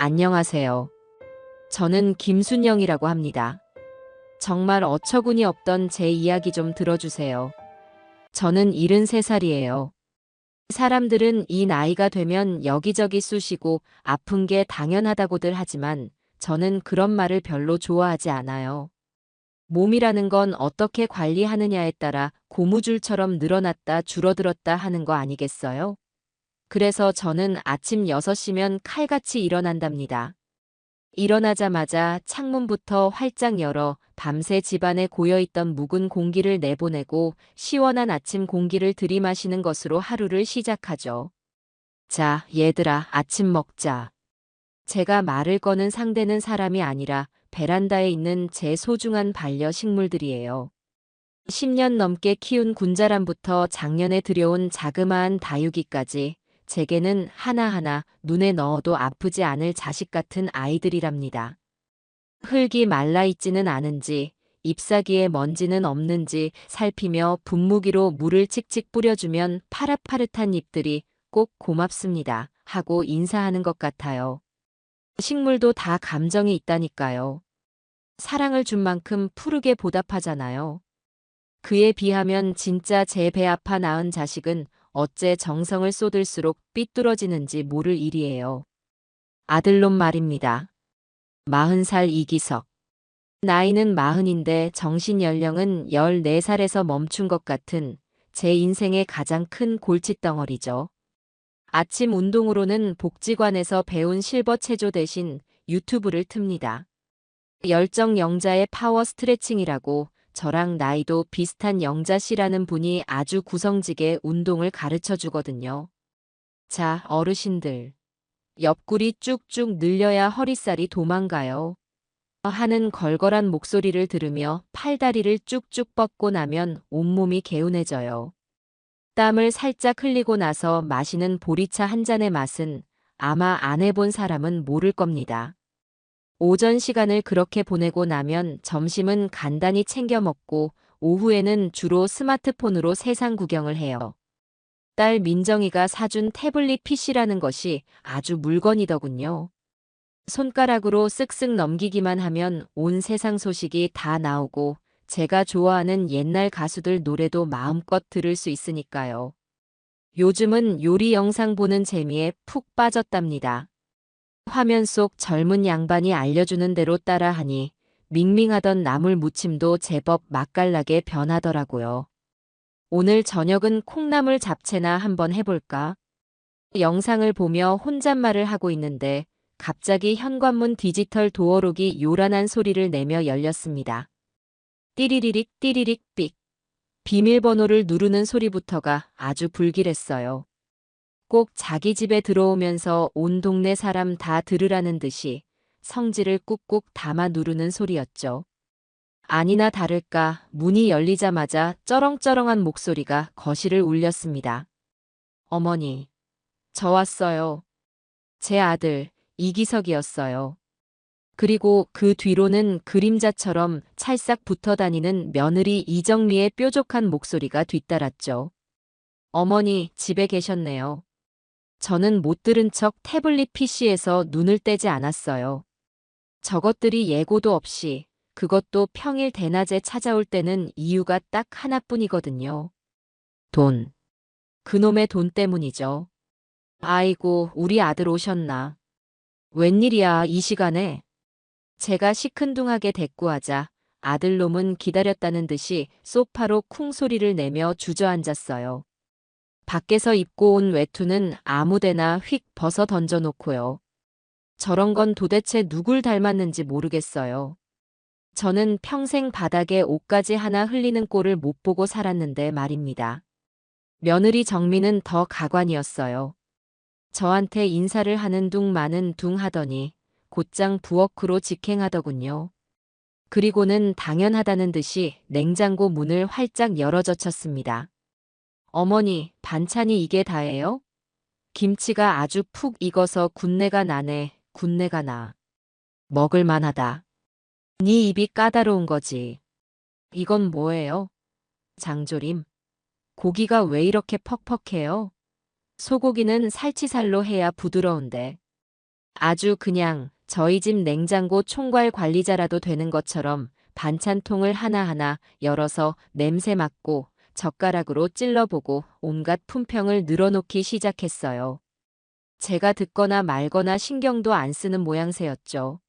안녕하세요. 저는 김순영이라고 합니다. 정말 어처구니 없던 제 이야기 좀 들어주세요. 저는 73살이에요. 사람들은 이 나이가 되면 여기저기 쑤시고 아픈 게 당연하다고들 하지만 저는 그런 말을 별로 좋아하지 않아요. 몸이라는 건 어떻게 관리하느냐에 따라 고무줄처럼 늘어났다 줄어들었다 하는 거 아니겠어요? 그래서 저는 아침 6시면 칼같이 일어난답니다. 일어나자마자 창문부터 활짝 열어 밤새 집안에 고여있던 묵은 공기를 내보내고 시원한 아침 공기를 들이마시는 것으로 하루를 시작하죠. 자, 얘들아, 아침 먹자. 제가 말을 거는 상대는 사람이 아니라 베란다에 있는 제 소중한 반려식물들이에요. 10년 넘게 키운 군자람부터 작년에 들여온 자그마한 다육이까지 제게는 하나하나 눈에 넣어도 아프지 않을 자식 같은 아이들이랍니다. 흙이 말라있지는 않은지, 잎사귀에 먼지는 없는지 살피며 분무기로 물을 칙칙 뿌려주면 파릇파릇한 잎들이 꼭 고맙습니다 하고 인사하는 것 같아요. 식물도 다 감정이 있다니까요. 사랑을 준 만큼 푸르게 보답하잖아요. 그에 비하면 진짜 제 배 아파 낳은 자식은 어째 정성을 쏟을수록 삐뚤어지는지 모를 일이에요. 아들놈 말입니다. 40살 이기석. 나이는 40인데 정신연령은 14살에서 멈춘 것 같은 제 인생의 가장 큰 골칫덩어리죠. 아침 운동으로는 복지관에서 배운 실버 체조 대신 유튜브를 틉니다. 열정 영자의 파워 스트레칭이라고 저랑 나이도 비슷한 영자 씨라는 분이 아주 구성지게 운동을 가르쳐 주거든요. 자, 어르신들. 옆구리 쭉쭉 늘려야 허리살이 도망가요. 하는 걸걸한 목소리를 들으며 팔다리를 쭉쭉 뻗고 나면 온몸이 개운해져요. 땀을 살짝 흘리고 나서 마시는 보리차 한 잔의 맛은 아마 안 해본 사람은 모를 겁니다. 오전 시간을 그렇게 보내고 나면 점심은 간단히 챙겨 먹고 오후에는 주로 스마트폰으로 세상 구경을 해요. 딸 민정이가 사준 태블릿 PC라는 것이 아주 물건이더군요. 손가락으로 쓱쓱 넘기기만 하면 온 세상 소식이 다 나오고 제가 좋아하는 옛날 가수들 노래도 마음껏 들을 수 있으니까요. 요즘은 요리 영상 보는 재미에 푹 빠졌답니다. 화면 속 젊은 양반이 알려주는 대로 따라하니 밍밍하던 나물 무침도 제법 맛깔나게 변하더라고요. 오늘 저녁은 콩나물 잡채나 한번 해볼까? 영상을 보며 혼잣말을 하고 있는데 갑자기 현관문 디지털 도어록이 요란한 소리를 내며 열렸습니다. 띠리리릭 띠리릭 삑. 비밀번호를 누르는 소리부터가 아주 불길했어요. 꼭 자기 집에 들어오면서 온 동네 사람 다 들으라는 듯이 성질을 꾹꾹 담아 누르는 소리였죠. 아니나 다를까 문이 열리자마자 쩌렁쩌렁한 목소리가 거실을 울렸습니다. 어머니, 저 왔어요. 제 아들, 이기석이었어요. 그리고 그 뒤로는 그림자처럼 찰싹 붙어 다니는 며느리 이정미의 뾰족한 목소리가 뒤따랐죠. 어머니, 집에 계셨네요. 저는 못 들은 척 태블릿 PC에서 눈을 떼지 않았어요. 저것들이 예고도 없이, 그것도 평일 대낮에 찾아올 때는 이유가 딱 하나뿐이거든요. 돈. 그놈의 돈 때문이죠. 아이고, 우리 아들 오셨나. 웬일이야, 이 시간에. 제가 시큰둥하게 대꾸하자 아들놈은 기다렸다는 듯이 소파로 쿵 소리를 내며 주저앉았어요. 밖에서 입고 온 외투는 아무데나 휙 벗어 던져놓고요. 저런 건 도대체 누굴 닮았는지 모르겠어요. 저는 평생 바닥에 옷가지 하나 흘리는 꼴을 못 보고 살았는데 말입니다. 며느리 정미는 더 가관이었어요. 저한테 인사를 하는 둥 마는 둥 하더니 곧장 부엌으로 직행하더군요. 그리고는 당연하다는 듯이 냉장고 문을 활짝 열어젖혔습니다. 어머니, 반찬이 이게 다예요? 김치가 아주 푹 익어서 군내가 나네, 군내가 나. 먹을만하다. 네 입이 까다로운 거지. 이건 뭐예요? 장조림. 고기가 왜 이렇게 퍽퍽해요? 소고기는 살치살로 해야 부드러운데. 아주 그냥 저희 집 냉장고 총괄 관리자라도 되는 것처럼 반찬통을 하나하나 열어서 냄새 맡고 젓가락으로 찔러보고 온갖 품평을 늘어놓기 시작했어요. 제가 듣거나 말거나 신경도 안 쓰는 모양새였죠.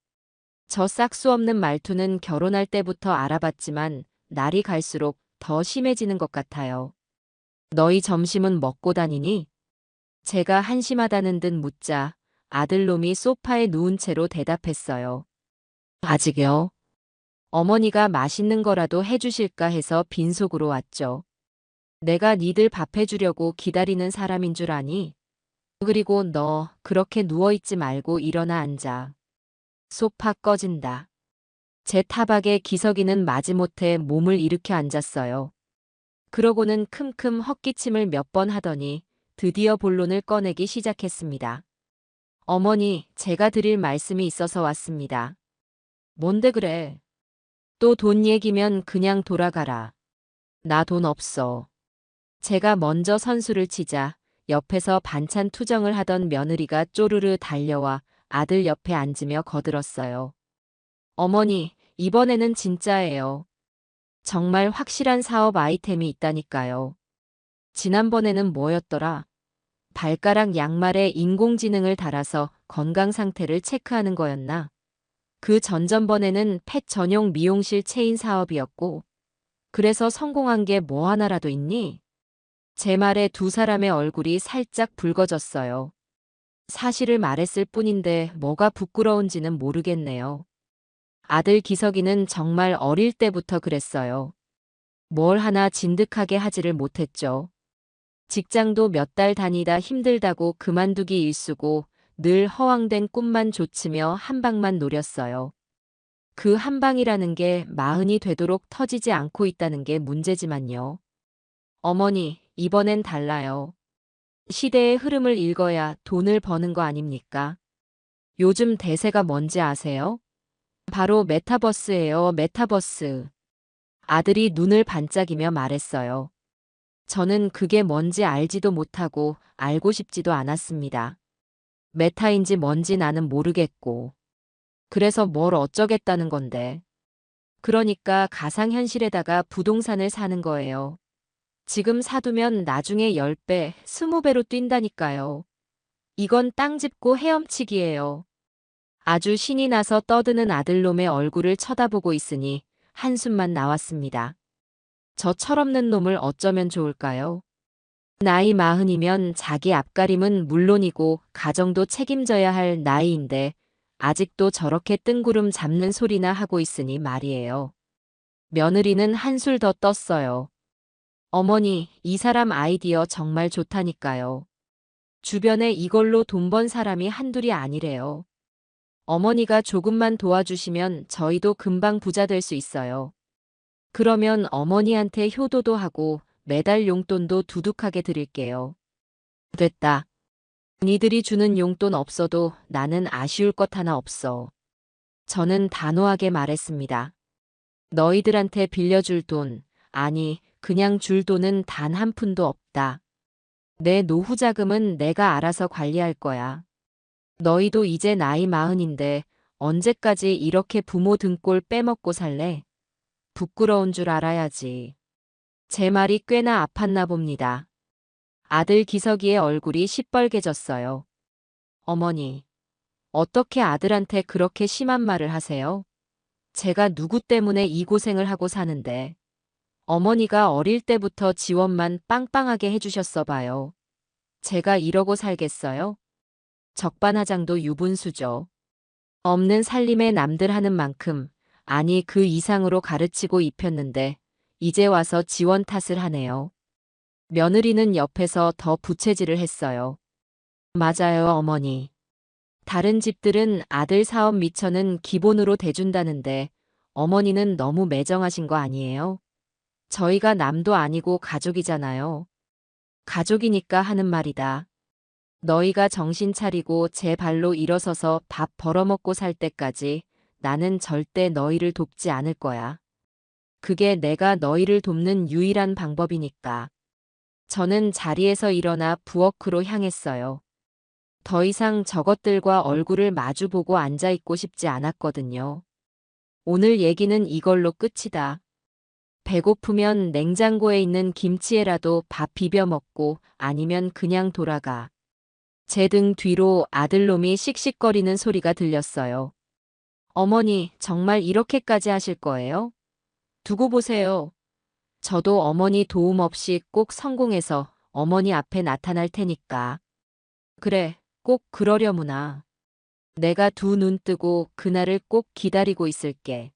저 싹수 없는 말투는 결혼할 때부터 알아봤지만 날이 갈수록 더 심해지는 것 같아요. 너희 점심은 먹고 다니니? 제가 한심하다는 듯 묻자 아들놈이 소파에 누운 채로 대답했어요. 아직요? 어머니가 맛있는 거라도 해주실까 해서 빈속으로 왔죠. 내가 니들 밥 해주려고 기다리는 사람인 줄 아니? 그리고 너 그렇게 누워있지 말고 일어나 앉아. 소파 꺼진다. 제 타박에 기석이는 마지못해 몸을 일으켜 앉았어요. 그러고는 큼큼 헛기침을 몇 번 하더니 드디어 본론을 꺼내기 시작했습니다. 어머니, 제가 드릴 말씀이 있어서 왔습니다. 뭔데 그래? 또 돈 얘기면 그냥 돌아가라. 나 돈 없어. 제가 먼저 선수를 치자 옆에서 반찬 투정을 하던 며느리가 쪼르르 달려와 아들 옆에 앉으며 거들었어요. 어머니, 이번에는 진짜예요. 정말 확실한 사업 아이템이 있다니까요. 지난번에는 뭐였더라? 발가락 양말에 인공지능을 달아서 건강 상태를 체크하는 거였나? 그 전전번에는 펫 전용 미용실 체인 사업이었고, 그래서 성공한 게 뭐 하나라도 있니? 제 말에 두 사람의 얼굴이 살짝 붉어졌어요. 사실을 말했을 뿐인데 뭐가 부끄러운지는 모르겠네요. 아들 기석이는 정말 어릴 때부터 그랬어요. 뭘 하나 진득하게 하지를 못했죠. 직장도 몇 달 다니다 힘들다고 그만두기 일쑤고 늘 허황된 꿈만 좇으며 한 방만 노렸어요. 그 한 방이라는 게 마흔이 되도록 터지지 않고 있다는 게 문제지만요. 어머니, 이번엔 달라요. 시대의 흐름을 읽어야 돈을 버는 거 아닙니까? 요즘 대세가 뭔지 아세요? 바로 메타버스예요, 메타버스. 아들이 눈을 반짝이며 말했어요. 저는 그게 뭔지 알지도 못하고 알고 싶지도 않았습니다. 메타인지 뭔지 나는 모르겠고. 그래서 뭘 어쩌겠다는 건데. 그러니까 가상현실에다가 부동산을 사는 거예요. 지금 사두면 나중에 10배, 20배로 뛴다니까요. 이건 땅 짚고 헤엄치기예요. 아주 신이 나서 떠드는 아들놈의 얼굴을 쳐다보고 있으니 한숨만 나왔습니다. 저 철없는 놈을 어쩌면 좋을까요? 나이 40이면 자기 앞가림은 물론이고 가정도 책임져야 할 나이인데 아직도 저렇게 뜬구름 잡는 소리나 하고 있으니 말이에요. 며느리는 한술 더 떴어요. 어머니, 이 사람 아이디어 정말 좋다니까요. 주변에 이걸로 돈 번 사람이 한둘이 아니래요. 어머니가 조금만 도와주시면 저희도 금방 부자 될 수 있어요. 그러면 어머니한테 효도도 하고 매달 용돈도 두둑하게 드릴게요. 됐다. 니들이 주는 용돈 없어도 나는 아쉬울 것 하나 없어. 저는 단호하게 말했습니다. 너희들한테 빌려줄 돈, 아니, 그냥 줄 돈은 단 한 푼도 없다. 내 노후 자금은 내가 알아서 관리할 거야. 너희도 이제 나이 40인데 언제까지 이렇게 부모 등골 빼먹고 살래? 부끄러운 줄 알아야지. 제 말이 꽤나 아팠나 봅니다. 아들 기석이의 얼굴이 시뻘개졌어요. 어머니, 어떻게 아들한테 그렇게 심한 말을 하세요? 제가 누구 때문에 이 고생을 하고 사는데. 어머니가 어릴 때부터 지원만 빵빵하게 해주셨어 봐요. 제가 이러고 살겠어요? 적반하장도 유분수죠. 없는 살림에 남들 하는 만큼, 아니 그 이상으로 가르치고 입혔는데 이제 와서 지원 탓을 하네요. 며느리는 옆에서 더 부채질을 했어요. 맞아요, 어머니. 다른 집들은 아들 사업 미처는 기본으로 대준다는데 어머니는 너무 매정하신 거 아니에요? 저희가 남도 아니고 가족이잖아요. 가족이니까 하는 말이다. 너희가 정신 차리고 제 발로 일어서서 밥 벌어먹고 살 때까지 나는 절대 너희를 돕지 않을 거야. 그게 내가 너희를 돕는 유일한 방법이니까. 저는 자리에서 일어나 부엌으로 향했어요. 더 이상 저것들과 얼굴을 마주보고 앉아있고 싶지 않았거든요. 오늘 얘기는 이걸로 끝이다. 배고프면 냉장고에 있는 김치에라도 밥 비벼 먹고 아니면 그냥 돌아가. 제 등 뒤로 아들놈이 씩씩거리는 소리가 들렸어요. 어머니, 정말 이렇게까지 하실 거예요? 두고 보세요. 저도 어머니 도움 없이 꼭 성공해서 어머니 앞에 나타날 테니까. 그래, 꼭 그러려무나. 내가 두 눈 뜨고 그날을 꼭 기다리고 있을게.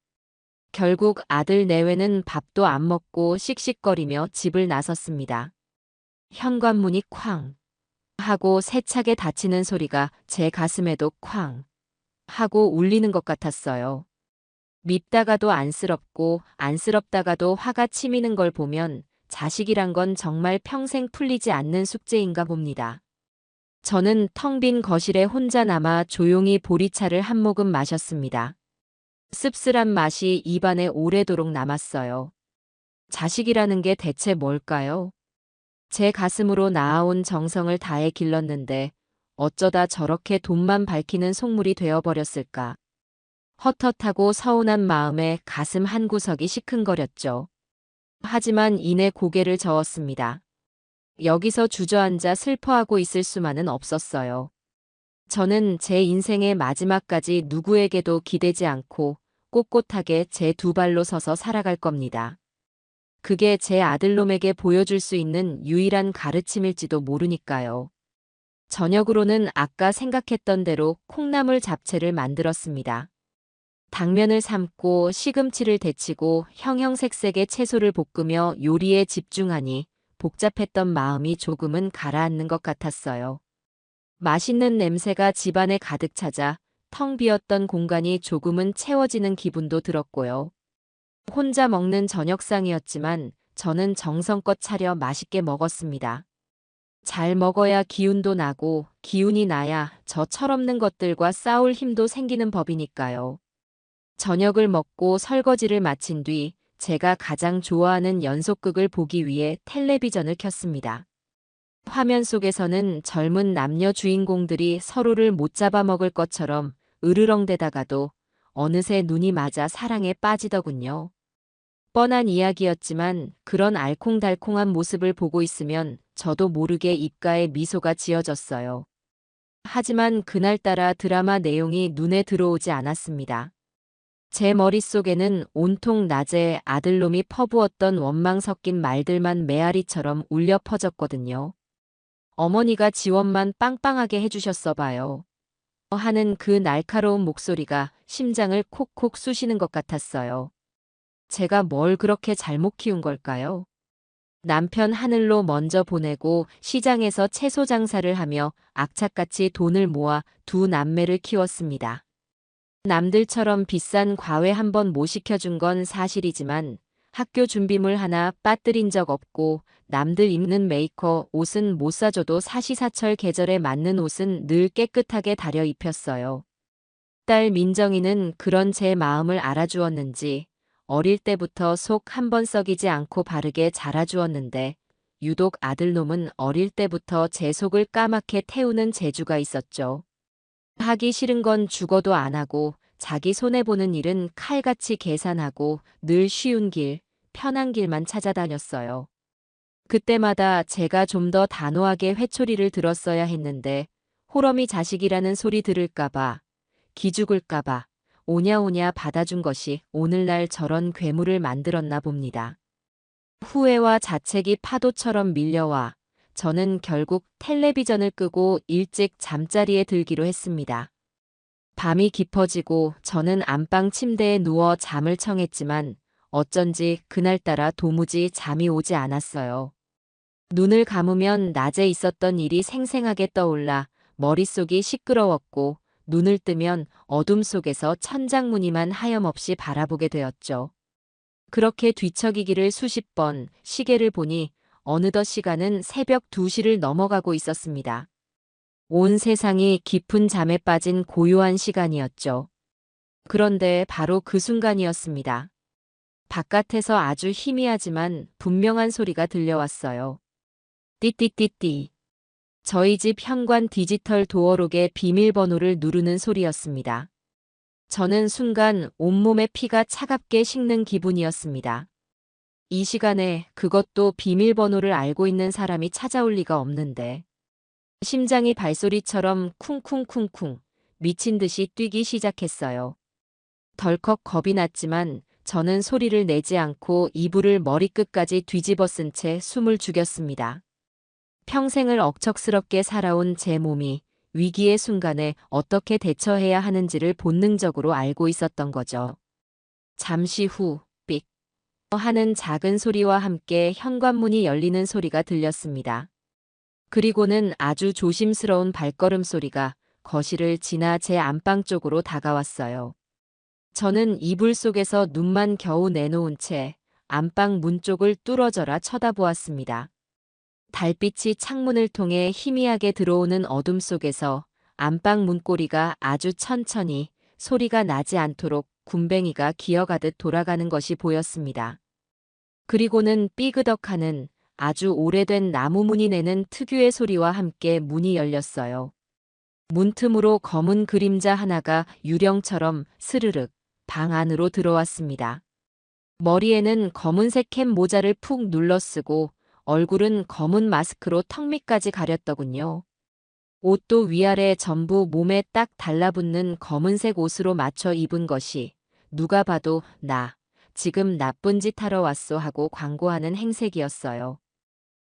결국 아들 내외는 밥도 안 먹고 씩씩거리며 집을 나섰습니다. 현관문이 쾅 하고 세차게 닫히는 소리가 제 가슴에도 쾅 하고 울리는 것 같았어요. 밉다가도 안쓰럽고 안쓰럽다가도 화가 치미는 걸 보면 자식이란 건 정말 평생 풀리지 않는 숙제인가 봅니다. 저는 텅 빈 거실에 혼자 남아 조용히 보리차를 한 모금 마셨습니다. 씁쓸한 맛이 입안에 오래도록 남았어요. 자식이라는 게 대체 뭘까요? 제 가슴으로 나아온 정성을 다해 길렀는데 어쩌다 저렇게 돈만 밝히는 속물이 되어버렸을까. 헛헛하고 서운한 마음에 가슴 한구석이 시큰거렸죠. 하지만 이내 고개를 저었습니다. 여기서 주저앉아 슬퍼하고 있을 수만은 없었어요. 저는 제 인생의 마지막까지 누구에게도 기대지 않고 꼿꼿하게 제 두 발로 서서 살아갈 겁니다. 그게 제 아들놈에게 보여줄 수 있는 유일한 가르침일지도 모르니까요. 저녁으로는 아까 생각했던 대로 콩나물 잡채를 만들었습니다. 당면을 삶고 시금치를 데치고 형형색색의 채소를 볶으며 요리에 집중하니 복잡했던 마음이 조금은 가라앉는 것 같았어요. 맛있는 냄새가 집안에 가득 차자 텅 비었던 공간이 조금은 채워지는 기분도 들었고요. 혼자 먹는 저녁상이었지만 저는 정성껏 차려 맛있게 먹었습니다. 잘 먹어야 기운도 나고 기운이 나야 저 철없는 것들과 싸울 힘도 생기는 법이니까요. 저녁을 먹고 설거지를 마친 뒤 제가 가장 좋아하는 연속극을 보기 위해 텔레비전을 켰습니다. 화면 속에서는 젊은 남녀 주인공들이 서로를 못 잡아먹을 것처럼 으르렁대다가도 어느새 눈이 맞아 사랑에 빠지더군요. 뻔한 이야기였지만 그런 알콩달콩한 모습을 보고 있으면 저도 모르게 입가에 미소가 지어졌어요. 하지만 그날따라 드라마 내용이 눈에 들어오지 않았습니다. 제 머릿속에는 온통 낮에 아들놈이 퍼부었던 원망 섞인 말들만 메아리처럼 울려 퍼졌거든요. 어머니가 지원만 빵빵하게 해주셨어 봐요. 하는 그 날카로운 목소리가 심장을 콕콕 쑤시는 것 같았어요. 제가 뭘 그렇게 잘못 키운 걸까요? 남편 하늘로 먼저 보내고 시장에서 채소 장사를 하며 악착같이 돈을 모아 두 남매를 키웠습니다. 남들처럼 비싼 과외 한 번 못 시켜준 건 사실이지만 학교 준비물 하나 빠뜨린 적 없고 남들 입는 메이커 옷은 못 사줘도 사시사철 계절에 맞는 옷은 늘 깨끗하게 다려 입혔어요. 딸 민정이는 그런 제 마음을 알아주었는지 어릴 때부터 속 한 번 썩이지 않고 바르게 자라주었는데 유독 아들놈은 어릴 때부터 제 속을 까맣게 태우는 재주가 있었죠. 하기 싫은 건 죽어도 안 하고 자기 손해보는 일은 칼같이 계산하고 늘 쉬운 길, 편한 길만 찾아다녔어요. 그때마다 제가 좀 더 단호하게 회초리를 들었어야 했는데 호러미 자식이라는 소리 들을까봐, 기죽을까봐 오냐오냐 받아준 것이 오늘날 저런 괴물을 만들었나 봅니다. 후회와 자책이 파도처럼 밀려와 저는 결국 텔레비전을 끄고 일찍 잠자리에 들기로 했습니다. 밤이 깊어지고 저는 안방 침대에 누워 잠을 청했지만 어쩐지 그날따라 도무지 잠이 오지 않았어요. 눈을 감으면 낮에 있었던 일이 생생하게 떠올라 머릿속이 시끄러웠고 눈을 뜨면 어둠 속에서 천장무늬만 하염없이 바라보게 되었죠. 그렇게 뒤척이기를 수십 번 시계를 보니 어느덧 시간은 새벽 2시를 넘어가고 있었습니다. 온 세상이 깊은 잠에 빠진 고요한 시간이었죠. 그런데 바로 그 순간이었습니다. 바깥에서 아주 희미하지만 분명한 소리가 들려왔어요. 띠띠띠띠. 저희 집 현관 디지털 도어록의 비밀번호를 누르는 소리였습니다. 저는 순간 온몸에 피가 차갑게 식는 기분이었습니다. 이 시간에 그것도 비밀번호를 알고 있는 사람이 찾아올 리가 없는데. 심장이 발소리처럼 쿵쿵쿵쿵 미친 듯이 뛰기 시작했어요. 덜컥 겁이 났지만 저는 소리를 내지 않고 이불을 머리끝까지 뒤집어 쓴 채 숨을 죽였습니다. 평생을 억척스럽게 살아온 제 몸이 위기의 순간에 어떻게 대처해야 하는지를 본능적으로 알고 있었던 거죠. 잠시 후 삑 하는 작은 소리와 함께 현관문이 열리는 소리가 들렸습니다. 그리고는 아주 조심스러운 발걸음 소리가 거실을 지나 제 안방 쪽으로 다가왔어요. 저는 이불 속에서 눈만 겨우 내놓은 채 안방 문 쪽을 뚫어져라 쳐다보았습니다. 달빛이 창문을 통해 희미하게 들어오는 어둠 속에서 안방 문고리가 아주 천천히 소리가 나지 않도록 군뱅이가 기어가듯 돌아가는 것이 보였습니다. 그리고는 삐그덕하는 아주 오래된 나무 문이 내는 특유의 소리와 함께 문이 열렸어요. 문틈으로 검은 그림자 하나가 유령처럼 스르륵 방 안으로 들어왔습니다. 머리에는 검은색 캡 모자를 푹 눌러쓰고 얼굴은 검은 마스크로 턱 밑까지 가렸더군요. 옷도 위아래 전부 몸에 딱 달라붙는 검은색 옷으로 맞춰 입은 것이 누가 봐도 나 지금 나쁜 짓 하러 왔소 하고 광고하는 행색이었어요.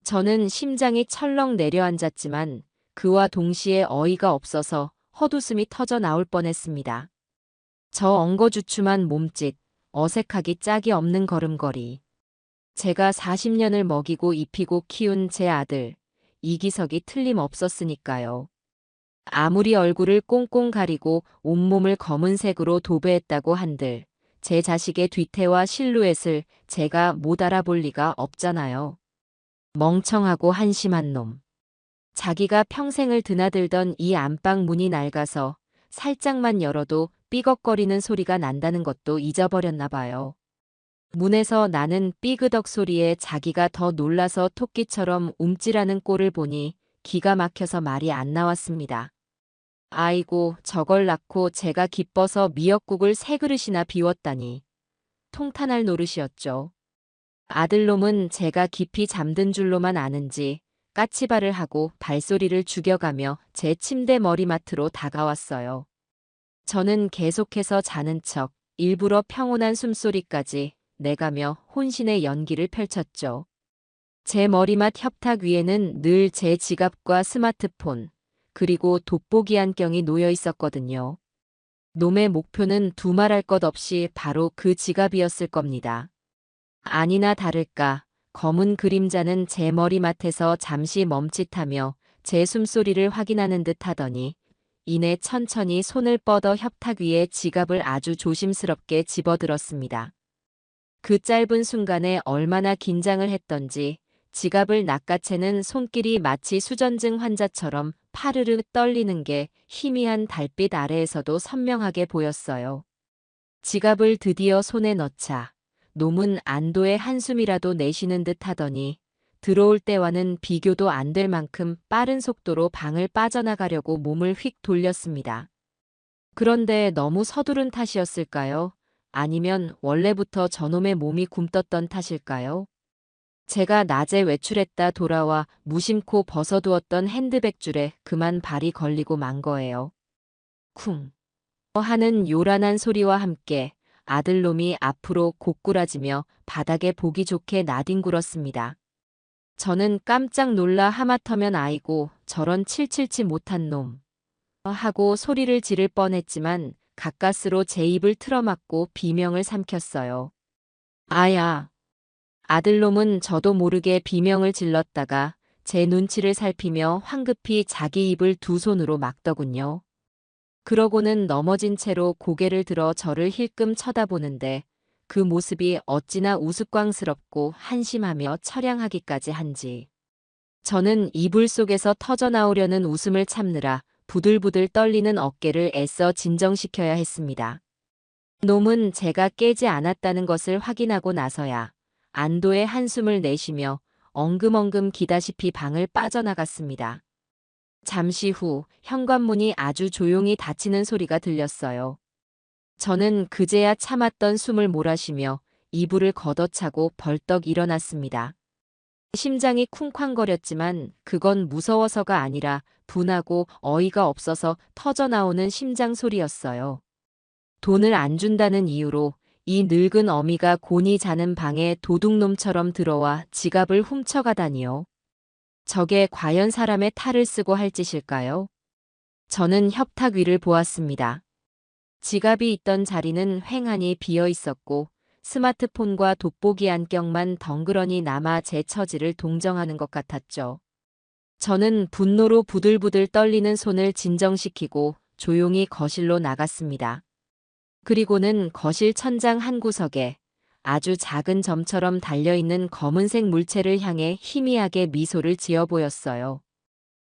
저는 심장이 철렁 내려앉았지만 그와 동시에 어이가 없어서 헛웃음이 터져 나올 뻔했습니다. 저 엉거주춤한 몸짓, 어색하기 짝이 없는 걸음걸이. 제가 40년을 먹이고 입히고 키운 제 아들, 이기석이 틀림없었으니까요. 아무리 얼굴을 꽁꽁 가리고 온몸을 검은색으로 도배했다고 한들 제 자식의 뒤태와 실루엣을 제가 못 알아볼 리가 없잖아요. 멍청하고 한심한 놈. 자기가 평생을 드나들던 이 안방 문이 낡아서 살짝만 열어도 삐걱거리는 소리가 난다는 것도 잊어버렸나 봐요. 문에서 나는 삐그덕 소리에 자기가 더 놀라서 토끼처럼 움찔하는 꼴을 보니 기가 막혀서 말이 안 나왔습니다. 아이고, 저걸 낳고 제가 기뻐서 미역국을 3그릇이나 비웠다니. 통탄할 노릇이었죠. 아들놈은 제가 깊이 잠든 줄로만 아는지 까치발을 하고 발소리를 죽여가며 제 침대 머리맡으로 다가왔어요. 저는 계속해서 자는 척 일부러 평온한 숨소리까지 내가며 혼신의 연기를 펼쳤죠. 제 머리맡 협탁 위에는 늘 제 지갑과 스마트폰, 그리고 돋보기 안경이 놓여 있었거든요. 놈의 목표는 두말할 것 없이 바로 그 지갑이었을 겁니다. 아니나 다를까 검은 그림자는 제 머리맡에서 잠시 멈칫하며 제 숨소리를 확인하는 듯 하더니 이내 천천히 손을 뻗어 협탁 위에 지갑을 아주 조심스럽게 집어들었습니다. 그 짧은 순간에 얼마나 긴장을 했던지 지갑을 낚아채는 손길이 마치 수전증 환자처럼 파르르 떨리는 게 희미한 달빛 아래에서도 선명하게 보였어요. 지갑을 드디어 손에 넣자 놈은 안도의 한숨이라도 내쉬는 듯 하더니 들어올 때와는 비교도 안 될 만큼 빠른 속도로 방을 빠져나가려고 몸을 휙 돌렸습니다. 그런데 너무 서두른 탓이었을까요? 아니면 원래부터 저놈의 몸이 굼떴던 탓일까요? 제가 낮에 외출했다 돌아와 무심코 벗어두었던 핸드백 줄에 그만 발이 걸리고 만 거예요. 쿵 하는 요란한 소리와 함께 아들놈이 앞으로 고꾸라지며 바닥에 보기 좋게 나뒹굴었습니다. 저는 깜짝 놀라 하마터면 아이고 저런 칠칠치 못한 놈 하고 소리를 지를 뻔했지만 가까스로 제 입을 틀어막고 비명을 삼켰어요. 아야. 아들놈은 저도 모르게 비명을 질렀다가 제 눈치를 살피며 황급히 자기 입을 두 손으로 막더군요. 그러고는 넘어진 채로 고개를 들어 저를 힐끔 쳐다보는데 그 모습이 어찌나 우스꽝스럽고 한심하며 처량하기까지 한지. 저는 이불 속에서 터져나오려는 웃음을 참느라 부들부들 떨리는 어깨를 애써 진정시켜야 했습니다. 놈은 제가 깨지 않았다는 것을 확인하고 나서야 안도의 한숨을 내쉬며 엉금엉금 기다시피 방을 빠져나갔습니다. 잠시 후 현관문이 아주 조용히 닫히는 소리가 들렸어요. 저는 그제야 참았던 숨을 몰아쉬며 이불을 걷어차고 벌떡 일어났습니다. 심장이 쿵쾅거렸지만 그건 무서워서가 아니라 분하고 어이가 없어서 터져나오는 심장 소리였어요. 돈을 안 준다는 이유로 이 늙은 어미가 곤히 자는 방에 도둑놈처럼 들어와 지갑을 훔쳐가다니요. 저게 과연 사람의 탈을 쓰고 할 짓일까요? 저는 협탁 위를 보았습니다. 지갑이 있던 자리는 휑하니 비어 있었고 스마트폰과 돋보기 안경만 덩그러니 남아 제 처지를 동정하는 것 같았죠. 저는 분노로 부들부들 떨리는 손을 진정시키고 조용히 거실로 나갔습니다. 그리고는 거실 천장 한 구석에 아주 작은 점처럼 달려있는 검은색 물체를 향해 희미하게 미소를 지어 보였어요.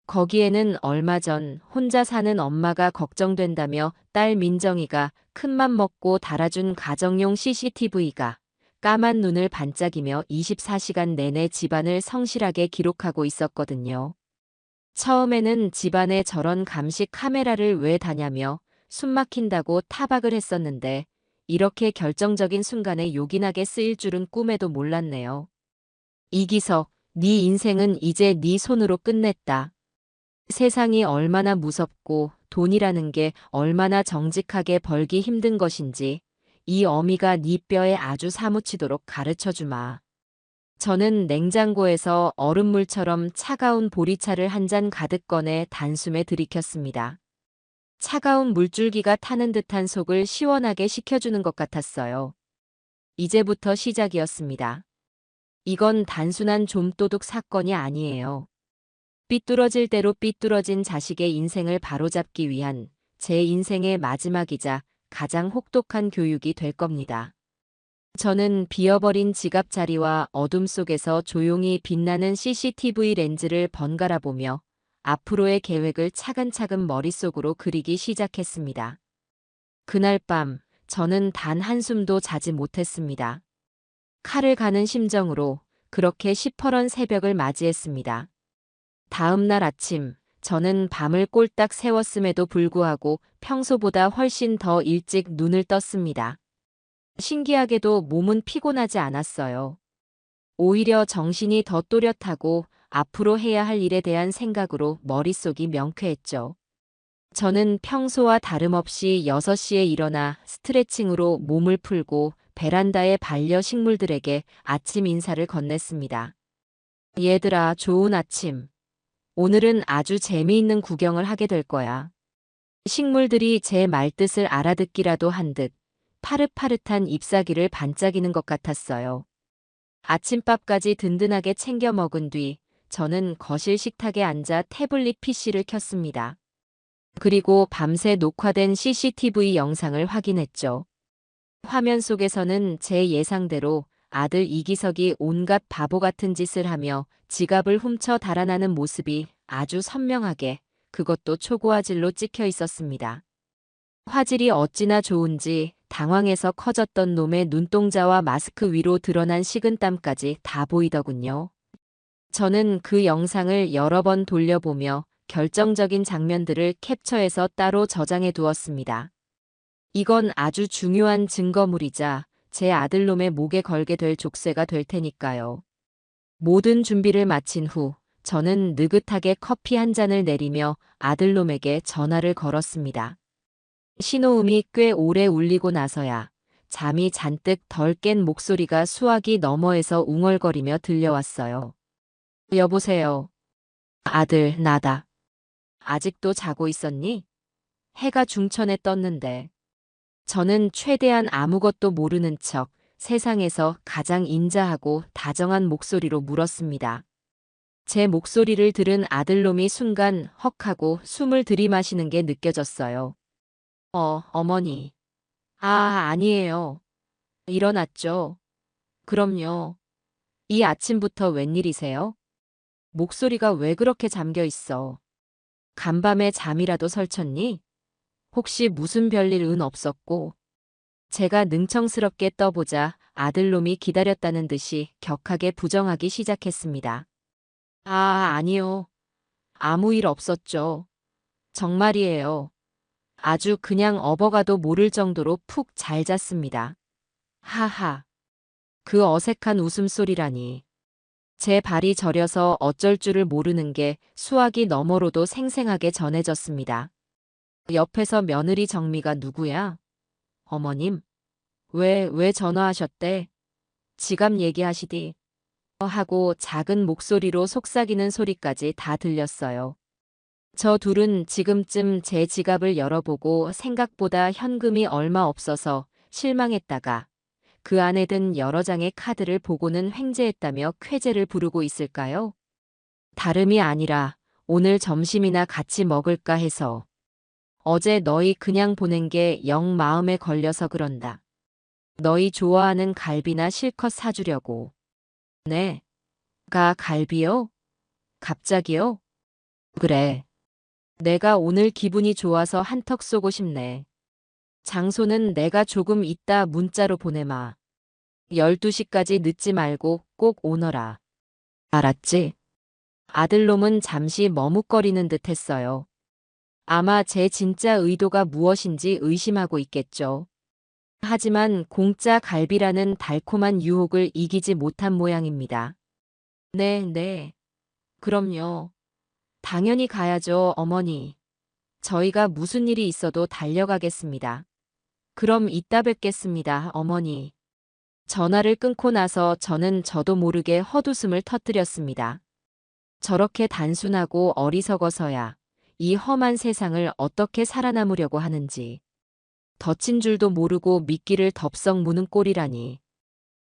거기에는 얼마 전 혼자 사는 엄마가 걱정된다며 딸 민정이가 큰맘 먹고 달아준 가정용 CCTV가 까만 눈을 반짝이며 24시간 내내 집안을 성실하게 기록하고 있었거든요. 처음에는 집안에 저런 감시 카메라를 왜 다냐며 숨막힌다고 타박을 했었는데 이렇게 결정적인 순간에 요긴하게 쓰일 줄은 꿈에도 몰랐네요. 이기석, 네 인생은 이제 네 손으로 끝냈다. 세상이 얼마나 무섭고 돈이라는 게 얼마나 정직하게 벌기 힘든 것인지 이 어미가 네 뼈에 아주 사무치도록 가르쳐주마. 저는 냉장고에서 얼음물처럼 차가운 보리차를 한 잔 가득 꺼내 단숨에 들이켰습니다. 차가운 물줄기가 타는 듯한 속을 시원하게 식혀주는 것 같았어요. 이제부터 시작이었습니다. 이건 단순한 좀도둑 사건이 아니에요. 삐뚤어질 대로 삐뚤어진 자식의 인생을 바로잡기 위한 제 인생의 마지막이자 가장 혹독한 교육이 될 겁니다. 저는 비어버린 지갑 자리와 어둠 속에서 조용히 빛나는 CCTV 렌즈를 번갈아 보며 앞으로의 계획을 차근차근 머릿속으로 그리기 시작했습니다. 그날 밤 저는 단 한숨도 자지 못했습니다. 칼을 가는 심정으로 그렇게 시퍼런 새벽을 맞이했습니다. 다음 날 아침 저는 밤을 꼴딱 새웠음에도 불구하고 평소보다 훨씬 더 일찍 눈을 떴습니다. 신기하게도 몸은 피곤하지 않았어요. 오히려 정신이 더 또렷하고 앞으로 해야 할 일에 대한 생각으로 머릿속이 명쾌했죠. 저는 평소와 다름없이 6시에 일어나 스트레칭으로 몸을 풀고 베란다의 반려식물들에게 아침 인사를 건넸습니다. 얘들아, 좋은 아침. 오늘은 아주 재미있는 구경을 하게 될 거야. 식물들이 제 말뜻을 알아듣기라도 한 듯 파릇파릇한 잎사귀를 반짝이는 것 같았어요. 아침밥까지 든든하게 챙겨 먹은 뒤 저는 거실 식탁에 앉아 태블릿 PC를 켰습니다. 그리고 밤새 녹화된 CCTV 영상을 확인했죠. 화면 속에서는 제 예상대로 아들 이기석이 온갖 바보 같은 짓을 하며 지갑을 훔쳐 달아나는 모습이 아주 선명하게, 그것도 초고화질로 찍혀 있었습니다. 화질이 어찌나 좋은지 당황해서 커졌던 놈의 눈동자와 마스크 위로 드러난 식은땀까지 다 보이더군요. 저는 그 영상을 여러 번 돌려보며 결정적인 장면들을 캡처해서 따로 저장해 두었습니다. 이건 아주 중요한 증거물이자 제 아들놈의 목에 걸게 될 족쇄가 될 테니까요. 모든 준비를 마친 후 저는 느긋하게 커피 한 잔을 내리며 아들놈에게 전화를 걸었습니다. 신호음이 꽤 오래 울리고 나서야 잠이 잔뜩 덜 깬 목소리가 수화기 너머에서 웅얼거리며 들려왔어요. 여보세요. 아들, 나다. 아직도 자고 있었니? 해가 중천에 떴는데. 저는 최대한 아무것도 모르는 척 세상에서 가장 인자하고 다정한 목소리로 물었습니다. 제 목소리를 들은 아들놈이 순간 헉하고 숨을 들이마시는 게 느껴졌어요. 어머니. 아니에요. 일어났죠. 그럼요. 이 아침부터 웬일이세요? 목소리가 왜 그렇게 잠겨 있어? 간밤에 잠이라도 설쳤니? 혹시 무슨 별일 은 없었고? 제가 능청스럽게 떠보자 아들놈이 기다렸다는 듯이 격하게 부정하기 시작했습니다. 아니요. 아무 일 없었죠. 정말이에요. 아주 그냥 업어가도 모를 정도로 푹 잘 잤습니다. 하하. 그 어색한 웃음소리라니. 제 발이 저려서 어쩔 줄을 모르는 게 수화기 너머로도 생생하게 전해졌습니다. 옆에서 며느리 정미가 누구야? 어머님, 왜 전화하셨대? 지갑 얘기하시디. 하고 작은 목소리로 속삭이는 소리까지 다 들렸어요. 저 둘은 지금쯤 제 지갑을 열어보고 생각보다 현금이 얼마 없어서 실망했다가 그 안에 든 여러 장의 카드를 보고는 횡재했다며 쾌재를 부르고 있을까요? 다름이 아니라 오늘 점심이나 같이 먹을까 해서. 어제 너희 그냥 보낸 게 영 마음에 걸려서 그런다. 너희 좋아하는 갈비나 실컷 사주려고. 네. 가 갈비요? 갑자기요? 그래. 내가 오늘 기분이 좋아서 한턱 쏘고 싶네. 장소는 내가 조금 이따 문자로 보내마. 12시까지 늦지 말고 꼭 오너라. 알았지? 아들놈은 잠시 머뭇거리는 듯 했어요. 아마 제 진짜 의도가 무엇인지 의심하고 있겠죠. 하지만 공짜 갈비라는 달콤한 유혹을 이기지 못한 모양입니다. 네, 네. 그럼요. 당연히 가야죠, 어머니. 저희가 무슨 일이 있어도 달려가겠습니다. 그럼 이따 뵙겠습니다, 어머니. 전화를 끊고 나서 저는 저도 모르게 헛웃음을 터뜨렸습니다. 저렇게 단순하고 어리석어서야 이 험한 세상을 어떻게 살아남으려고 하는지. 덫인 줄도 모르고 미끼를 덥석 무는 꼴이라니.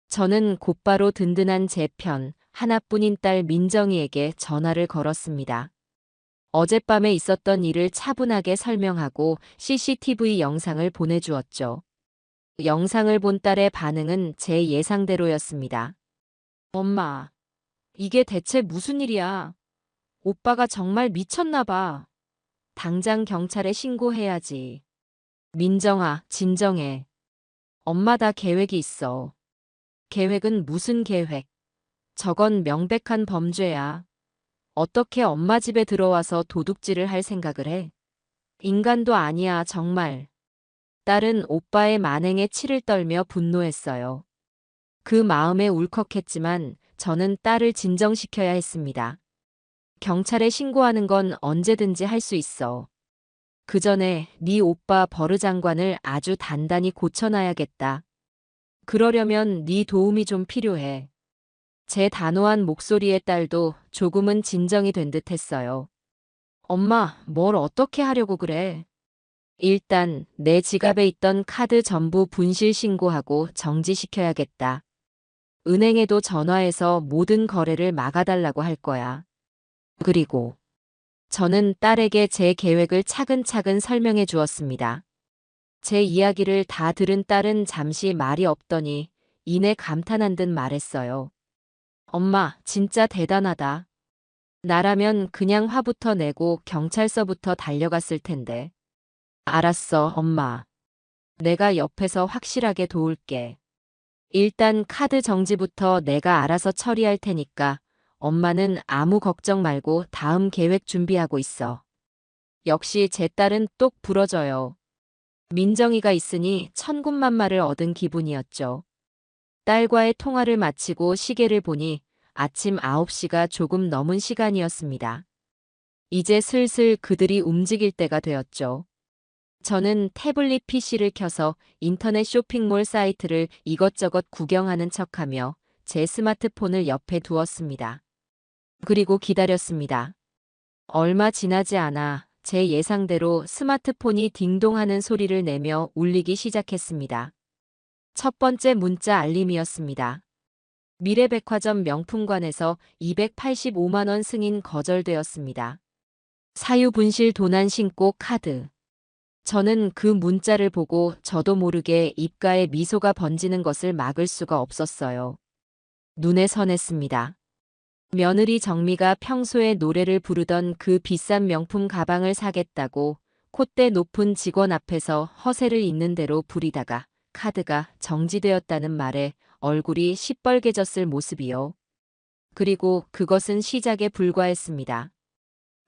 저는 곧바로 든든한 제 편 하나뿐인 딸 민정이에게 전화를 걸었습니다. 어젯밤에 있었던 일을 차분하게 설명하고 CCTV 영상을 보내주었죠. 영상을 본 딸의 반응은 제 예상대로였습니다. 엄마, 이게 대체 무슨 일이야? 오빠가 정말 미쳤나 봐. 당장 경찰에 신고해야지. 민정아, 진정해. 엄마 다 계획이 있어. 계획은 무슨 계획? 저건 명백한 범죄야. 어떻게 엄마 집에 들어와서 도둑질을 할 생각을 해? 인간도 아니야, 정말. 딸은 오빠의 만행에 치를 떨며 분노했어요. 그 마음에 울컥했지만 저는 딸을 진정시켜야 했습니다. 경찰에 신고하는 건 언제든지 할 수 있어. 그 전에 네 오빠 버르장관을 아주 단단히 고쳐놔야겠다. 그러려면 네 도움이 좀 필요해. 제 단호한 목소리의 딸도 조금은 진정이 된 듯했어요. 엄마, 뭘 어떻게 하려고 그래? 일단 내 지갑에 있던 카드 전부 분실 신고하고 정지시켜야겠다. 은행에도 전화해서 모든 거래를 막아달라고 할 거야. 그리고 저는 딸에게 제 계획을 차근차근 설명해 주었습니다. 제 이야기를 다 들은 딸은 잠시 말이 없더니 이내 감탄한 듯 말했어요. 엄마, 진짜 대단하다. 나라면 그냥 화부터 내고 경찰서부터 달려갔을 텐데. 알았어, 엄마. 내가 옆에서 확실하게 도울게. 일단 카드 정지부터 내가 알아서 처리할 테니까 엄마는 아무 걱정 말고 다음 계획 준비하고 있어. 역시 제 딸은 똑 부러져요. 민정이가 있으니 천군만마를 얻은 기분이었죠. 딸과의 통화를 마치고 시계를 보니 아침 9시가 조금 넘은 시간이었습니다. 이제 슬슬 그들이 움직일 때가 되었죠. 저는 태블릿 PC를 켜서 인터넷 쇼핑몰 사이트를 이것저것 구경하는 척하며 제 스마트폰을 옆에 두었습니다. 그리고 기다렸습니다. 얼마 지나지 않아 제 예상대로 스마트폰이 딩동하는 소리를 내며 울리기 시작했습니다. 첫 번째 문자 알림이었습니다. 미래백화점 명품관에서 285만 원 승인 거절되었습니다. 사유분실 도난 신고 카드. 저는 그 문자를 보고 저도 모르게 입가에 미소가 번지는 것을 막을 수가 없었어요. 눈에 선했습니다. 며느리 정미가 평소에 노래를 부르던 그 비싼 명품 가방을 사겠다고 콧대 높은 직원 앞에서 허세를 있는 대로 부리다가 카드가 정지되었다는 말에 얼굴이 시뻘개졌을 모습이요. 그리고 그것은 시작에 불과했습니다.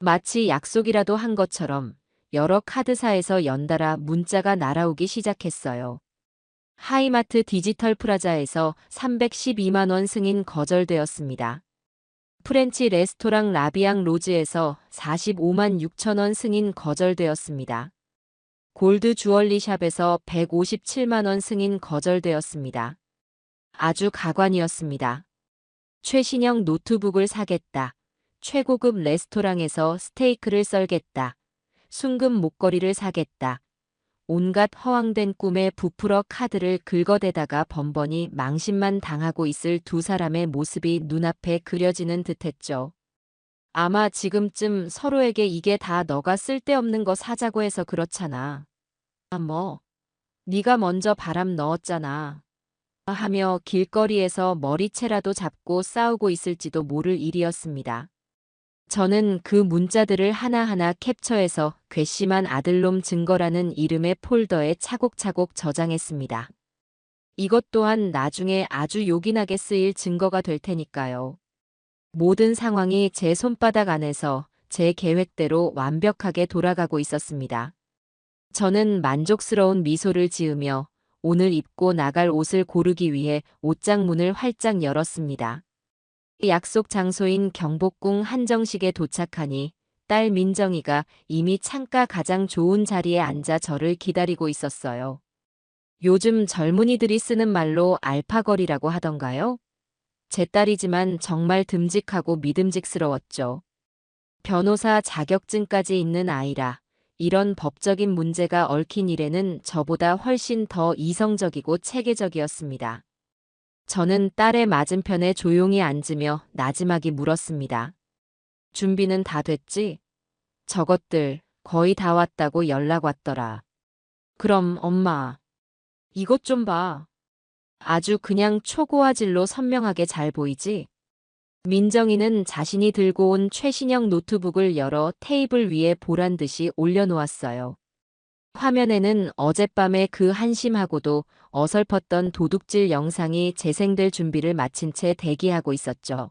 마치 약속이라도 한 것처럼 여러 카드사에서 연달아 문자가 날아오기 시작했어요. 하이마트 디지털 프라자에서 312만 원 승인 거절되었습니다. 프렌치 레스토랑 라비앙 로즈에서 45만 6천 원 승인 거절되었습니다. 골드 주얼리 샵에서 157만 원 승인 거절되었습니다. 아주 가관이었습니다. 최신형 노트북을 사겠다. 최고급 레스토랑에서 스테이크를 썰겠다. 순금 목걸이를 사겠다. 온갖 허황된 꿈에 부풀어 카드를 긁어대다가 번번이 망신만 당하고 있을 두 사람의 모습이 눈앞에 그려지는 듯했죠. 아마 지금쯤 서로에게 이게 다 너가 쓸데없는 거 사자고 해서 그렇잖아. 아, 뭐, 네가 먼저 바람 넣었잖아. 하며 길거리에서 머리채라도 잡고 싸우고 있을지도 모를 일이었습니다. 저는 그 문자들을 하나하나 캡처해서 괘씸한 아들놈 증거라는 이름의 폴더에 차곡차곡 저장했습니다. 이것 또한 나중에 아주 요긴하게 쓰일 증거가 될 테니까요. 모든 상황이 제 손바닥 안에서 제 계획대로 완벽하게 돌아가고 있었습니다. 저는 만족스러운 미소를 지으며 오늘 입고 나갈 옷을 고르기 위해 옷장 문을 활짝 열었습니다. 약속 장소인 경복궁 한정식에 도착하니 딸 민정이가 이미 창가 가장 좋은 자리에 앉아 저를 기다리고 있었어요. 요즘 젊은이들이 쓰는 말로 알파걸이라고 하던가요? 제 딸이지만 정말 듬직하고 믿음직스러웠죠. 변호사 자격증까지 있는 아이라 이런 법적인 문제가 얽힌 일에는 저보다 훨씬 더 이성적이고 체계적이었습니다. 저는 딸의 맞은편에 조용히 앉으며 나지막이 물었습니다. 준비는 다 됐지? 저것들 거의 다 왔다고 연락 왔더라. 그럼 엄마, 이것 좀 봐. 아주 그냥 초고화질로 선명하게 잘 보이지? 민정이는 자신이 들고 온 최신형 노트북을 열어 테이블 위에 보란 듯이 올려놓았어요. 화면에는 어젯밤에 그 한심하고도 어설펐던 도둑질 영상이 재생될 준비를 마친 채 대기하고 있었죠.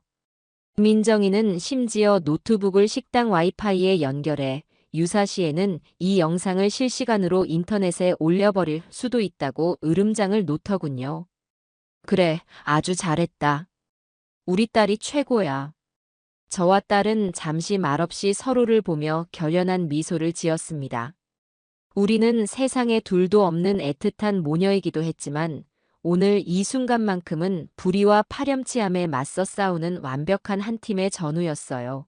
민정이는 심지어 노트북을 식당 와이파이에 연결해 유사시에는 이 영상을 실시간으로 인터넷에 올려버릴 수도 있다고 으름장을 놓더군요. 그래, 아주 잘했다. 우리 딸이 최고야. 저와 딸은 잠시 말없이 서로를 보며 결연한 미소를 지었습니다. 우리는 세상에 둘도 없는 애틋한 모녀이기도 했지만 오늘 이 순간만큼은 불의와 파렴치함에 맞서 싸우는 완벽한 한 팀의 전우였어요.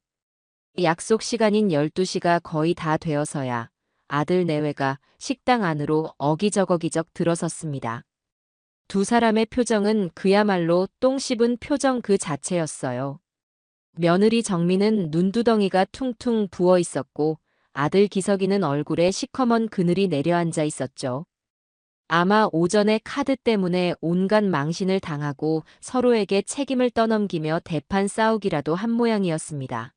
약속 시간인 12시가 거의 다 되어서야 아들 내외가 식당 안으로 어기적어기적 들어섰습니다. 두 사람의 표정은 그야말로 똥 씹은 표정 그 자체였어요. 며느리 정미는 눈두덩이가 퉁퉁 부어 있었고 아들 기석이는 얼굴에 시커먼 그늘이 내려앉아 있었죠. 아마 오전에 카드 때문에 온갖 망신을 당하고 서로에게 책임을 떠넘기며 대판 싸우기라도 한 모양이었습니다.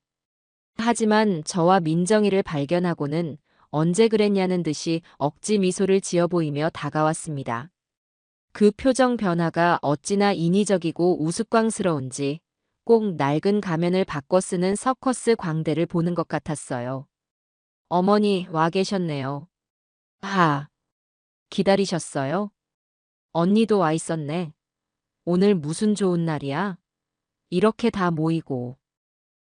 하지만 저와 민정이를 발견하고는 언제 그랬냐는 듯이 억지 미소를 지어 보이며 다가왔습니다. 그 표정 변화가 어찌나 인위적이고 우스꽝스러운지 꼭 낡은 가면을 바꿔 쓰는 서커스 광대를 보는 것 같았어요. 어머니 와 계셨네요. 아, 기다리셨어요? 언니도 와 있었네. 오늘 무슨 좋은 날이야? 이렇게 다 모이고.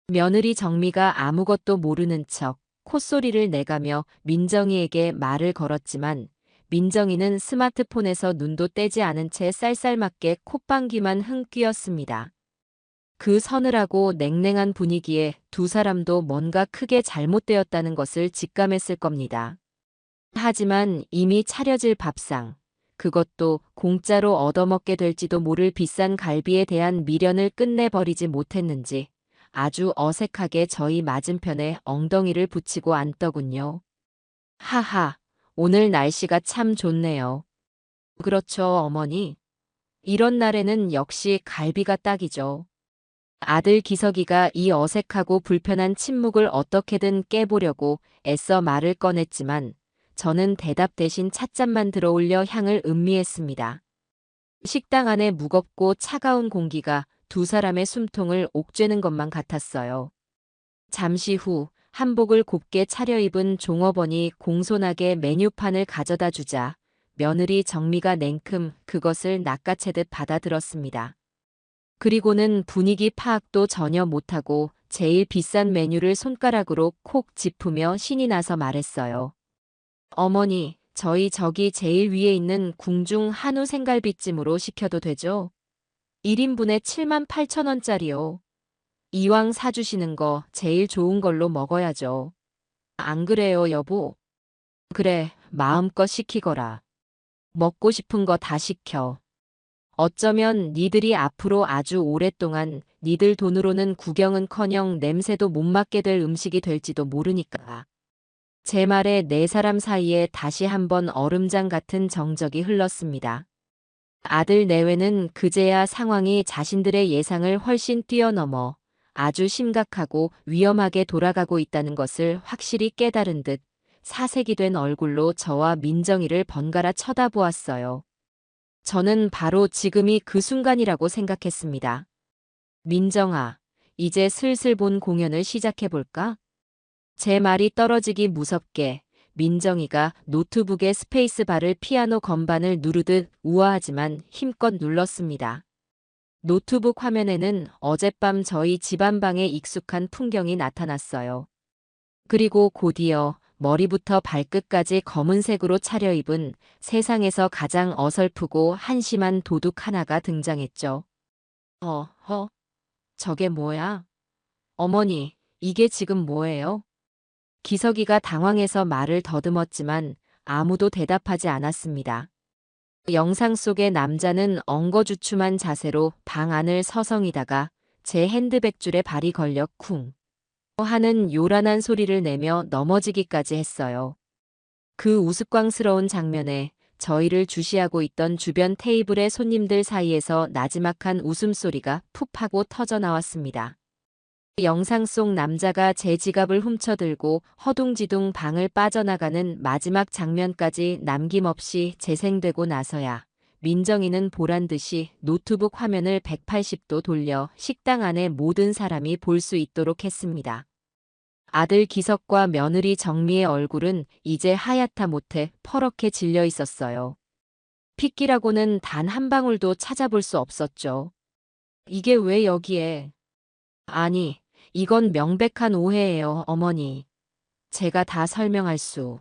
며느리 정미가 아무것도 모르는 척 콧소리를 내가며 민정이에게 말을 걸었지만 민정이는 스마트폰에서 눈도 떼지 않은 채 쌀쌀맞게 콧방귀만 흥 뀌었습니다. 그 서늘하고 냉랭한 분위기에 두 사람도 뭔가 크게 잘못되었다는 것을 직감했을 겁니다. 하지만 이미 차려질 밥상, 그것도 공짜로 얻어먹게 될지도 모를 비싼 갈비에 대한 미련을 끝내버리지 못했는지 아주 어색하게 저희 맞은편에 엉덩이를 붙이고 앉더군요. 하하, 오늘 날씨가 참 좋네요. 그렇죠, 어머니. 이런 날에는 역시 갈비가 딱이죠. 아들 기석이가 이 어색하고 불편한 침묵을 어떻게든 깨보려고 애써 말을 꺼냈지만 저는 대답 대신 찻잔만 들어올려 향을 음미했습니다. 식당 안에 무겁고 차가운 공기가 두 사람의 숨통을 옥죄는 것만 같았어요. 잠시 후 한복을 곱게 차려입은 종업원이 공손하게 메뉴판을 가져다 주자 며느리 정미가 냉큼 그것을 낚아채듯 받아들었습니다. 그리고는 분위기 파악도 전혀 못하고 제일 비싼 메뉴를 손가락으로 콕 짚으며 신이 나서 말했어요. 어머니, 저희 저기 제일 위에 있는 궁중 한우 생갈비찜으로 시켜도 되죠? 1인분에 78,000원짜리요. 이왕 사주시는 거 제일 좋은 걸로 먹어야죠. 안 그래요, 여보? 그래, 마음껏 시키거라. 먹고 싶은 거 다 시켜. 어쩌면 니들이 앞으로 아주 오랫동안 니들 돈으로는 구경은커녕 냄새도 못 맡게 될 음식이 될지도 모르니까. 제 말에 네 사람 사이에 다시 한번 얼음장 같은 정적이 흘렀습니다. 아들 내외는 그제야 상황이 자신들의 예상을 훨씬 뛰어넘어 아주 심각하고 위험하게 돌아가고 있다는 것을 확실히 깨달은 듯 사색이 된 얼굴로 저와 민정이를 번갈아 쳐다보았어요. 저는 바로 지금이 그 순간이라고 생각했습니다. 민정아, 이제 슬슬 본 공연을 시작해볼까? 제 말이 떨어지기 무섭게 민정이가 노트북의 스페이스바를 피아노 건반을 누르듯 우아하지만 힘껏 눌렀습니다. 노트북 화면에는 어젯밤 저희 집안방에 익숙한 풍경이 나타났어요. 그리고 곧이어 머리부터 발끝까지 검은색으로 차려입은 세상에서 가장 어설프고 한심한 도둑 하나가 등장했죠. 저게 뭐야? 어머니, 이게 지금 뭐예요? 기석이가 당황해서 말을 더듬었지만 아무도 대답하지 않았습니다. 영상 속의 남자는 엉거주춤한 자세로 방 안을 서성이다가 제 핸드백줄에 발이 걸려 쿵 하는 요란한 소리를 내며 넘어지기까지 했어요. 그 우스꽝스러운 장면에 저희를 주시하고 있던 주변 테이블의 손님들 사이에서 나지막한 웃음소리가 푹 하고 터져 나왔습니다. 영상 속 남자가 제 지갑을 훔쳐들고 허둥지둥 방을 빠져나가는 마지막 장면까지 남김없이 재생되고 나서야 민정이는 보란듯이 노트북 화면을 180도 돌려 식당 안의 모든 사람이 볼 수 있도록 했습니다. 아들 기석과 며느리 정미의 얼굴은 이제 하얗다 못해 퍼렇게 질려 있었어요. 핏기라고는 단 한 방울도 찾아볼 수 없었죠. 이게 왜 여기에? 아니, 이건 명백한 오해예요, 어머니. 제가 다 설명할 수.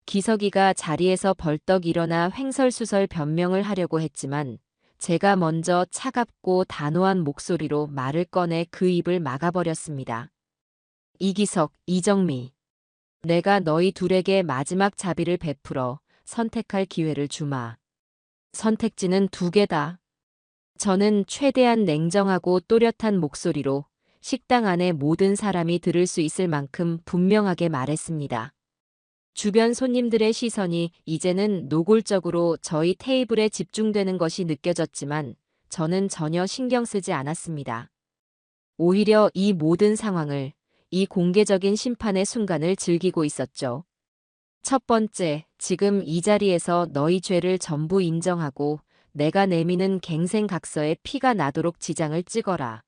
기석이가 자리에서 벌떡 일어나 횡설수설 변명을 하려고 했지만 제가 먼저 차갑고 단호한 목소리로 말을 꺼내 그 입을 막아버렸습니다. 이기석, 이정미. 내가 너희 둘에게 마지막 자비를 베풀어 선택할 기회를 주마. 선택지는 두 개다. 저는 최대한 냉정하고 또렷한 목소리로 식당 안의 모든 사람이 들을 수 있을 만큼 분명하게 말했습니다. 주변 손님들의 시선이 이제는 노골적으로 저희 테이블에 집중되는 것이 느껴졌지만 저는 전혀 신경 쓰지 않았습니다. 오히려 이 모든 상황을, 이 공개적인 심판의 순간을 즐기고 있었죠. 첫 번째, 지금 이 자리에서 너희 죄를 전부 인정하고 내가 내미는 갱생각서에 피가 나도록 지장을 찍어라.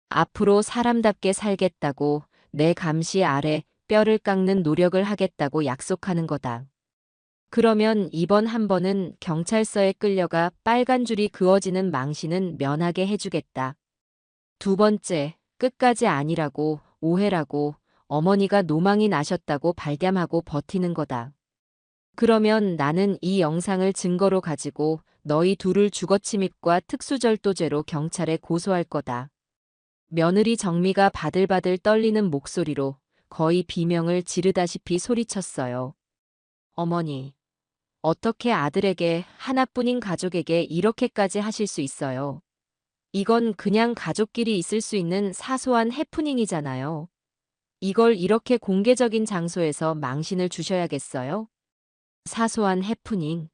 앞으로 사람답게 살겠다고 내 감시 아래 뼈를 깎는 노력을 하겠다고 약속하는 거다. 그러면 이번 한 번은 경찰서에 끌려가 빨간 줄이 그어지는 망신은 면하게 해주겠다. 두 번째, 끝까지 아니라고, 오해라고, 어머니가 노망이 나셨다고 발뺌하고 버티는 거다. 그러면 나는 이 영상을 증거로 가지고 너희 둘을 주거침입과 특수절도죄로 경찰에 고소할 거다. 며느리 정미가 바들바들 떨리는 목소리로 거의 비명을 지르다시피 소리쳤어요. 어머니, 어떻게 아들에게 하나뿐인 가족에게 이렇게까지 하실 수 있어요? 이건 그냥 가족끼리 있을 수 있는 사소한 해프닝이잖아요. 이걸 이렇게 공개적인 장소에서 망신을 주셔야겠어요? 사소한 해프닝.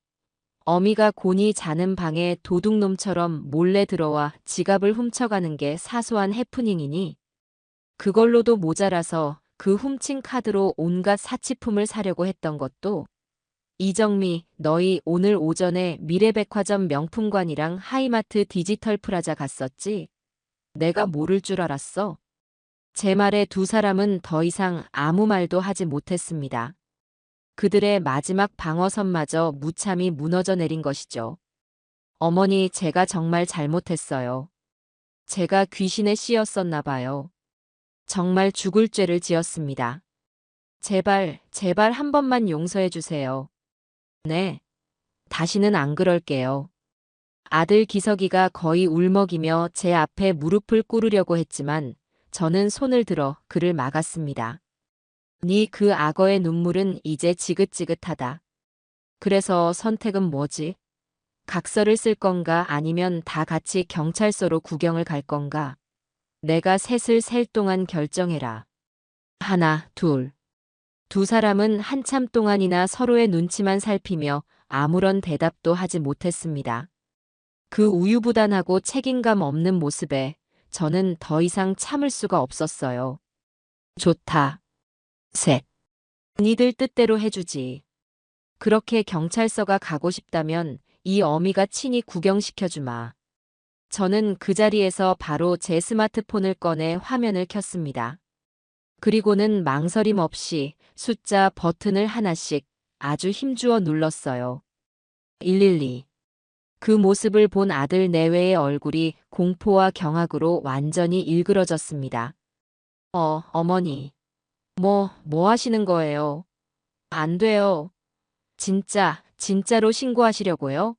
어미가 곤히 자는 방에 도둑놈처럼 몰래 들어와 지갑을 훔쳐가는 게 사소한 해프닝이니? 그걸로도 모자라서 그 훔친 카드로 온갖 사치품을 사려고 했던 것도? 이정미, 너희 오늘 오전에 미래백화점 명품관이랑 하이마트 디지털 프라자 갔었지? 내가 모를 줄 알았어? 제 말에 두 사람은 더 이상 아무 말도 하지 못했습니다. 그들의 마지막 방어선마저 무참히 무너져 내린 것이죠. 어머니, 제가 정말 잘못했어요. 제가 귀신에 씌였었나 봐요. 정말 죽을 죄를 지었습니다. 제발, 제발 한 번만 용서해 주세요. 네, 다시는 안 그럴게요. 아들 기석이가 거의 울먹이며 제 앞에 무릎을 꿇으려고 했지만 저는 손을 들어 그를 막았습니다. 네 그 악어의 눈물은 이제 지긋지긋하다. 그래서 선택은 뭐지? 각서를 쓸 건가 아니면 다 같이 경찰서로 구경을 갈 건가? 내가 셋을 셀 동안 결정해라. 하나, 둘. 두 사람은 한참 동안이나 서로의 눈치만 살피며 아무런 대답도 하지 못했습니다. 그 우유부단하고 책임감 없는 모습에 저는 더 이상 참을 수가 없었어요. 좋다. 셋. 니들 뜻대로 해주지. 그렇게 경찰서가 가고 싶다면 이 어미가 친히 구경시켜주마. 저는 그 자리에서 바로 제 스마트폰을 꺼내 화면을 켰습니다. 그리고는 망설임 없이 숫자 버튼을 하나씩 아주 힘주어 눌렀어요. 112. 그 모습을 본 아들 내외의 얼굴이 공포와 경악으로 완전히 일그러졌습니다. 어머니. 뭐 하시는 거예요? 안 돼요. 진짜로 신고하시려고요?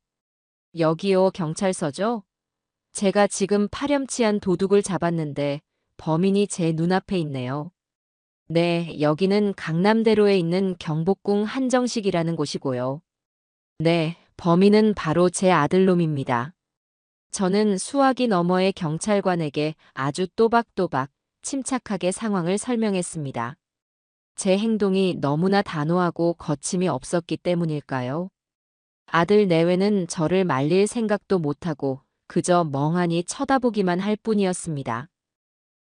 여기요, 경찰서죠? 제가 지금 파렴치한 도둑을 잡았는데 범인이 제 눈앞에 있네요. 네, 여기는 강남대로에 있는 경복궁 한정식이라는 곳이고요. 네, 범인은 바로 제 아들놈입니다. 저는 수화기 너머의 경찰관에게 아주 또박또박 침착하게 상황을 설명했습니다. 제 행동이 너무나 단호하고 거침이 없었기 때문일까요? 아들 내외는 저를 말릴 생각도 못하고 그저 멍하니 쳐다보기만 할 뿐이었습니다.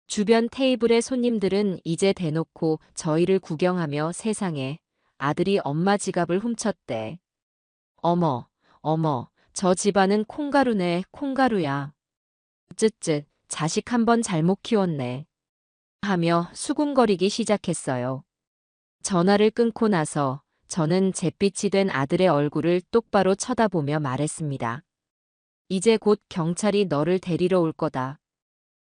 주변 테이블의 손님들은 이제 대놓고 저희를 구경하며 세상에 아들이 엄마 지갑을 훔쳤대. 어머, 저 집안은 콩가루네, 콩가루야. 쯧쯧, 자식 한 번 잘못 키웠네. 하며 수군거리기 시작했어요. 전화를 끊고 나서 저는 잿빛이 된 아들의 얼굴을 똑바로 쳐다보며 말했습니다. 이제 곧 경찰이 너를 데리러 올 거다.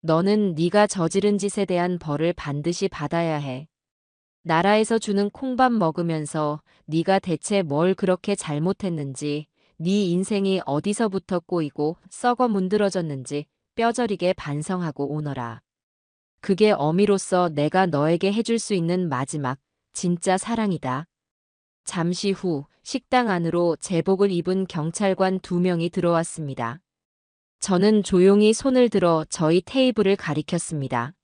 너는 네가 저지른 짓에 대한 벌을 반드시 받아야 해. 나라에서 주는 콩밥 먹으면서 네가 대체 뭘 그렇게 잘못했는지, 네 인생이 어디서부터 꼬이고 썩어 문드러졌는지 뼈저리게 반성하고 오너라. 그게 어미로서 내가 너에게 해줄 수 있는 마지막, 진짜 사랑이다. 잠시 후 식당 안으로 제복을 입은 경찰관 2명이 들어왔습니다. 저는 조용히 손을 들어 저희 테이블을 가리켰습니다.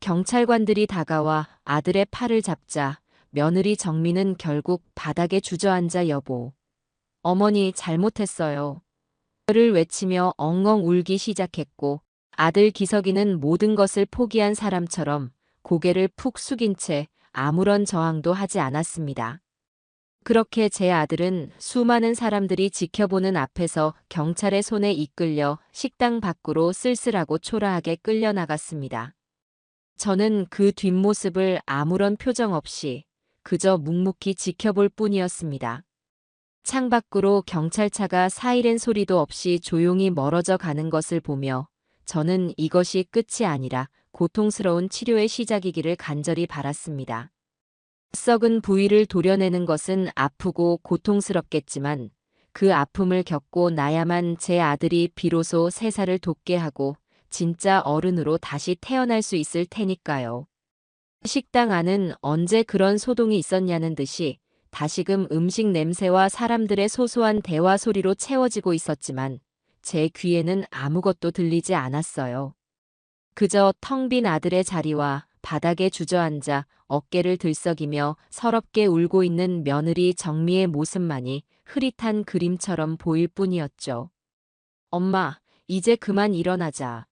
경찰관들이 다가와 아들의 팔을 잡자 며느리 정민은 결국 바닥에 주저앉아 여보. 어머니 잘못했어요. 를 외치며 엉엉 울기 시작했고 아들 기석이는 모든 것을 포기한 사람처럼 고개를 푹 숙인 채 아무런 저항도 하지 않았습니다. 그렇게 제 아들은 수많은 사람들이 지켜보는 앞에서 경찰의 손에 이끌려 식당 밖으로 쓸쓸하고 초라하게 끌려나갔습니다. 저는 그 뒷모습을 아무런 표정 없이 그저 묵묵히 지켜볼 뿐이었습니다. 창밖으로 경찰차가 사이렌 소리도 없이 조용히 멀어져 가는 것을 보며 저는 이것이 끝이 아니라 고통스러운 치료의 시작이기를 간절히 바랐습니다. 썩은 부위를 도려내는 것은 아프고 고통스럽겠지만 그 아픔을 겪고 나야만 제 아들이 비로소 세살을 돋게 하고 진짜 어른으로 다시 태어날 수 있을 테니까요. 식당 안은 언제 그런 소동이 있었냐는 듯이 다시금 음식 냄새와 사람들의 소소한 대화 소리로 채워지고 있었지만 제 귀에는 아무것도 들리지 않았어요. 그저 텅 빈 아들의 자리와 바닥에 주저앉아 어깨를 들썩이며 서럽게 울고 있는 며느리 정미의 모습만이 흐릿한 그림처럼 보일 뿐이었죠. 엄마, 이제 그만 일어나자.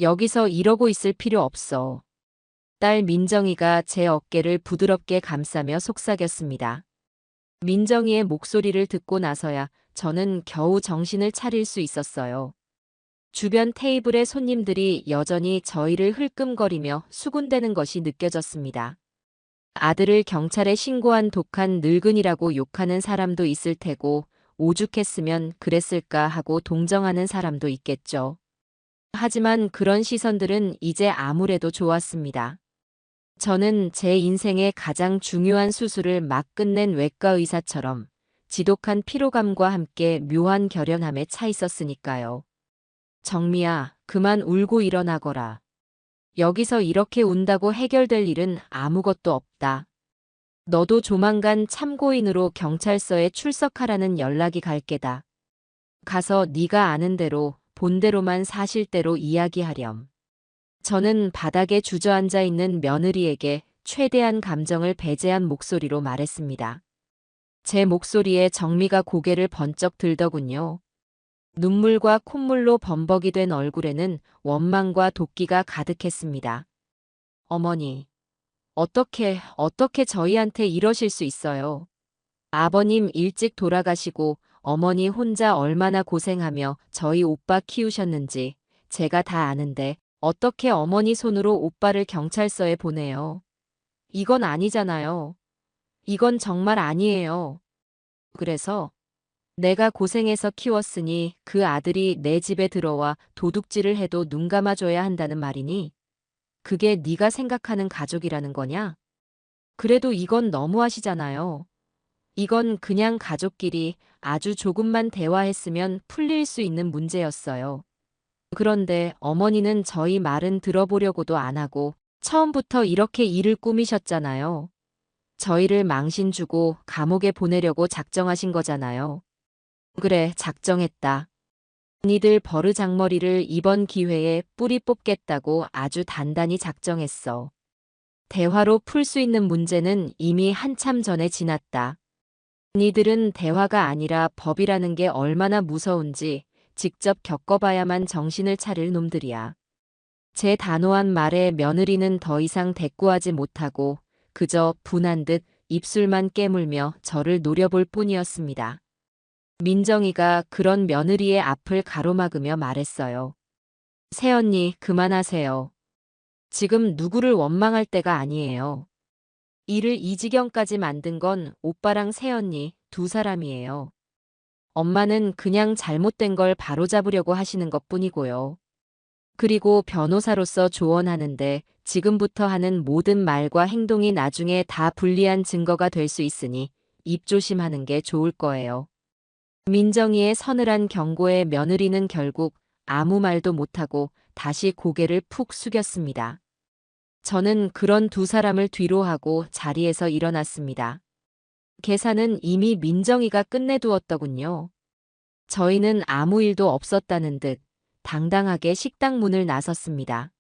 여기서 이러고 있을 필요 없어. 딸 민정이가 제 어깨를 부드럽게 감싸며 속삭였습니다. 민정이의 목소리를 듣고 나서야 저는 겨우 정신을 차릴 수 있었어요. 주변 테이블의 손님들이 여전히 저희를 흘끔거리며 수군대는 것이 느껴졌습니다. 아들을 경찰에 신고한 독한 늙은이라고 욕하는 사람도 있을 테고 오죽했으면 그랬을까 하고 동정하는 사람도 있겠죠. 하지만 그런 시선들은 이제 아무래도 좋았습니다. 저는 제 인생의 가장 중요한 수술을 막 끝낸 외과 의사처럼 지독한 피로감과 함께 묘한 결연함에 차 있었으니까요. 정미야, 그만 울고 일어나거라. 여기서 이렇게 운다고 해결될 일은 아무것도 없다. 너도 조만간 참고인으로 경찰서에 출석하라는 연락이 갈 게다. 가서 네가 아는 대로 본대로만 사실대로 이야기하렴. 저는 바닥에 주저앉아 있는 며느리에게 최대한 감정을 배제한 목소리로 말했습니다. 제 목소리에 정미가 고개를 번쩍 들더군요. 눈물과 콧물로 범벅이 된 얼굴에는 원망과 도끼가 가득했습니다. 어머니, 어떻게 저희한테 이러실 수 있어요? 아버님 일찍 돌아가시고 어머니 혼자 얼마나 고생하며 저희 오빠 키우셨는지 제가 다 아는데 어떻게 어머니 손으로 오빠를 경찰서에 보내요? 이건 아니잖아요. 이건 정말 아니에요. 그래서 내가 고생해서 키웠으니 그 아들이 내 집에 들어와 도둑질을 해도 눈 감아줘야 한다는 말이니? 그게 네가 생각하는 가족이라는 거냐? 그래도 이건 너무하시잖아요. 이건 그냥 가족끼리 아주 조금만 대화했으면 풀릴 수 있는 문제였어요. 그런데 어머니는 저희 말은 들어보려고도 안 하고 처음부터 이렇게 일을 꾸미셨잖아요. 저희를 망신 주고 감옥에 보내려고 작정하신 거잖아요. 그래, 작정했다. 니들 버르장머리를 이번 기회에 뿌리 뽑겠다고 아주 단단히 작정했어. 대화로 풀 수 있는 문제는 이미 한참 전에 지났다. 니들은 대화가 아니라 법이라는 게 얼마나 무서운지 직접 겪어봐야만 정신을 차릴 놈들이야. 제 단호한 말에 며느리는 더 이상 대꾸하지 못하고 그저 분한 듯 입술만 깨물며 저를 노려볼 뿐이었습니다. 민정이가 그런 며느리의 앞을 가로막으며 말했어요. 새언니, 그만하세요. 지금 누구를 원망할 때가 아니에요. 일을 이 지경까지 만든 건 오빠랑 새언니 두 사람이에요. 엄마는 그냥 잘못된 걸 바로잡으려고 하시는 것뿐이고요. 그리고 변호사로서 조언하는데 지금부터 하는 모든 말과 행동이 나중에 다 불리한 증거가 될 수 있으니 입 조심하는 게 좋을 거예요. 민정이의 서늘한 경고에 며느리는 결국 아무 말도 못하고 다시 고개를 푹 숙였습니다. 저는 그런 두 사람을 뒤로하고 자리에서 일어났습니다. 계산은 이미 민정이가 끝내두었더군요. 저희는 아무 일도 없었다는 듯 당당하게 식당 문을 나섰습니다.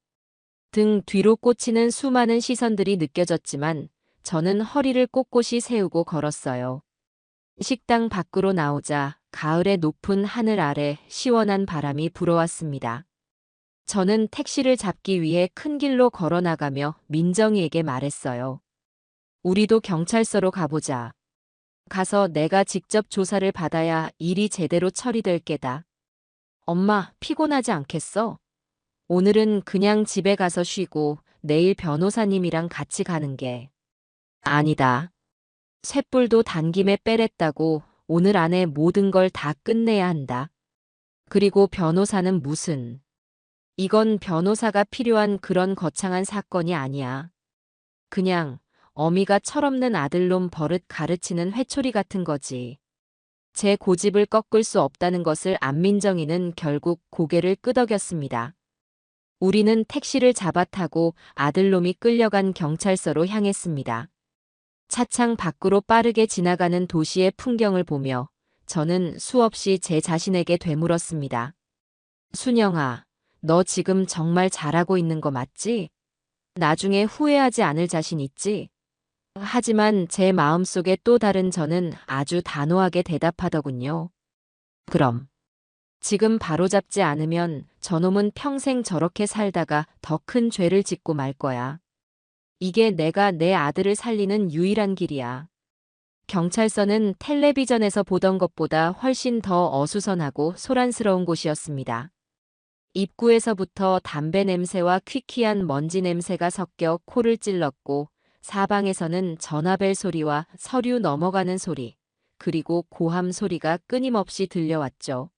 등 뒤로 꽂히는 수많은 시선들이 느껴졌지만 저는 허리를 꼿꼿이 세우고 걸었어요. 식당 밖으로 나오자 가을의 높은 하늘 아래 시원한 바람이 불어왔습니다. 저는 택시를 잡기 위해 큰 길로 걸어나가며 민정이에게 말했어요. 우리도 경찰서로 가보자. 가서 내가 직접 조사를 받아야 일이 제대로 처리될 게다. 엄마, 피곤하지 않겠어? 오늘은 그냥 집에 가서 쉬고 내일 변호사님이랑 같이 가는 게. 아니다. 쇳불도 단김에 빼랬다고 오늘 안에 모든 걸 다 끝내야 한다. 그리고 변호사는 무슨. 이건 변호사가 필요한 그런 거창한 사건이 아니야. 그냥 어미가 철없는 아들놈 버릇 가르치는 회초리 같은 거지. 제 고집을 꺾을 수 없다는 것을 안 민정이는 결국 고개를 끄덕였습니다. 우리는 택시를 잡아 타고 아들놈이 끌려간 경찰서로 향했습니다. 차창 밖으로 빠르게 지나가는 도시의 풍경을 보며 저는 수없이 제 자신에게 되물었습니다. 순영아, 너 지금 정말 잘하고 있는 거 맞지? 나중에 후회하지 않을 자신 있지? 하지만 제 마음속에 또 다른 저는 아주 단호하게 대답하더군요. 그럼. 지금 바로잡지 않으면 저놈은 평생 저렇게 살다가 더 큰 죄를 짓고 말 거야. 이게 내가 내 아들을 살리는 유일한 길이야. 경찰서는 텔레비전에서 보던 것보다 훨씬 더 어수선하고 소란스러운 곳이었습니다. 입구에서부터 담배 냄새와 퀴퀴한 먼지 냄새가 섞여 코를 찔렀고 사방에서는 전화벨 소리와 서류 넘어가는 소리, 그리고 고함 소리가 끊임없이 들려왔죠.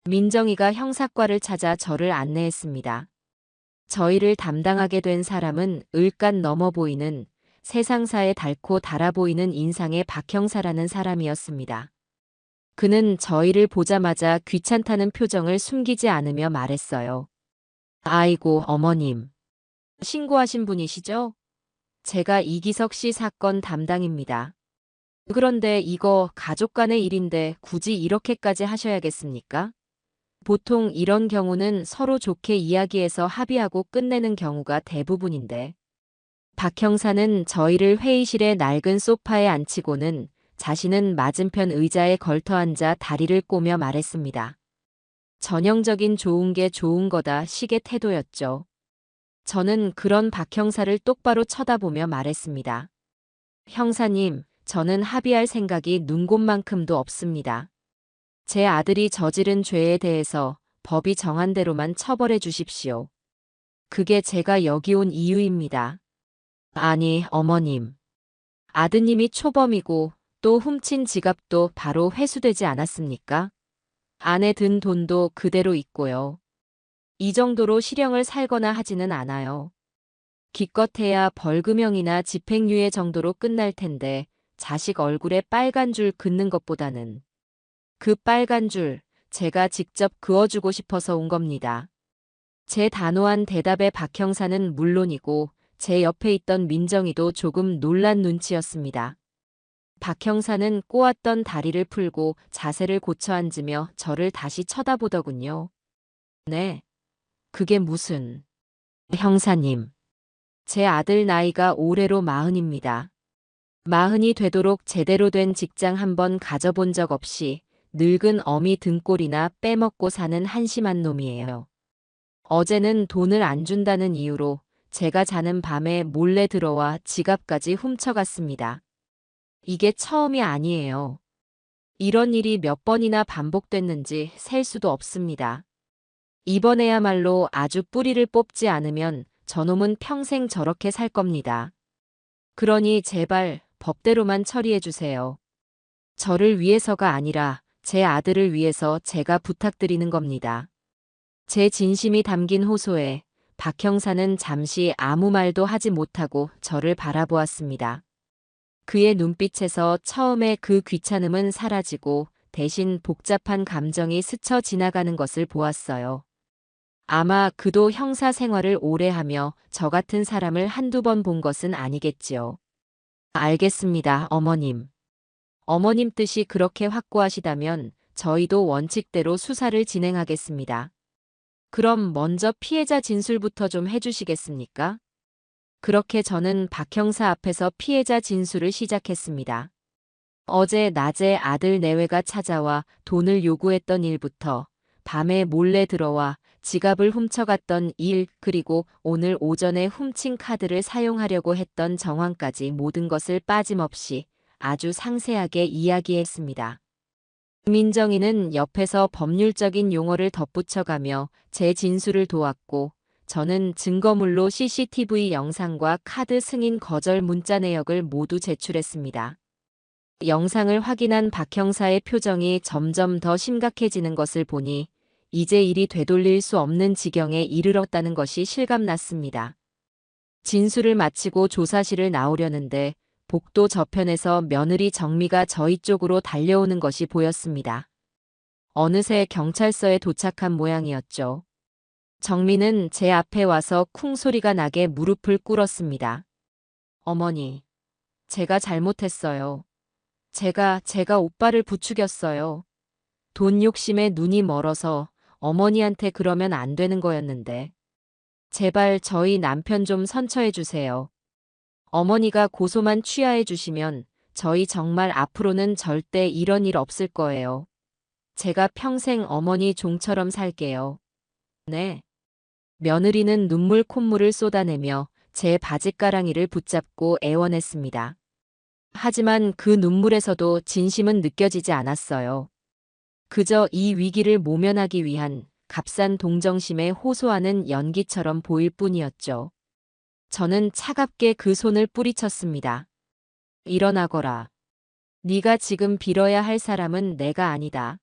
민정이가 형사과를 찾아 저를 안내했습니다. 저희를 담당하게 된 사람은 을간 넘어 보이는 세상사에 닳고 달아 보이는 인상의 박 형사라는 사람이었습니다. 그는 저희를 보자마자 귀찮다는 표정을 숨기지 않으며 말했어요. 아이고, 어머님. 신고하신 분이시죠? 제가 이기석 씨 사건 담당입니다. 그런데 이거 가족 간의 일인데 굳이 이렇게까지 하셔야겠습니까? 보통 이런 경우는 서로 좋게 이야기해서 합의하고 끝내는 경우가 대부분인데. 박 형사는 저희를 회의실의 낡은 소파에 앉히고는 자신은 맞은편 의자에 걸터앉아 다리를 꼬며 말했습니다. 전형적인 좋은 게 좋은 거다 식의 태도였죠. 저는 그런 박 형사를 똑바로 쳐다보며 말했습니다. 형사님, 저는 합의할 생각이 눈곱만큼도 없습니다. 제 아들이 저지른 죄에 대해서 법이 정한 대로만 처벌해 주십시오. 그게 제가 여기 온 이유입니다. 아니, 어머님. 아드님이 초범이고 또 훔친 지갑도 바로 회수되지 않았습니까? 안에 든 돈도 그대로 있고요. 이 정도로 실형을 살거나 하지는 않아요. 기껏해야 벌금형이나 집행유예 정도로 끝날 텐데 자식 얼굴에 빨간 줄 긋는 것보다는 그 빨간 줄 제가 직접 그어주고 싶어서 온 겁니다. 제 단호한 대답에 박 형사는 물론이고 제 옆에 있던 민정이도 조금 놀란 눈치였습니다. 박 형사는 꼬았던 다리를 풀고 자세를 고쳐 앉으며 저를 다시 쳐다보더군요. 네, 그게 무슨... 형사님, 제 아들 나이가 올해로 40입니다. 40이 되도록 제대로 된 직장 한번 가져본 적 없이 늙은 어미 등골이나 빼먹고 사는 한심한 놈이에요. 어제는 돈을 안 준다는 이유로 제가 자는 밤에 몰래 들어와 지갑까지 훔쳐갔습니다. 이게 처음이 아니에요. 이런 일이 몇 번이나 반복됐는지 셀 수도 없습니다. 이번에야말로 아주 뿌리를 뽑지 않으면 저놈은 평생 저렇게 살 겁니다. 그러니 제발 법대로만 처리해 주세요. 저를 위해서가 아니라 제 아들을 위해서 제가 부탁드리는 겁니다. 제 진심이 담긴 호소에 박 형사는 잠시 아무 말도 하지 못하고 저를 바라보았습니다. 그의 눈빛에서 처음에 그 귀찮음은 사라지고 대신 복잡한 감정이 스쳐 지나가는 것을 보았어요. 아마 그도 형사 생활을 오래 하며 저 같은 사람을 한두 번 본 것은 아니겠지요. 알겠습니다, 어머님. 어머님 뜻이 그렇게 확고하시다면 저희도 원칙대로 수사를 진행하겠습니다. 그럼 먼저 피해자 진술부터 좀 해주시겠습니까? 그렇게 저는 박 형사 앞에서 피해자 진술을 시작했습니다. 어제 낮에 아들 내외가 찾아와 돈을 요구했던 일부터 밤에 몰래 들어와 지갑을 훔쳐갔던 일, 그리고 오늘 오전에 훔친 카드를 사용하려고 했던 정황까지 모든 것을 빠짐없이 아주 상세하게 이야기했습니다. 민정이는 옆에서 법률적인 용어를 덧붙여가며 제 진술을 도왔고 저는 증거물로 CCTV 영상과 카드 승인 거절 문자 내역을 모두 제출했습니다. 영상을 확인한 박 형사의 표정이 점점 더 심각해지는 것을 보니 이제 일이 되돌릴 수 없는 지경에 이르렀다는 것이 실감났습니다. 진술을 마치고 조사실을 나오려는데 복도 저편에서 며느리 정미가 저희 쪽으로 달려오는 것이 보였습니다. 어느새 경찰서에 도착한 모양이었죠. 정미는 제 앞에 와서 쿵 소리가 나게 무릎을 꿇었습니다. 어머니, 제가 잘못했어요. 제가 오빠를 부추겼어요. 돈 욕심에 눈이 멀어서 어머니한테 그러면 안 되는 거였는데. 제발 저희 남편 좀 선처해 주세요. 어머니가 고소만 취하해 주시면 저희 정말 앞으로는 절대 이런 일 없을 거예요. 제가 평생 어머니 종처럼 살게요. 네. 며느리는 눈물 콧물을 쏟아내며 제 바짓가랑이를 붙잡고 애원했습니다. 하지만 그 눈물에서도 진심은 느껴지지 않았어요. 그저 이 위기를 모면하기 위한 값싼 동정심에 호소하는 연기처럼 보일 뿐이었죠. 저는 차갑게 그 손을 뿌리쳤습니다. 일어나거라. 네가 지금 빌어야 할 사람은 내가 아니다.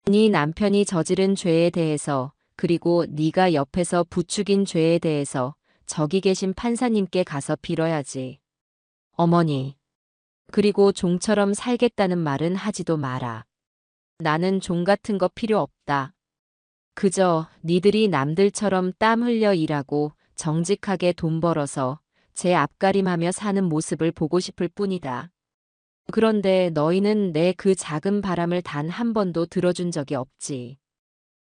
네 남편이 저지른 죄에 대해서, 그리고 네가 옆에서 부추긴 죄에 대해서 저기 계신 판사님께 가서 빌어야지. 어머니. 그리고 종처럼 살겠다는 말은 하지도 마라. 나는 종 같은 거 필요 없다. 그저 니들이 남들처럼 땀 흘려 일하고 정직하게 돈 벌어서 제 앞가림하며 사는 모습을 보고 싶을 뿐이다. 그런데 너희는 내 그 작은 바람을 단 한 번도 들어준 적이 없지.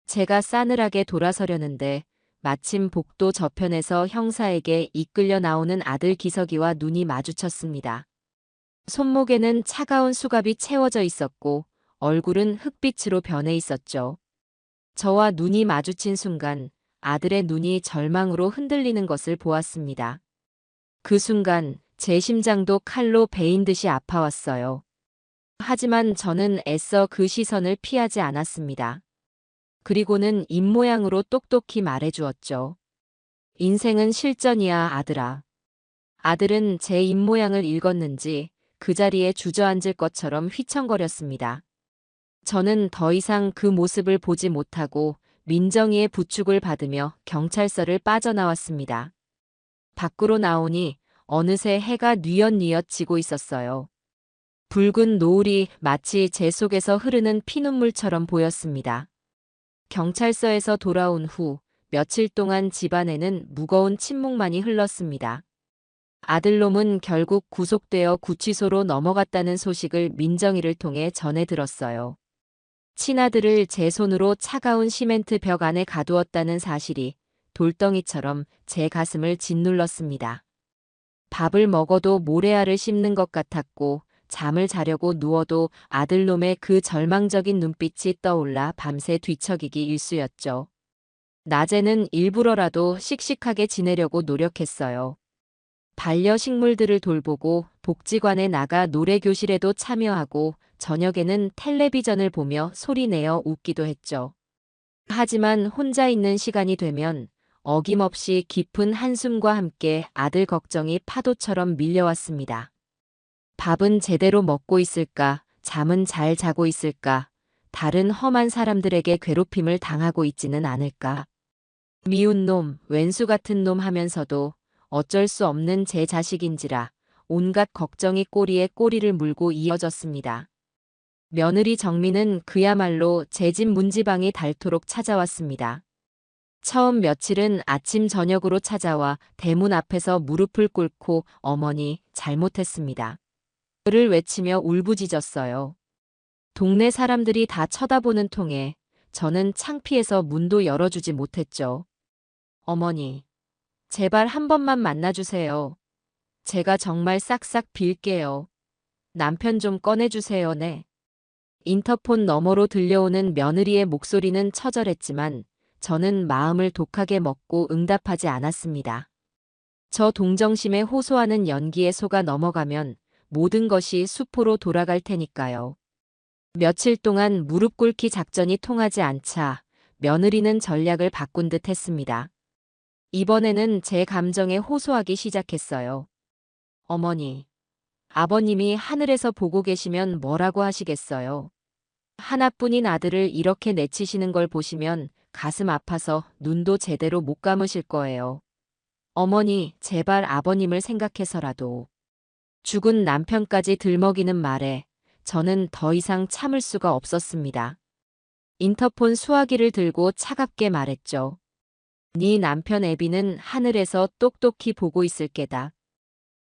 제가 싸늘하게 돌아서려는데 마침 복도 저편에서 형사에게 이끌려 나오는 아들 기석이와 눈이 마주쳤습니다. 손목에는 차가운 수갑이 채워져 있었고 얼굴은 흑빛으로 변해 있었죠. 저와 눈이 마주친 순간 아들의 눈이 절망으로 흔들리는 것을 보았습니다. 그 순간 제 심장도 칼로 베인 듯이 아파왔어요. 하지만 저는 애써 그 시선을 피하지 않았습니다. 그리고는 입모양으로 똑똑히 말해주었죠. 인생은 실전이야, 아들아. 아들은 제 입모양을 읽었는지 그 자리에 주저앉을 것처럼 휘청거렸습니다. 저는 더 이상 그 모습을 보지 못하고 민정이의 부축을 받으며 경찰서를 빠져나왔습니다. 밖으로 나오니 어느새 해가 뉘엿뉘엿 지고 있었어요. 붉은 노을이 마치 제 속에서 흐르는 피눈물처럼 보였습니다. 경찰서에서 돌아온 후 며칠 동안 집안에는 무거운 침묵만이 흘렀습니다. 아들놈은 결국 구속되어 구치소로 넘어갔다는 소식을 민정이를 통해 전해 들었어요. 친아들을 제 손으로 차가운 시멘트 벽 안에 가두었다는 사실이 돌덩이처럼 제 가슴을 짓눌렀습니다. 밥을 먹어도 모래알을 씹는 것 같았고 잠을 자려고 누워도 아들놈의 그 절망적인 눈빛이 떠올라 밤새 뒤척이기 일쑤였죠. 낮에는 일부러라도 씩씩하게 지내려고 노력했어요. 반려식물들을 돌보고 복지관에 나가 노래교실에도 참여하고 저녁에는 텔레비전을 보며 소리내어 웃기도 했죠. 하지만 혼자 있는 시간이 되면 어김없이 깊은 한숨과 함께 아들 걱정이 파도처럼 밀려왔습니다. 밥은 제대로 먹고 있을까? 잠은 잘 자고 있을까? 다른 험한 사람들에게 괴롭힘을 당하고 있지는 않을까? 미운 놈, 왼수 같은 놈 하면서도 어쩔 수 없는 제 자식인지라 온갖 걱정이 꼬리에 꼬리를 물고 이어졌습니다. 며느리 정민은 그야말로 제 집 문지방이 닳도록 찾아왔습니다. 처음 며칠은 아침 저녁으로 찾아와 대문 앞에서 무릎을 꿇고 어머니 잘못했습니다. 를 외치며 울부짖었어요. 동네 사람들이 다 쳐다보는 통에 저는 창피해서 문도 열어주지 못했죠. 어머니, 제발 한 번만 만나주세요. 제가 정말 싹싹 빌게요. 남편 좀 꺼내주세요, 네. 인터폰 너머로 들려오는 며느리의 목소리는 처절했지만 저는 마음을 독하게 먹고 응답하지 않았습니다. 저 동정심에 호소하는 연기에 속아 넘어가면 모든 것이 수포로 돌아갈 테니까요. 며칠 동안 무릎 꿇기 작전이 통하지 않자 며느리는 전략을 바꾼 듯 했습니다. 이번에는 제 감정에 호소하기 시작했어요. 어머니, 아버님이 하늘에서 보고 계시면 뭐라고 하시겠어요? 하나뿐인 아들을 이렇게 내치시는 걸 보시면 가슴 아파서 눈도 제대로 못 감으실 거예요. 어머니, 제발 아버님을 생각해서라도. 죽은 남편까지 들먹이는 말에 저는 더 이상 참을 수가 없었습니다. 인터폰 수화기를 들고 차갑게 말했죠. 네 남편 애비는 하늘에서 똑똑히 보고 있을 게다.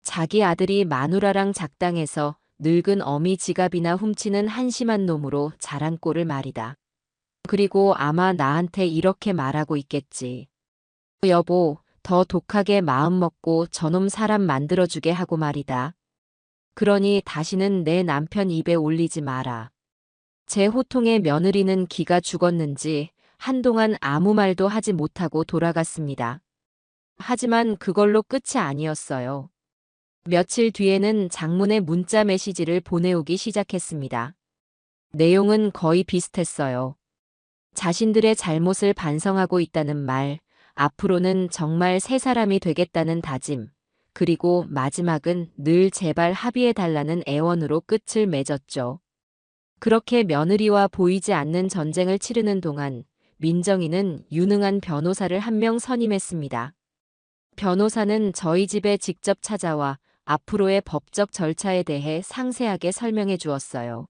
자기 아들이 마누라랑 작당해서 늙은 어미 지갑이나 훔치는 한심한 놈으로 자란 꼴을 말이다. 그리고 아마 나한테 이렇게 말하고 있겠지. 여보, 더 독하게 마음 먹고 저놈 사람 만들어주게 하고 말이다. 그러니 다시는 내 남편 입에 올리지 마라. 제 호통에 며느리는 기가 죽었는지 한동안 아무 말도 하지 못하고 돌아갔습니다. 하지만 그걸로 끝이 아니었어요. 며칠 뒤에는 장문의 문자 메시지를 보내오기 시작했습니다. 내용은 거의 비슷했어요. 자신들의 잘못을 반성하고 있다는 말, 앞으로는 정말 새 사람이 되겠다는 다짐, 그리고 마지막은 늘 제발 합의해달라는 애원으로 끝을 맺었죠. 그렇게 며느리와 보이지 않는 전쟁을 치르는 동안 민정이는 유능한 변호사를 한 명 선임했습니다. 변호사는 저희 집에 직접 찾아와 앞으로의 법적 절차에 대해 상세하게 설명해 주었어요.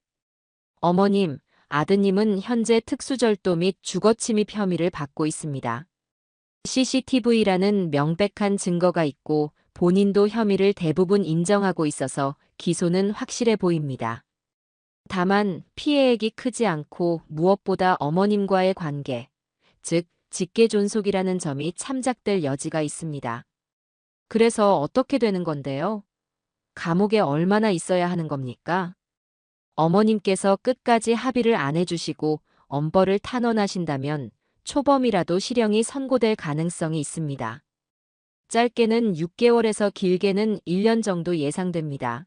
어머님, 아드님은 현재 특수절도 및 주거침입 혐의를 받고 있습니다. CCTV라는 명백한 증거가 있고 본인도 혐의를 대부분 인정하고 있어서 기소는 확실해 보입니다. 다만 피해액이 크지 않고 무엇보다 어머님과의 관계, 즉 직계존속이라는 점이 참작될 여지가 있습니다. 그래서 어떻게 되는 건데요? 감옥에 얼마나 있어야 하는 겁니까? 어머님께서 끝까지 합의를 안 해주시고 엄벌을 탄원하신다면 초범이라도 실형이 선고될 가능성이 있습니다. 짧게는 6개월에서 길게는 1년 정도 예상됩니다.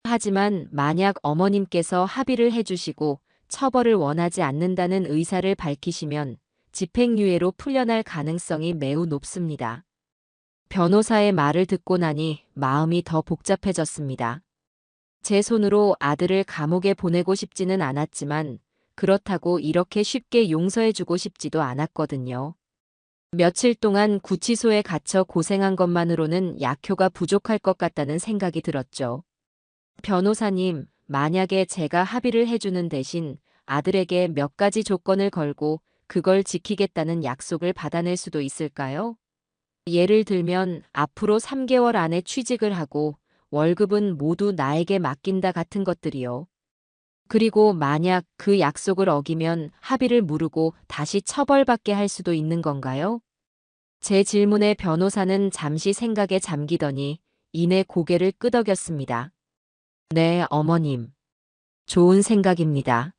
하지만 만약 어머님께서 합의를 해주시고 처벌을 원하지 않는다는 의사를 밝히시면 집행유예로 풀려날 가능성이 매우 높습니다. 변호사의 말을 듣고 나니 마음이 더 복잡해졌습니다. 제 손으로 아들을 감옥에 보내고 싶지는 않았지만 그렇다고 이렇게 쉽게 용서해주고 싶지도 않았거든요. 며칠 동안 구치소에 갇혀 고생한 것만으로는 약효가 부족할 것 같다는 생각이 들었죠. 변호사님, 만약에 제가 합의를 해주는 대신 아들에게 몇 가지 조건을 걸고 그걸 지키겠다는 약속을 받아낼 수도 있을까요? 예를 들면 앞으로 3개월 안에 취직을 하고 월급은 모두 나에게 맡긴다 같은 것들이요. 그리고 만약 그 약속을 어기면 합의를 무르고 다시 처벌받게 할 수도 있는 건가요? 제 질문에 변호사는 잠시 생각에 잠기더니 이내 고개를 끄덕였습니다. 네, 어머님. 좋은 생각입니다.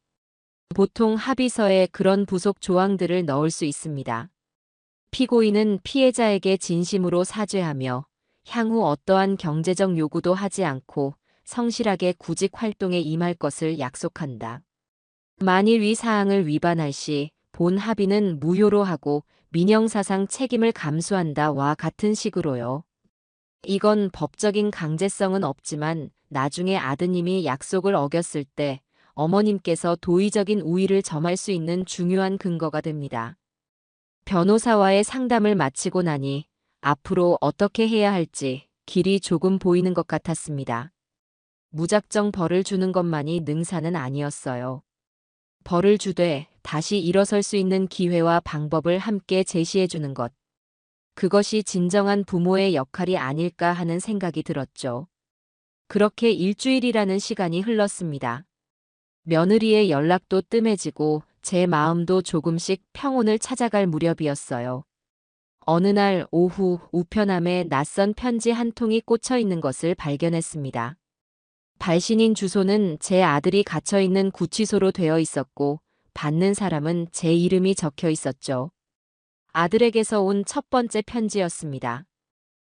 보통 합의서에 그런 부속 조항들을 넣을 수 있습니다. 피고인은 피해자에게 진심으로 사죄하며 향후 어떠한 경제적 요구도 하지 않고 성실하게 구직 활동에 임할 것을 약속한다. 만일 위 사항을 위반할 시 본 합의는 무효로 하고 민형사상 책임을 감수한다와 같은 식으로요. 이건 법적인 강제성은 없지만 나중에 아드님이 약속을 어겼을 때 어머님께서 도의적인 우위를 점할 수 있는 중요한 근거가 됩니다. 변호사와의 상담을 마치고 나니 앞으로 어떻게 해야 할지 길이 조금 보이는 것 같았습니다. 무작정 벌을 주는 것만이 능사는 아니었어요. 벌을 주되 다시 일어설 수 있는 기회와 방법을 함께 제시해 주는 것. 그것이 진정한 부모의 역할이 아닐까 하는 생각이 들었죠. 그렇게 일주일이라는 시간이 흘렀습니다. 며느리의 연락도 뜸해지고 제 마음도 조금씩 평온을 찾아갈 무렵이었어요. 어느 날 오후 우편함에 낯선 편지 한 통이 꽂혀 있는 것을 발견했습니다. 발신인 주소는 제 아들이 갇혀 있는 구치소로 되어 있었고 받는 사람은 제 이름이 적혀 있었죠. 아들에게서 온 첫 번째 편지였습니다.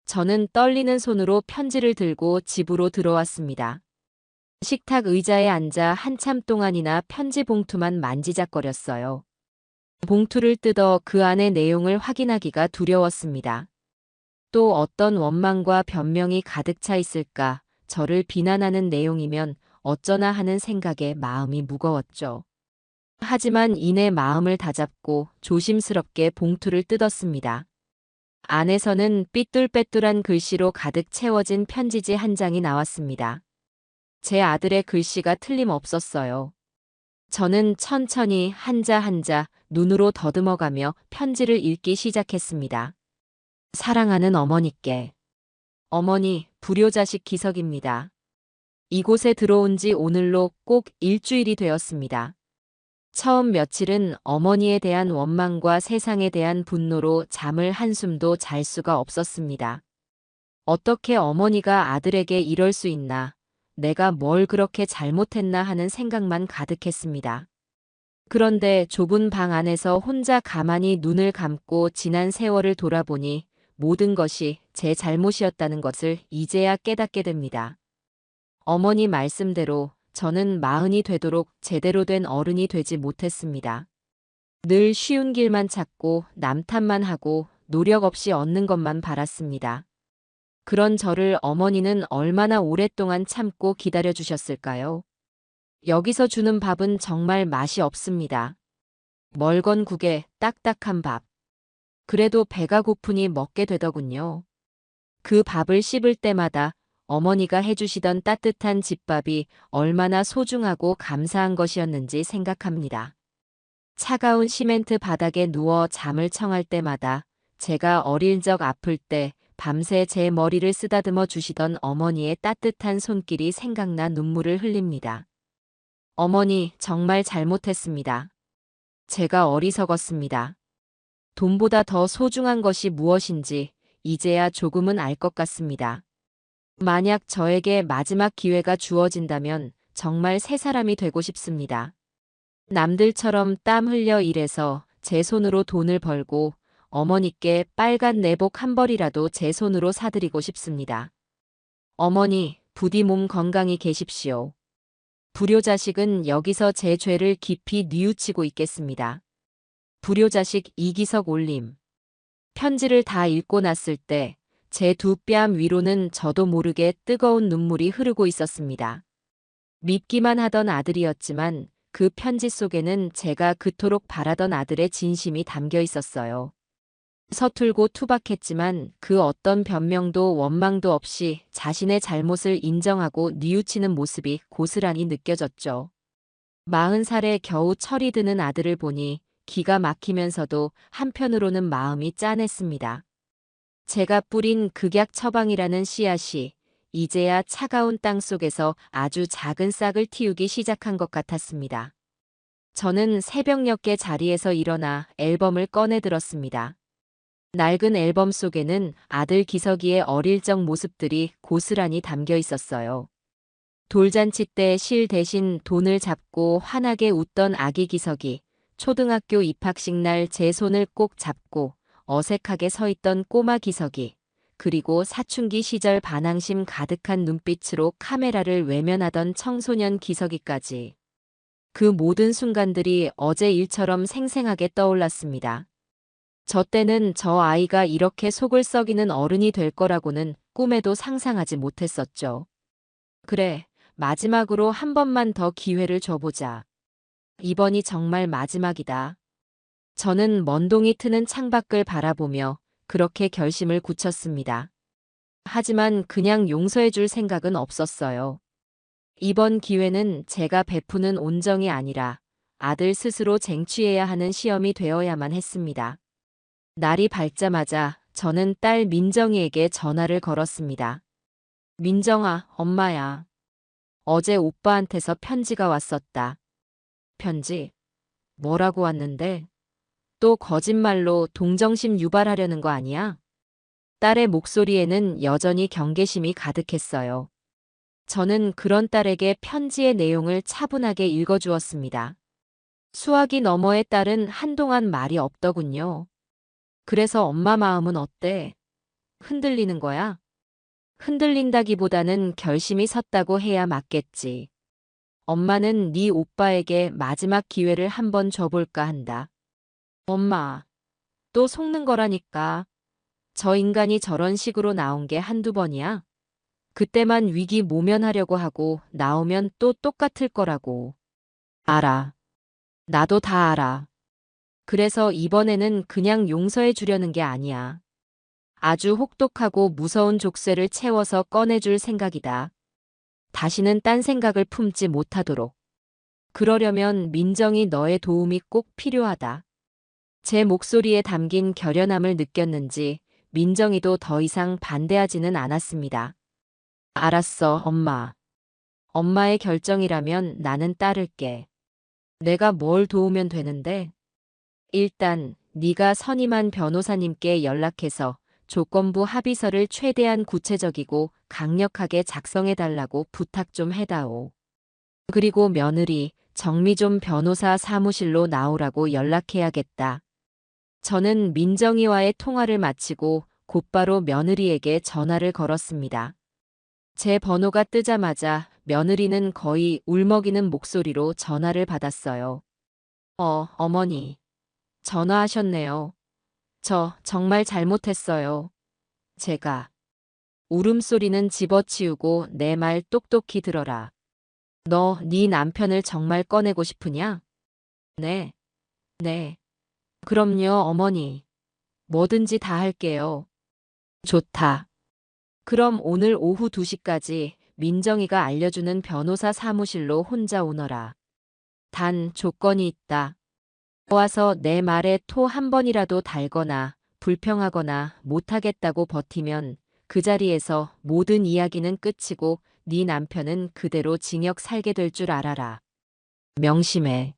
저는 떨리는 손으로 편지를 들고 집으로 들어왔습니다. 식탁 의자에 앉아 한참 동안이나 편지 봉투만 만지작거렸어요. 봉투를 뜯어 그 안의 내용을 확인하기가 두려웠습니다. 또 어떤 원망과 변명이 가득 차 있을까, 저를 비난하는 내용이면 어쩌나 하는 생각에 마음이 무거웠죠. 하지만 이내 마음을 다잡고 조심스럽게 봉투를 뜯었습니다. 안에서는 삐뚤빼뚤한 글씨로 가득 채워진 편지지 한 장이 나왔습니다. 제 아들의 글씨가 틀림없었어요. 저는 천천히 한자 한자 눈으로 더듬어가며 편지를 읽기 시작했습니다. 사랑하는 어머니께. 어머니, 불효자식 기석입니다. 이곳에 들어온 지 오늘로 꼭 일주일이 되었습니다. 처음 며칠은 어머니에 대한 원망과 세상에 대한 분노로 잠을 한숨도 잘 수가 없었습니다. 어떻게 어머니가 아들에게 이럴 수 있나, 내가 뭘 그렇게 잘못했나 하는 생각만 가득했습니다. 그런데 좁은 방 안에서 혼자 가만히 눈을 감고 지난 세월을 돌아보니 모든 것이 제 잘못이었다는 것을 이제야 깨닫게 됩니다. 어머니 말씀대로 저는 마흔이 되도록 제대로 된 어른이 되지 못했습니다. 늘 쉬운 길만 찾고 남 탓만 하고 노력 없이 얻는 것만 바랐습니다. 그런 저를 어머니는 얼마나 오랫동안 참고 기다려 주셨을까요? 여기서 주는 밥은 정말 맛이 없습니다. 멀건 국에 딱딱한 밥. 그래도 배가 고프니 먹게 되더군요. 그 밥을 씹을 때마다 어머니가 해주시던 따뜻한 집밥이 얼마나 소중하고 감사한 것이었는지 생각합니다. 차가운 시멘트 바닥에 누워 잠을 청할 때마다 제가 어릴 적 아플 때 밤새 제 머리를 쓰다듬어 주시던 어머니의 따뜻한 손길이 생각나 눈물을 흘립니다. 어머니, 정말 잘못했습니다. 제가 어리석었습니다. 돈보다 더 소중한 것이 무엇인지 이제야 조금은 알 것 같습니다. 만약 저에게 마지막 기회가 주어진다면 정말 새 사람이 되고 싶습니다. 남들처럼 땀 흘려 일해서 제 손으로 돈을 벌고 어머니께 빨간 내복 한 벌이라도 제 손으로 사드리고 싶습니다. 어머니, 부디 몸 건강히 계십시오. 불효자식은 여기서 제 죄를 깊이 뉘우치고 있겠습니다. 불효자식 이기석 올림. 편지를 다 읽고 났을 때 제 두 뺨 위로는 저도 모르게 뜨거운 눈물이 흐르고 있었습니다. 밉기만 하던 아들이었지만 그 편지 속에는 제가 그토록 바라던 아들의 진심이 담겨 있었어요. 서툴고 투박했지만 그 어떤 변명도 원망도 없이 자신의 잘못을 인정하고 뉘우치는 모습이 고스란히 느껴졌죠. 40살에 겨우 철이 드는 아들을 보니 기가 막히면서도 한편으로는 마음이 짠했습니다. 제가 뿌린 극약 처방이라는 씨앗이 이제야 차가운 땅 속에서 아주 작은 싹을 틔우기 시작한 것 같았습니다. 저는 새벽녘에 자리에서 일어나 앨범을 꺼내 들었습니다. 낡은 앨범 속에는 아들 기석이의 어릴 적 모습들이 고스란히 담겨 있었어요. 돌잔치 때 실 대신 돈을 잡고 환하게 웃던 아기 기석이, 초등학교 입학식 날 제 손을 꼭 잡고 어색하게 서 있던 꼬마 기석이, 그리고 사춘기 시절 반항심 가득한 눈빛으로 카메라를 외면하던 청소년 기석이까지. 그 모든 순간들이 어제 일처럼 생생하게 떠올랐습니다. 저 때는 저 아이가 이렇게 속을 썩이는 어른이 될 거라고는 꿈에도 상상하지 못했었죠. 그래, 마지막으로 한 번만 더 기회를 줘보자. 이번이 정말 마지막이다. 저는 먼동이 트는 창밖을 바라보며 그렇게 결심을 굳혔습니다. 하지만 그냥 용서해줄 생각은 없었어요. 이번 기회는 제가 베푸는 온정이 아니라 아들 스스로 쟁취해야 하는 시험이 되어야만 했습니다. 날이 밝자마자 저는 딸 민정이에게 전화를 걸었습니다. 민정아, 엄마야. 어제 오빠한테서 편지가 왔었다. 편지? 뭐라고 왔는데? 또 거짓말로 동정심 유발하려는 거 아니야? 딸의 목소리에는 여전히 경계심이 가득했어요. 저는 그런 딸에게 편지의 내용을 차분하게 읽어주었습니다. 수화기 너머의 딸은 한동안 말이 없더군요. 그래서 엄마 마음은 어때? 흔들리는 거야? 흔들린다기보다는 결심이 섰다고 해야 맞겠지. 엄마는 네 오빠에게 마지막 기회를 한번 줘볼까 한다. 엄마, 또 속는 거라니까. 저 인간이 저런 식으로 나온 게 한두 번이야? 그때만 위기 모면하려고 하고 나오면 또 똑같을 거라고. 알아. 나도 다 알아. 그래서 이번에는 그냥 용서해 주려는 게 아니야. 아주 혹독하고 무서운 족쇄를 채워서 꺼내줄 생각이다. 다시는 딴 생각을 품지 못하도록. 그러려면 민정이 너의 도움이 꼭 필요하다. 제 목소리에 담긴 결연함을 느꼈는지 민정이도 더 이상 반대하지는 않았습니다. 알았어, 엄마. 엄마의 결정이라면 나는 따를게. 내가 뭘 도우면 되는데? 일단 네가 선임한 변호사님께 연락해서 조건부 합의서를 최대한 구체적이고 강력하게 작성해달라고 부탁 좀 해다오. 그리고 며느리 정미좀 변호사 사무실로 나오라고 연락해야겠다. 저는 민정이와의 통화를 마치고 곧바로 며느리에게 전화를 걸었습니다. 제 번호가 뜨자마자 며느리는 거의 울먹이는 목소리로 전화를 받았어요. 어머니. 전화하셨네요. 저 정말 잘못했어요. 제가. 울음소리는 집어치우고 내 말 똑똑히 들어라. 너 네 남편을 정말 꺼내고 싶으냐? 네, 네. 그럼요, 어머니. 뭐든지 다 할게요. 좋다. 그럼 오늘 오후 2시까지 민정이가 알려주는 변호사 사무실로 혼자 오너라. 단 조건이 있다. 와서 내 말에 토 한 번이라도 달거나 불평하거나 못하겠다고 버티면 그 자리에서 모든 이야기는 끝이고 네 남편은 그대로 징역 살게 될 줄 알아라. 명심해.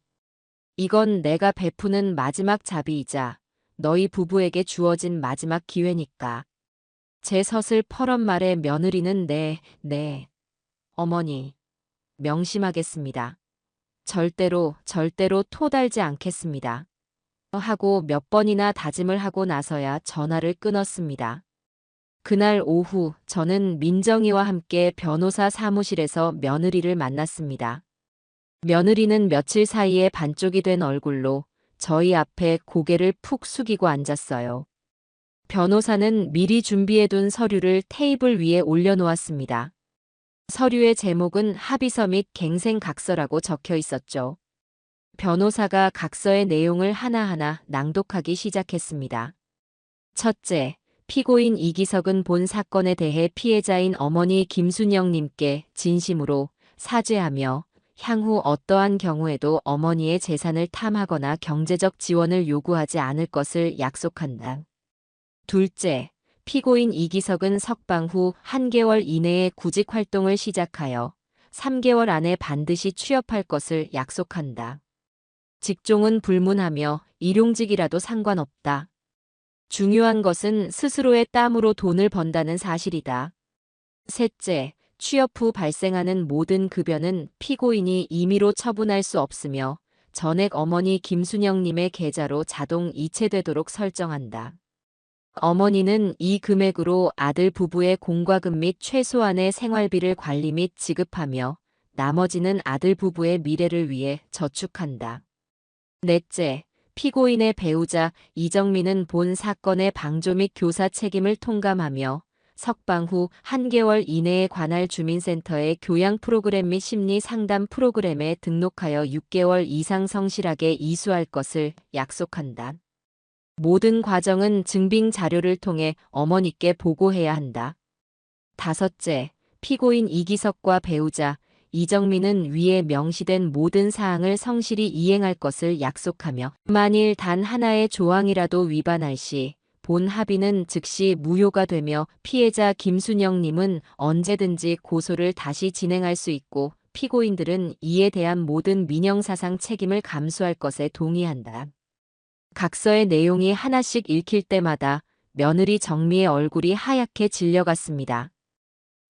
이건 내가 베푸는 마지막 자비이자 너희 부부에게 주어진 마지막 기회니까. 제 서슬 퍼런 말에 며느리는 네, 어머니. 명심하겠습니다. 절대로 토 달지 않겠습니다. 하고 몇 번이나 다짐을 하고 나서야 전화를 끊었습니다. 그날 오후 저는 민정이와 함께 변호사 사무실에서 며느리를 만났습니다. 며느리는 며칠 사이에 반쪽이 된 얼굴로 저희 앞에 고개를 푹 숙이고 앉았어요. 변호사는 미리 준비해둔 서류를 테이블 위에 올려놓았습니다. 서류의 제목은 합의서 및 갱생각서라고 적혀 있었죠. 변호사가 각서의 내용을 하나하나 낭독하기 시작했습니다. 첫째, 피고인 이기석은 본 사건에 대해 피해자인 어머니 김순영님께 진심으로 사죄하며 향후 어떠한 경우에도 어머니의 재산을 탐하거나 경제적 지원을 요구하지 않을 것을 약속한다. 둘째, 피고인 이기석은 석방 후 1개월 이내에 구직 활동을 시작하여 3개월 안에 반드시 취업할 것을 약속한다. 직종은 불문하며 일용직이라도 상관없다. 중요한 것은 스스로의 땀으로 돈을 번다는 사실이다. 셋째, 취업 후 발생하는 모든 급여는 피고인이 임의로 처분할 수 없으며 전액 어머니 김순영님의 계좌로 자동 이체되도록 설정한다. 어머니는 이 금액으로 아들 부부의 공과금 및 최소한의 생활비를 관리 및 지급하며 나머지는 아들 부부의 미래를 위해 저축한다. 넷째, 피고인의 배우자 이정민은 본 사건의 방조 및 교사 책임을 통감하며 석방 후 1개월 이내에 관할 주민센터의 교양 프로그램 및 심리 상담 프로그램에 등록하여 6개월 이상 성실하게 이수할 것을 약속한다. 모든 과정은 증빙 자료를 통해 어머니께 보고해야 한다. 다섯째, 피고인 이기석과 배우자 이정민은 위에 명시된 모든 사항을 성실히 이행할 것을 약속하며 만일 단 하나의 조항이라도 위반할 시 본 합의는 즉시 무효가 되며 피해자 김순영님은 언제든지 고소를 다시 진행할 수 있고 피고인들은 이에 대한 모든 민형사상 책임을 감수할 것에 동의한다. 각서의 내용이 하나씩 읽힐 때마다 며느리 정미의 얼굴이 하얗게 질려갔습니다.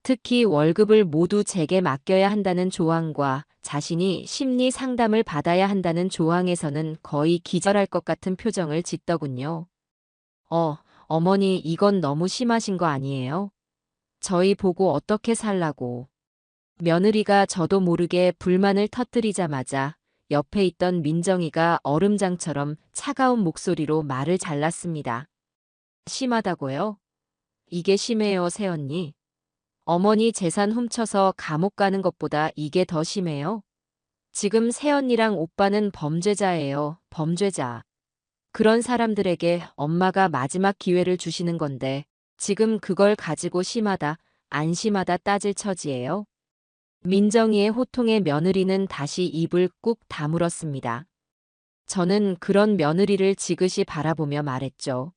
특히 월급을 모두 제게 맡겨야 한다는 조항과 자신이 심리 상담을 받아야 한다는 조항에서는 거의 기절할 것 같은 표정을 짓더군요. 어머니 이건 너무 심하신 거 아니에요? 저희 보고 어떻게 살라고. 며느리가 저도 모르게 불만을 터뜨리자마자 옆에 있던 민정이가 얼음장처럼 차가운 목소리로 말을 잘랐습니다. 심하다고요? 이게 심해요, 새언니. 어머니 재산 훔쳐서 감옥 가는 것보다 이게 더 심해요? 지금 새언니랑 오빠는 범죄자예요, 범죄자. 그런 사람들에게 엄마가 마지막 기회를 주시는 건데 지금 그걸 가지고 심하다, 안 심하다 따질 처지예요? 민정이의 호통에 며느리는 다시 입을 꾹 다물었습니다. 저는 그런 며느리를 지그시 바라보며 말했죠.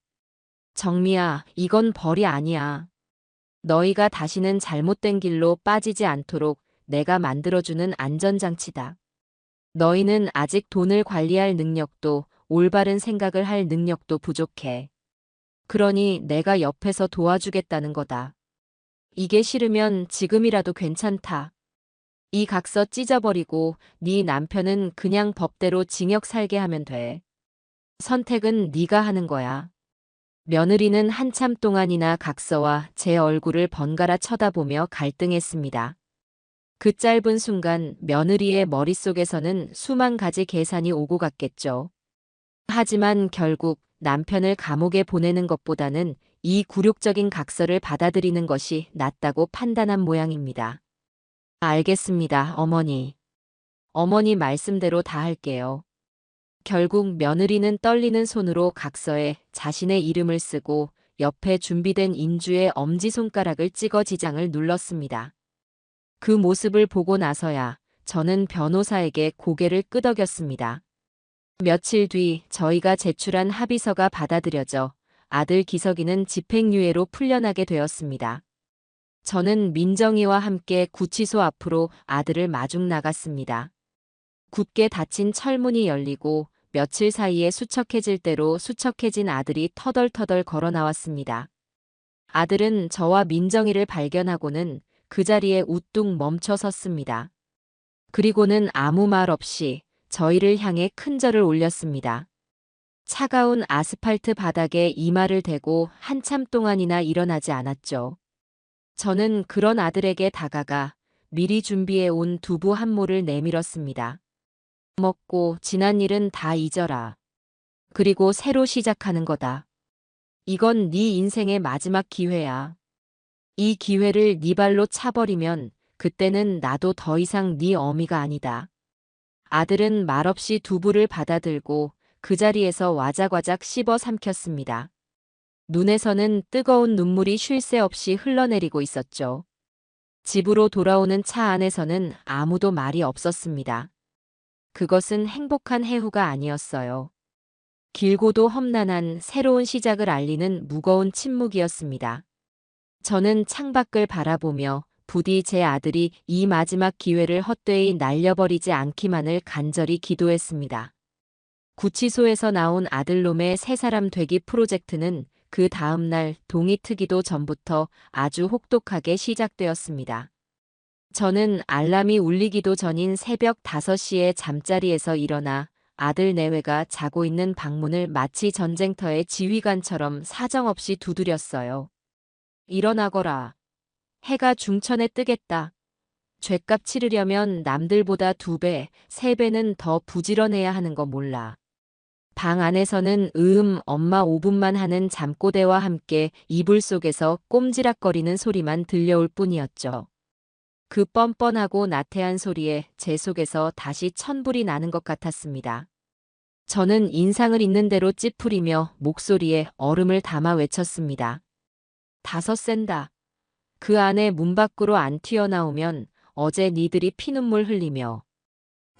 정미야, 이건 벌이 아니야. 너희가 다시는 잘못된 길로 빠지지 않도록 내가 만들어주는 안전장치다. 너희는 아직 돈을 관리할 능력도 올바른 생각을 할 능력도 부족해. 그러니 내가 옆에서 도와주겠다는 거다. 이게 싫으면 지금이라도 괜찮다. 이 각서 찢어버리고 네 남편은 그냥 법대로 징역 살게 하면 돼. 선택은 네가 하는 거야. 며느리는 한참 동안이나 각서와 제 얼굴을 번갈아 쳐다보며 갈등했습니다. 그 짧은 순간 며느리의 머릿속에서는 수만 가지 계산이 오고 갔겠죠. 하지만 결국 남편을 감옥에 보내는 것보다는 이 굴욕적인 각서를 받아들이는 것이 낫다고 판단한 모양입니다. 알겠습니다, 어머니. 어머니 말씀대로 다 할게요. 결국 며느리는 떨리는 손으로 각서에 자신의 이름을 쓰고 옆에 준비된 인주의 엄지손가락을 찍어 지장을 눌렀습니다. 그 모습을 보고 나서야 저는 변호사에게 고개를 끄덕였습니다. 며칠 뒤 저희가 제출한 합의서가 받아들여져 아들 기석이는 집행유예로 풀려나게 되었습니다. 저는 민정이와 함께 구치소 앞으로 아들을 마중 나갔습니다. 굳게 닫힌 철문이 열리고 며칠 사이에 수척해질 대로 수척해진 아들이 터덜터덜 걸어 나왔습니다. 아들은 저와 민정이를 발견하고는 그 자리에 우뚝 멈춰 섰습니다. 그리고는 아무 말 없이 저희를 향해 큰 절을 올렸습니다. 차가운 아스팔트 바닥에 이마를 대고 한참 동안이나 일어나지 않았죠. 저는 그런 아들에게 다가가 미리 준비해 온 두부 한 모를 내밀었습니다. 먹고 지난 일은 다 잊어라. 그리고 새로 시작하는 거다. 이건 네 인생의 마지막 기회야. 이 기회를 네 발로 차버리면 그때는 나도 더 이상 네 어미가 아니다. 아들은 말없이 두부를 받아들고 그 자리에서 와작와작 씹어 삼켰습니다. 눈에서는 뜨거운 눈물이 쉴 새 없이 흘러내리고 있었죠. 집으로 돌아오는 차 안에서는 아무도 말이 없었습니다. 그것은 행복한 해후가 아니었어요. 길고도 험난한 새로운 시작을 알리는 무거운 침묵이었습니다. 저는 창밖을 바라보며 부디 제 아들이 이 마지막 기회를 헛되이 날려버리지 않기만을 간절히 기도했습니다. 구치소에서 나온 아들놈의 세 사람 되기 프로젝트는 그 다음 날 동이 트기도 전부터 아주 혹독하게 시작되었습니다. 저는 알람이 울리기도 전인 새벽 5시에 잠자리에서 일어나 아들 내외가 자고 있는 방문을 마치 전쟁터의 지휘관처럼 사정없이 두드렸어요. 일어나거라. 해가 중천에 뜨겠다. 죗값 치르려면 남들보다 2배, 3배는 더 부지런해야 하는 거 몰라. 방 안에서는 엄마 5분만 하는 잠꼬대와 함께 이불 속에서 꼼지락거리는 소리만 들려올 뿐이었죠. 그 뻔뻔하고 나태한 소리에 제 속에서 다시 천불이 나는 것 같았습니다. 저는 인상을 있는 대로 찌푸리며 목소리에 얼음을 담아 외쳤습니다. 5 센다. 그 안에 문 밖으로 안 튀어나오면 어제 니들이 피눈물 흘리며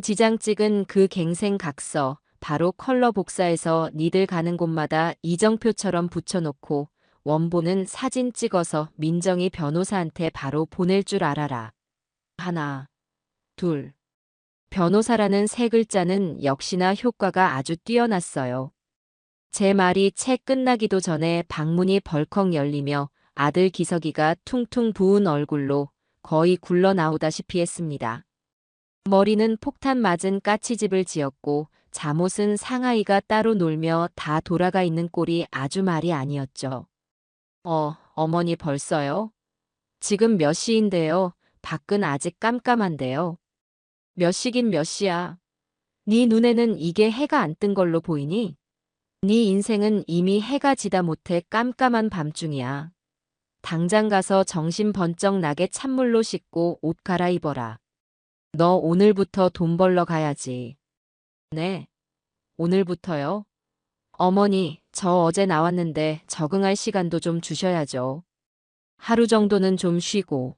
지장 찍은 그 갱생 각서 바로 컬러 복사해서 니들 가는 곳마다 이정표처럼 붙여놓고 원본은 사진 찍어서 민정이 변호사한테 바로 보낼 줄 알아라. 하나, 둘. 변호사라는 세 글자는 역시나 효과가 아주 뛰어났어요. 제 말이 채 끝나기도 전에 방문이 벌컥 열리며 아들 기석이가 퉁퉁 부은 얼굴로 거의 굴러 나오다시피 했습니다. 머리는 폭탄 맞은 까치집을 지었고 잠옷은 상하이가 따로 놀며 다 돌아가 있는 꼴이 아주 말이 아니었죠. 어머니 벌써요? 지금 몇 시인데요? 밖은 아직 깜깜한데요. 몇 시긴 몇 시야? 네 눈에는 이게 해가 안 뜬 걸로 보이니? 네 인생은 이미 해가 지다 못해 깜깜한 밤중이야. 당장 가서 정신 번쩍 나게 찬물로 씻고 옷 갈아입어라. 너 오늘부터 돈 벌러 가야지. 네, 오늘부터요? 어머니, 저 어제 나왔는데 적응할 시간도 좀 주셔야죠. 하루 정도는 좀 쉬고.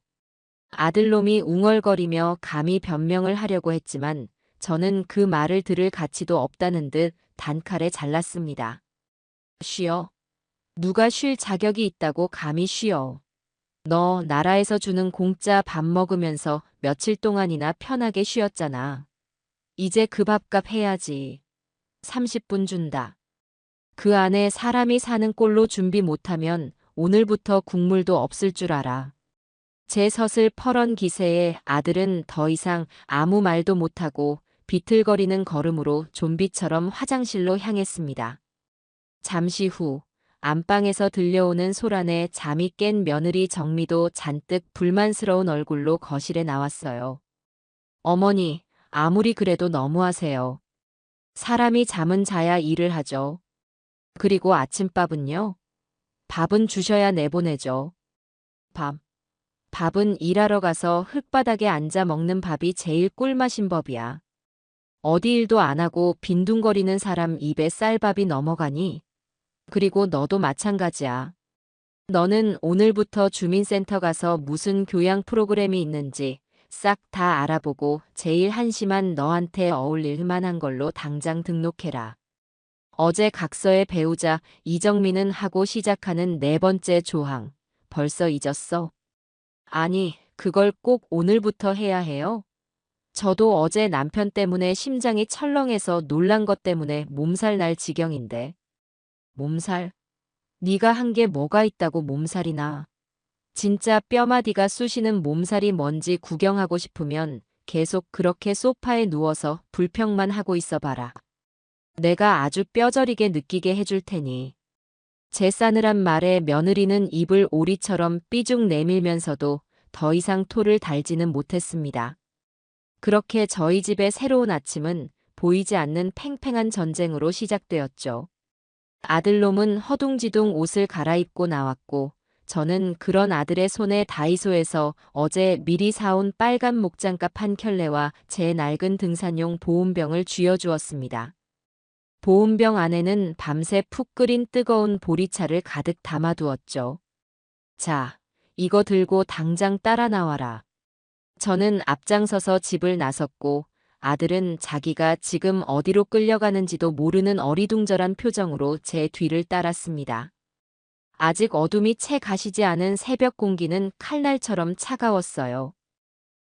아들놈이 웅얼거리며 감히 변명을 하려고 했지만 저는 그 말을 들을 가치도 없다는 듯 단칼에 잘랐습니다. 쉬어? 누가 쉴 자격이 있다고 감히 쉬어? 너 나라에서 주는 공짜 밥 먹으면서 며칠 동안이나 편하게 쉬었잖아. 이제 그 밥값 해야지. 30분 준다. 그 안에 사람이 사는 꼴로 준비 못하면 오늘부터 국물도 없을 줄 알아. 제 서슬 퍼런 기세에 아들은 더 이상 아무 말도 못하고 비틀거리는 걸음으로 좀비처럼 화장실로 향했습니다. 잠시 후 안방에서 들려오는 소란에 잠이 깬 며느리 정미도 잔뜩 불만스러운 얼굴로 거실에 나왔어요. 어머니, 아무리 그래도 너무하세요. 사람이 잠은 자야 일을 하죠. 그리고 아침밥은요? 밥은 주셔야 내보내죠. 밥. 밥은 일하러 가서 흙바닥에 앉아 먹는 밥이 제일 꿀맛인 법이야. 어디 일도 안 하고 빈둥거리는 사람 입에 쌀밥이 넘어가니? 그리고 너도 마찬가지야. 너는 오늘부터 주민센터 가서 무슨 교양 프로그램이 있는지 싹 다 알아보고 제일 한심한 너한테 어울릴 만한 걸로 당장 등록해라. 어제 각서의 배우자 이정민은 하고 시작하는 네 번째 조항. 벌써 잊었어? 아니, 그걸 꼭 오늘부터 해야 해요? 저도 어제 남편 때문에 심장이 철렁해서 놀란 것 때문에 몸살 날 지경인데. 몸살? 네가 한 게 뭐가 있다고 몸살이나. 진짜 뼈마디가 쑤시는 몸살이 뭔지 구경하고 싶으면 계속 그렇게 소파에 누워서 불평만 하고 있어 봐라. 내가 아주 뼈저리게 느끼게 해줄 테니. 제 싸늘한 말에 며느리는 입을 오리처럼 삐죽 내밀면서도 더 이상 토를 달지는 못했습니다. 그렇게 저희 집의 새로운 아침은 보이지 않는 팽팽한 전쟁으로 시작되었죠. 아들놈은 허둥지둥 옷을 갈아입고 나왔고, 저는 그런 아들의 손에 다이소에서 어제 미리 사온 빨간 목장갑 한 켤레와 제 낡은 등산용 보온병을 쥐어주었습니다. 보온병 안에는 밤새 푹 끓인 뜨거운 보리차를 가득 담아두었죠. 자, 이거 들고 당장 따라 나와라. 저는 앞장서서 집을 나섰고 아들은 자기가 지금 어디로 끌려가는지도 모르는 어리둥절한 표정으로 제 뒤를 따랐습니다. 아직 어둠이 채 가시지 않은 새벽 공기는 칼날처럼 차가웠어요.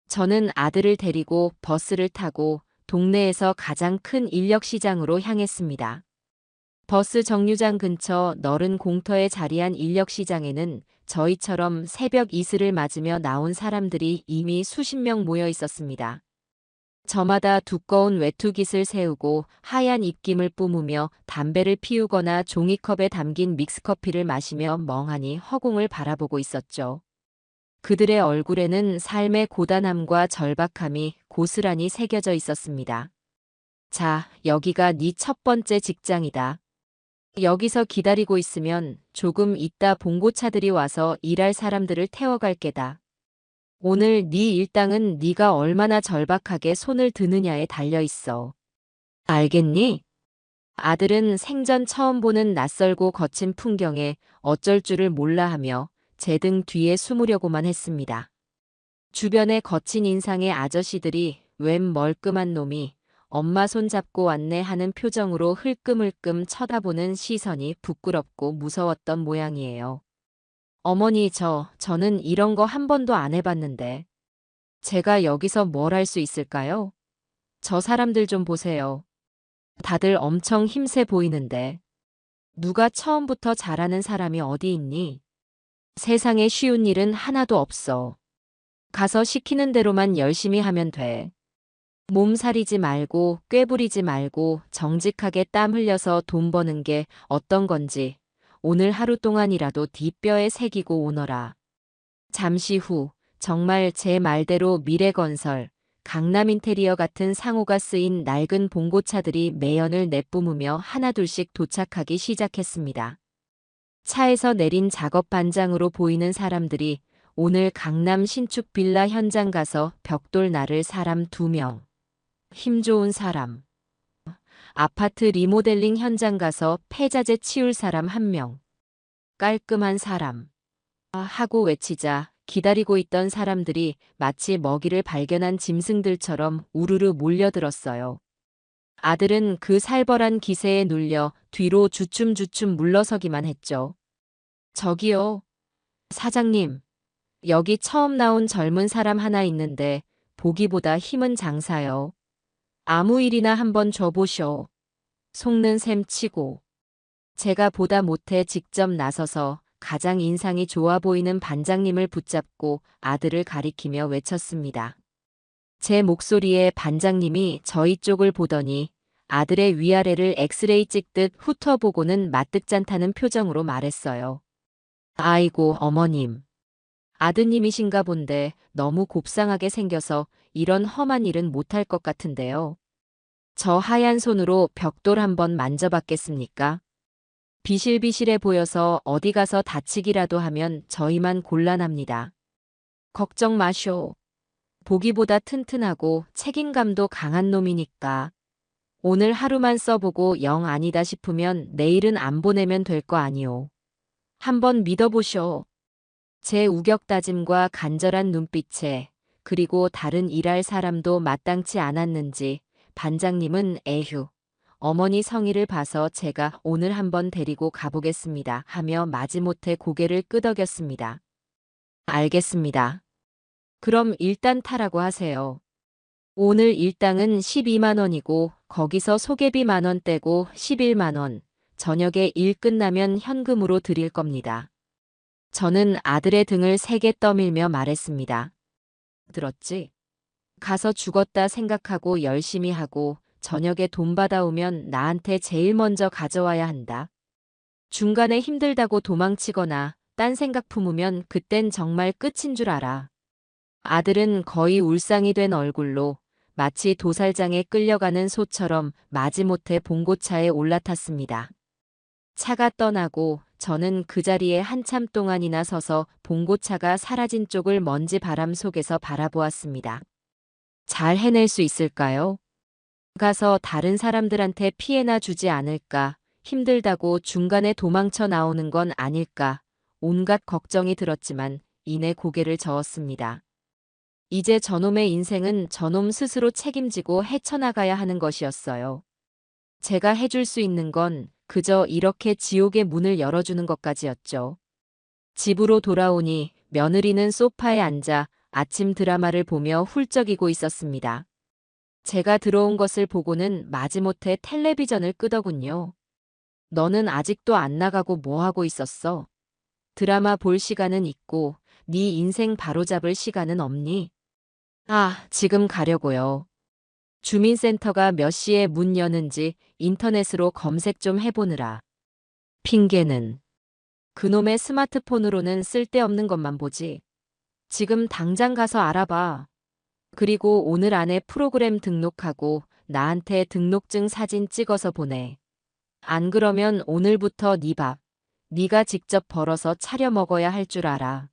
저는 아들을 데리고 버스를 타고 동네에서 가장 큰 인력시장으로 향했습니다. 버스 정류장 근처 너른 공터에 자리한 인력시장에는 저희처럼 새벽 이슬을 맞으며 나온 사람들이 이미 수십 명 모여 있었습니다. 저마다 두꺼운 외투깃을 세우고 하얀 입김을 뿜으며 담배를 피우거나 종이컵에 담긴 믹스커피를 마시며 멍하니 허공을 바라보고 있었죠. 그들의 얼굴에는 삶의 고단함과 절박함이 고스란히 새겨져 있었습니다. 자, 여기가 네 첫 번째 직장이다. 여기서 기다리고 있으면 조금 있다 봉고차들이 와서 일할 사람들을 태워갈 게다. 오늘 네 일당은 네가 얼마나 절박하게 손을 드느냐에 달려 있어. 알겠니? 아들은 생전 처음 보는 낯설고 거친 풍경에 어쩔 줄을 몰라 하며 제 등 뒤에 숨으려고만 했습니다. 주변의 거친 인상의 아저씨들이 웬 멀끔한 놈이 엄마 손 잡고 왔네 하는 표정으로 흘끔흘끔 쳐다보는 시선이 부끄럽고 무서웠던 모양이에요. 어머니 저는 이런 거 한 번도 안 해봤는데. 제가 여기서 뭘 할 수 있을까요? 저 사람들 좀 보세요. 다들 엄청 힘세 보이는데. 누가 처음부터 잘하는 사람이 어디 있니? 세상에 쉬운 일은 하나도 없어. 가서 시키는 대로만 열심히 하면 돼. 몸살이지 말고 꾀부리지 말고 정직하게 땀 흘려서 돈 버는 게 어떤 건지 오늘 하루 동안이라도 뒷뼈에 새기고 오너라. 잠시 후 정말 제 말대로 미래건설, 강남인테리어 같은 상호가 쓰인 낡은 봉고차들이 매연을 내뿜으며 하나둘씩 도착하기 시작했습니다. 차에서 내린 작업 반장으로 보이는 사람들이 오늘 강남 신축 빌라 현장 가서 벽돌 나를 사람 2명. 힘 좋은 사람. 아파트 리모델링 현장 가서 폐자재 치울 사람 1명. 깔끔한 사람. 하고 외치자 기다리고 있던 사람들이 마치 먹이를 발견한 짐승들처럼 우르르 몰려들었어요. 아들은 그 살벌한 기세에 눌려 뒤로 주춤주춤 물러서기만 했죠. 저기요. 사장님. 여기 처음 나온 젊은 사람 하나 있는데 보기보다 힘은 장사요. 아무 일이나 한번 줘보쇼. 속는 셈 치고. 제가 보다 못해 직접 나서서 가장 인상이 좋아 보이는 반장님을 붙잡고 아들을 가리키며 외쳤습니다. 제 목소리에 반장님이 저희 쪽을 보더니 아들의 위아래를 엑스레이 찍듯 훑어보고는 마뜩짠타는 표정으로 말했어요. 아이고 어머님. 아드님이신가 본데 너무 곱상하게 생겨서 이런 험한 일은 못할 것 같은데요. 저 하얀 손으로 벽돌 한번 만져봤겠습니까? 비실비실해 보여서 어디 가서 다치기라도 하면 저희만 곤란합니다. 걱정 마쇼. 보기보다 튼튼하고 책임감도 강한 놈이니까. 오늘 하루만 써보고 영 아니다 싶으면 내일은 안 보내면 될 거 아니오. 한번 믿어보쇼. 제 우격다짐과 간절한 눈빛에 그리고 다른 일할 사람도 마땅치 않았는지 반장님은 에휴, 어머니 성의를 봐서 제가 오늘 한번 데리고 가보겠습니다 하며 마지못해 고개를 끄덕였습니다. 알겠습니다. 그럼 일단 타라고 하세요. 오늘 일당은 12만 원이고 거기서 소개비 1만 원 떼고 11만 원, 저녁에 일 끝나면 현금으로 드릴 겁니다. 저는 아들의 등을 세게 떠밀며 말했습니다. 들었지? 가서 죽었다 생각하고 열심히 하고 저녁에 돈 받아오면 나한테 제일 먼저 가져와야 한다. 중간에 힘들다고 도망치거나 딴 생각 품으면 그땐 정말 끝인 줄 알아. 아들은 거의 울상이 된 얼굴로 마치 도살장에 끌려가는 소처럼 마지못해 봉고차에 올라탔습니다. 차가 떠나고 저는 그 자리에 한참 동안이나 서서 봉고차가 사라진 쪽을 먼지 바람 속에서 바라보았습니다. 잘 해낼 수 있을까요? 가서 다른 사람들한테 피해나 주지 않을까, 힘들다고 중간에 도망쳐 나오는 건 아닐까, 온갖 걱정이 들었지만 이내 고개를 저었습니다. 이제 저놈의 인생은 저놈 스스로 책임지고 헤쳐나가야 하는 것이었어요. 제가 해줄 수 있는 건 그저 이렇게 지옥의 문을 열어주는 것까지였죠. 집으로 돌아오니 며느리는 소파에 앉아 아침 드라마를 보며 훌쩍이고 있었습니다. 제가 들어온 것을 보고는 마지못해 텔레비전을 끄더군요. 너는 아직도 안 나가고 뭐 하고 있었어? 드라마 볼 시간은 있고 네 인생 바로잡을 시간은 없니? 아, 지금 가려고요. 주민센터가 몇 시에 문 여는지 인터넷으로 검색 좀 해보느라. 핑계는. 그놈의 스마트폰으로는 쓸데없는 것만 보지. 지금 당장 가서 알아봐. 그리고 오늘 안에 프로그램 등록하고 나한테 등록증 사진 찍어서 보내. 안 그러면 오늘부터 네 밥, 네가 직접 벌어서 차려 먹어야 할 줄 알아.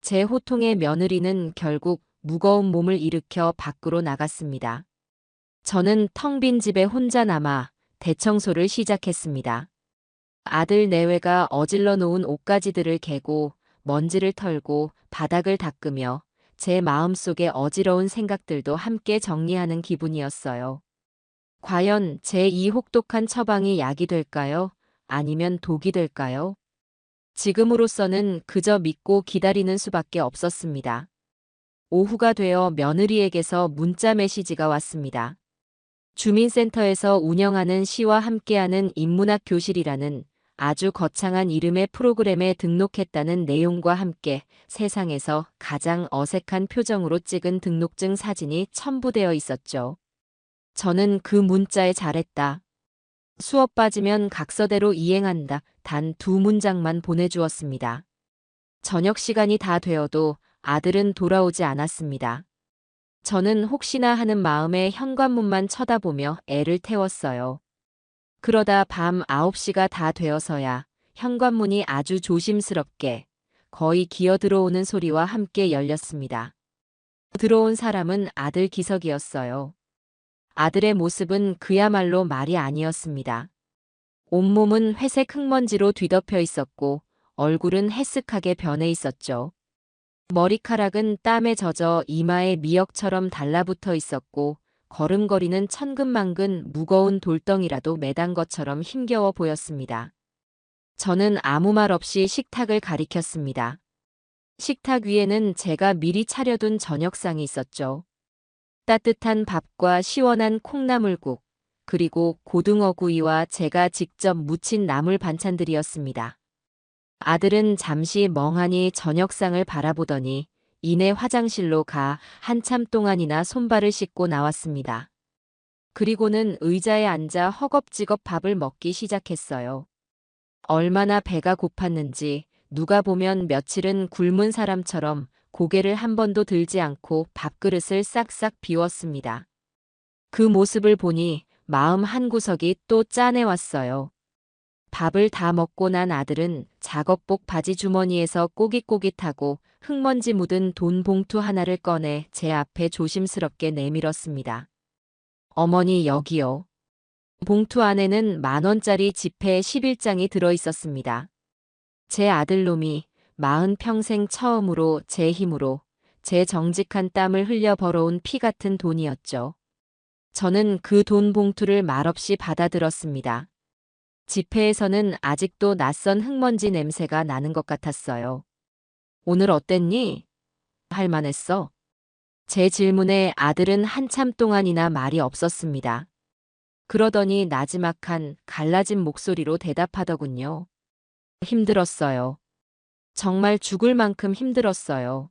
제 호통의 며느리는 결국 무거운 몸을 일으켜 밖으로 나갔습니다. 저는 텅 빈 집에 혼자 남아 대청소를 시작했습니다. 아들 내외가 어질러 놓은 옷가지들을 개고 먼지를 털고 바닥을 닦으며 제 마음속의 어지러운 생각들도 함께 정리하는 기분이었어요. 과연 제 이 혹독한 처방이 약이 될까요? 아니면 독이 될까요? 지금으로서는 그저 믿고 기다리는 수밖에 없었습니다. 오후가 되어 며느리에게서 문자 메시지가 왔습니다. 주민센터에서 운영하는 시와 함께하는 인문학 교실이라는 아주 거창한 이름의 프로그램에 등록했다는 내용과 함께 세상에서 가장 어색한 표정으로 찍은 등록증 사진이 첨부되어 있었죠. 저는 그 문자에 잘했다. 수업 빠지면 각서대로 이행한다. 단 2문장만 보내주었습니다. 저녁 시간이 다 되어도 아들은 돌아오지 않았습니다. 저는 혹시나 하는 마음에 현관문만 쳐다보며 애를 태웠어요. 그러다 밤 9시가 다 되어서야 현관문이 아주 조심스럽게 거의 기어 들어오는 소리와 함께 열렸습니다. 들어온 사람은 아들 기석이었어요. 아들의 모습은 그야말로 말이 아니었습니다. 온몸은 회색 흙먼지로 뒤덮여 있었고 얼굴은 해쓱하게 변해 있었죠. 머리카락은 땀에 젖어 이마에 미역처럼 달라붙어 있었고 걸음걸이는 천근만근 무거운 돌덩이라도 매단 것처럼 힘겨워 보였습니다. 저는 아무 말 없이 식탁을 가리켰습니다. 식탁 위에는 제가 미리 차려둔 저녁상이 있었죠. 따뜻한 밥과 시원한 콩나물국, 그리고 고등어구이와 제가 직접 무친 나물 반찬들이었습니다. 아들은 잠시 멍하니 저녁상을 바라보더니 이내 화장실로 가 한참 동안이나 손발을 씻고 나왔습니다. 그리고는 의자에 앉아 허겁지겁 밥을 먹기 시작했어요. 얼마나 배가 고팠는지 누가 보면 며칠은 굶은 사람처럼 고개를 한 번도 들지 않고 밥그릇을 싹싹 비웠습니다. 그 모습을 보니 마음 한구석이 또 짠해왔어요. 밥을 다 먹고 난 아들은 작업복 바지 주머니에서 꼬깃꼬깃하고 흙먼지 묻은 돈 봉투 하나를 꺼내 제 앞에 조심스럽게 내밀었습니다. 어머니 여기요. 봉투 안에는 10,000원짜리 지폐 11장이 들어있었습니다. 제 아들놈이 40평생 처음으로 제 힘으로 제 정직한 땀을 흘려 벌어온 피 같은 돈이었죠. 저는 그 돈 봉투를 말없이 받아들었습니다. 지폐에서는 아직도 낯선 흙먼지 냄새가 나는 것 같았어요. 오늘 어땠니? 할 만했어. 제 질문에 아들은 한참 동안이나 말이 없었습니다. 그러더니 나지막한 갈라진 목소리로 대답하더군요. 힘들었어요. 정말 죽을 만큼 힘들었어요.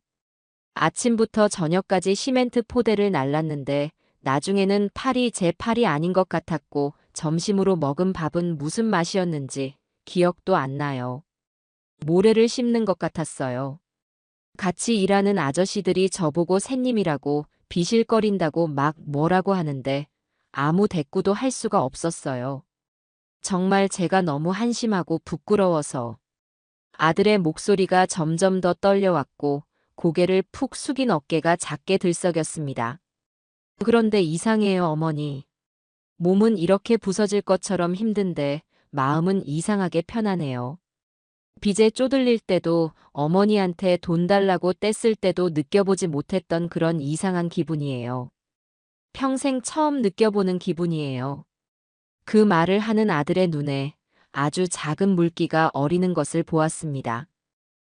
아침부터 저녁까지 시멘트 포대를 날랐는데 나중에는 팔이 제 팔이 아닌 것 같았고 점심으로 먹은 밥은 무슨 맛이었는지 기억도 안 나요. 모래를 씹는 것 같았어요. 같이 일하는 아저씨들이 저보고 새님이라고 비실거린다고 막 뭐라고 하는데 아무 대꾸도 할 수가 없었어요. 정말 제가 너무 한심하고 부끄러워서. 아들의 목소리가 점점 더 떨려왔고 고개를 푹 숙인 어깨가 작게 들썩였습니다. 그런데 이상해요, 어머니. 몸은 이렇게 부서질 것처럼 힘든데 마음은 이상하게 편하네요. 빚에 쪼들릴 때도 어머니한테 돈 달라고 떼쓸 때도 느껴보지 못했던 그런 이상한 기분이에요. 평생 처음 느껴보는 기분이에요. 그 말을 하는 아들의 눈에 아주 작은 물기가 어리는 것을 보았습니다.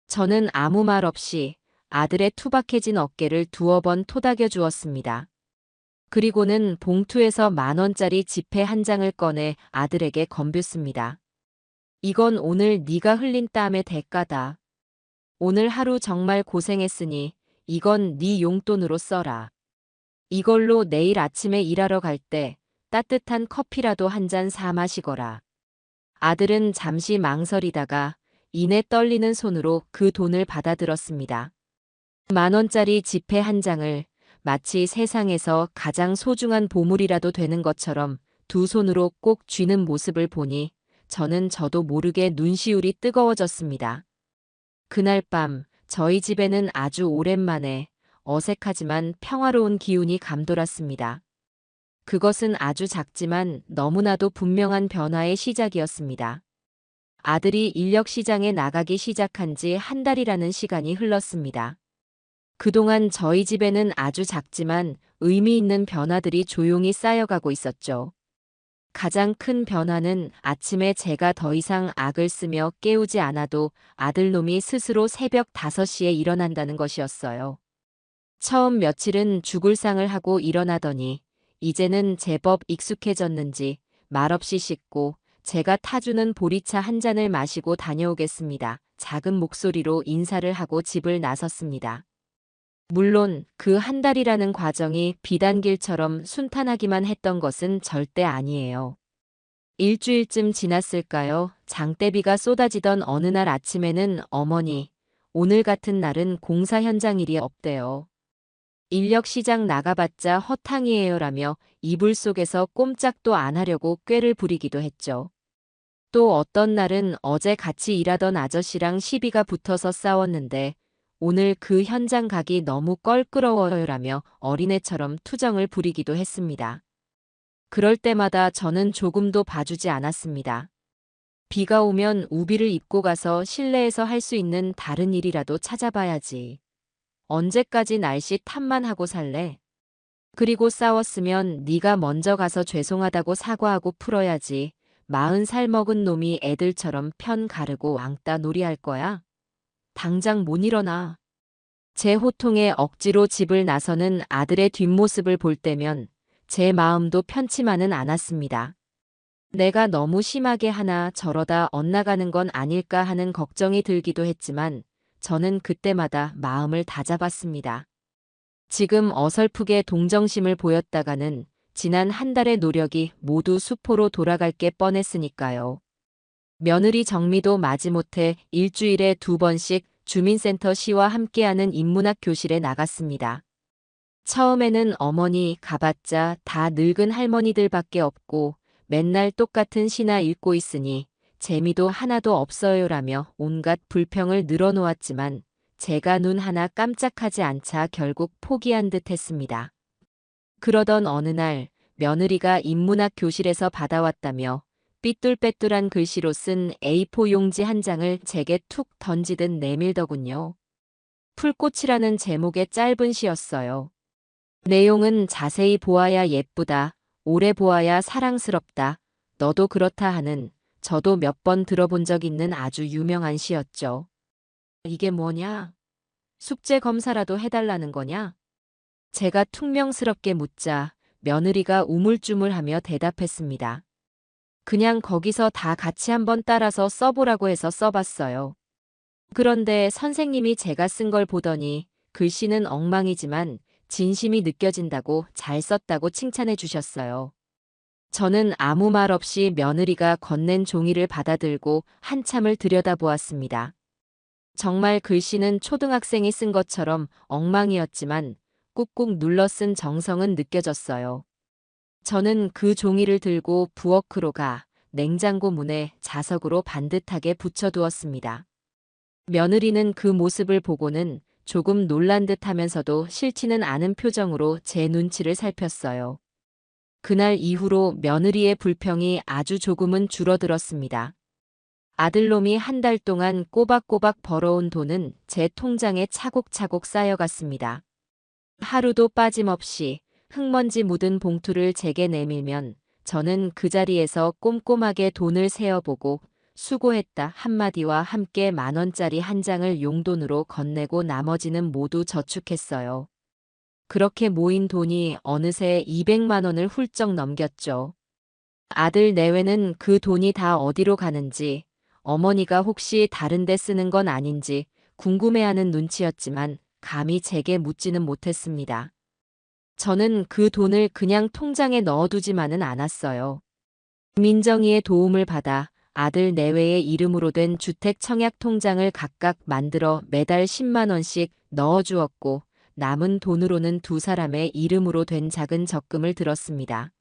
저는 아무 말 없이 아들의 투박해진 어깨를 두어 번 토닥여 주었습니다. 그리고는 봉투에서 10,000원짜리 지폐 한 장을 꺼내 아들에게 건뵈습니다. 이건 오늘 네가 흘린 땀의 대가다. 오늘 하루 정말 고생했으니 이건 네 용돈으로 써라. 이걸로 내일 아침에 일하러 갈 때 따뜻한 커피라도 한 잔 사 마시거라. 아들은 잠시 망설이다가 이내 떨리는 손으로 그 돈을 받아들었습니다. 10,000원짜리 지폐 한 장을 마치 세상에서 가장 소중한 보물이라도 되는 것처럼 두 손으로 꼭 쥐는 모습을 보니 저도 모르게 눈시울이 뜨거워졌습니다. 그날 밤 저희 집에는 아주 오랜만에 어색하지만 평화로운 기운이 감돌았습니다. 그것은 아주 작지만 너무나도 분명한 변화의 시작이었습니다. 아들이 인력시장에 나가기 시작한 지 한 달이라는 시간이 흘렀습니다. 그동안 저희 집에는 아주 작지만 의미 있는 변화들이 조용히 쌓여가고 있었죠. 가장 큰 변화는 아침에 제가 더 이상 악을 쓰며 깨우지 않아도 아들놈이 스스로 새벽 5시에 일어난다는 것이었어요. 처음 며칠은 죽을 상을 하고 일어나더니 이제는 제법 익숙해졌는지 말없이 씻고 제가 타주는 보리차 한 잔을 마시고 다녀오겠습니다. 작은 목소리로 인사를 하고 집을 나섰습니다. 물론 그 한 달이라는 과정이 비단길처럼 순탄하기만 했던 것은 절대 아니에요. 일주일쯤 지났을까요? 장대비가 쏟아지던 어느 날 아침에는 어머니, 오늘 같은 날은 공사 현장 일이 없대요. 인력시장 나가봤자 허탕이에요라며 이불 속에서 꼼짝도 안 하려고 꾀를 부리기도 했죠. 또 어떤 날은 어제 같이 일하던 아저씨랑 시비가 붙어서 싸웠는데 오늘 그 현장 가기 너무 껄끄러워요라며 어린애처럼 투정을 부리기도 했습니다. 그럴 때마다 저는 조금도 봐주지 않았습니다. 비가 오면 우비를 입고 가서 실내에서 할 수 있는 다른 일이라도 찾아봐야지. 언제까지 날씨 탓만 하고 살래? 그리고 싸웠으면 네가 먼저 가서 죄송하다고 사과하고 풀어야지. 40살 먹은 놈이 애들처럼 편 가르고 왕따 놀이할 거야? 당장 못 일어나. 제 호통에 억지로 집을 나서는 아들의 뒷모습을 볼 때면 제 마음도 편치만은 않았습니다. 내가 너무 심하게 하나 저러다 엇나가는 건 아닐까 하는 걱정이 들기도 했지만 저는 그때마다 마음을 다잡았습니다. 지금 어설프게 동정심을 보였다가는 지난 한 달의 노력이 모두 수포로 돌아갈 게 뻔했으니까요. 며느리 정미도 마지못해 일주일에 2번씩 주민센터 시와 함께하는 인문학 교실에 나갔습니다. 처음에는 어머니 가봤자 다 늙은 할머니들밖에 없고 맨날 똑같은 시나 읽고 있으니 재미도 하나도 없어요라며 온갖 불평을 늘어놓았지만 제가 눈 하나 깜짝하지 않자 결국 포기한 듯 했습니다. 그러던 어느 날 며느리가 인문학 교실에서 받아왔다며 삐뚤빼뚤한 글씨로 쓴 A4 용지 한 장을 제게 툭 던지듯 내밀더군요. 풀꽃이라는 제목의 짧은 시였어요. 내용은 자세히 보아야 예쁘다, 오래 보아야 사랑스럽다, 너도 그렇다 하는 저도 몇 번 들어본 적 있는 아주 유명한 시였죠. 이게 뭐냐? 숙제 검사라도 해달라는 거냐? 제가 퉁명스럽게 묻자 며느리가 우물쭈물하며 대답했습니다. 그냥 거기서 다 같이 한번 따라서 써보라고 해서 써봤어요. 그런데 선생님이 제가 쓴 걸 보더니 글씨는 엉망이지만 진심이 느껴진다고 잘 썼다고 칭찬해 주셨어요. 저는 아무 말 없이 며느리가 건넨 종이를 받아들고 한참을 들여다보았습니다. 정말 글씨는 초등학생이 쓴 것처럼 엉망이었지만 꾹꾹 눌러 쓴 정성은 느껴졌어요. 저는 그 종이를 들고 부엌으로 가 냉장고 문에 자석으로 반듯하게 붙여두었습니다. 며느리는 그 모습을 보고는 조금 놀란 듯 하면서도 싫지는 않은 표정으로 제 눈치를 살폈어요. 그날 이후로 며느리의 불평이 아주 조금은 줄어들었습니다. 아들놈이 한 달 동안 꼬박꼬박 벌어온 돈은 제 통장에 차곡차곡 쌓여갔습니다. 하루도 빠짐없이 흙먼지 묻은 봉투를 제게 내밀면 저는 그 자리에서 꼼꼼하게 돈을 세어보고 수고했다 한마디와 함께 10,000원짜리 한 장을 용돈으로 건네고 나머지는 모두 저축했어요. 그렇게 모인 돈이 어느새 200만 원을 훌쩍 넘겼죠. 아들 내외는 그 돈이 다 어디로 가는지, 어머니가 혹시 다른 데 쓰는 건 아닌지 궁금해하는 눈치였지만 감히 제게 묻지는 못했습니다. 저는 그 돈을 그냥 통장에 넣어두지만은 않았어요. 민정이의 도움을 받아 아들 내외의 이름으로 된 주택 청약 통장을 각각 만들어 매달 10만 원씩 넣어주었고 남은 돈으로는 두 사람의 이름으로 된 작은 적금을 들었습니다.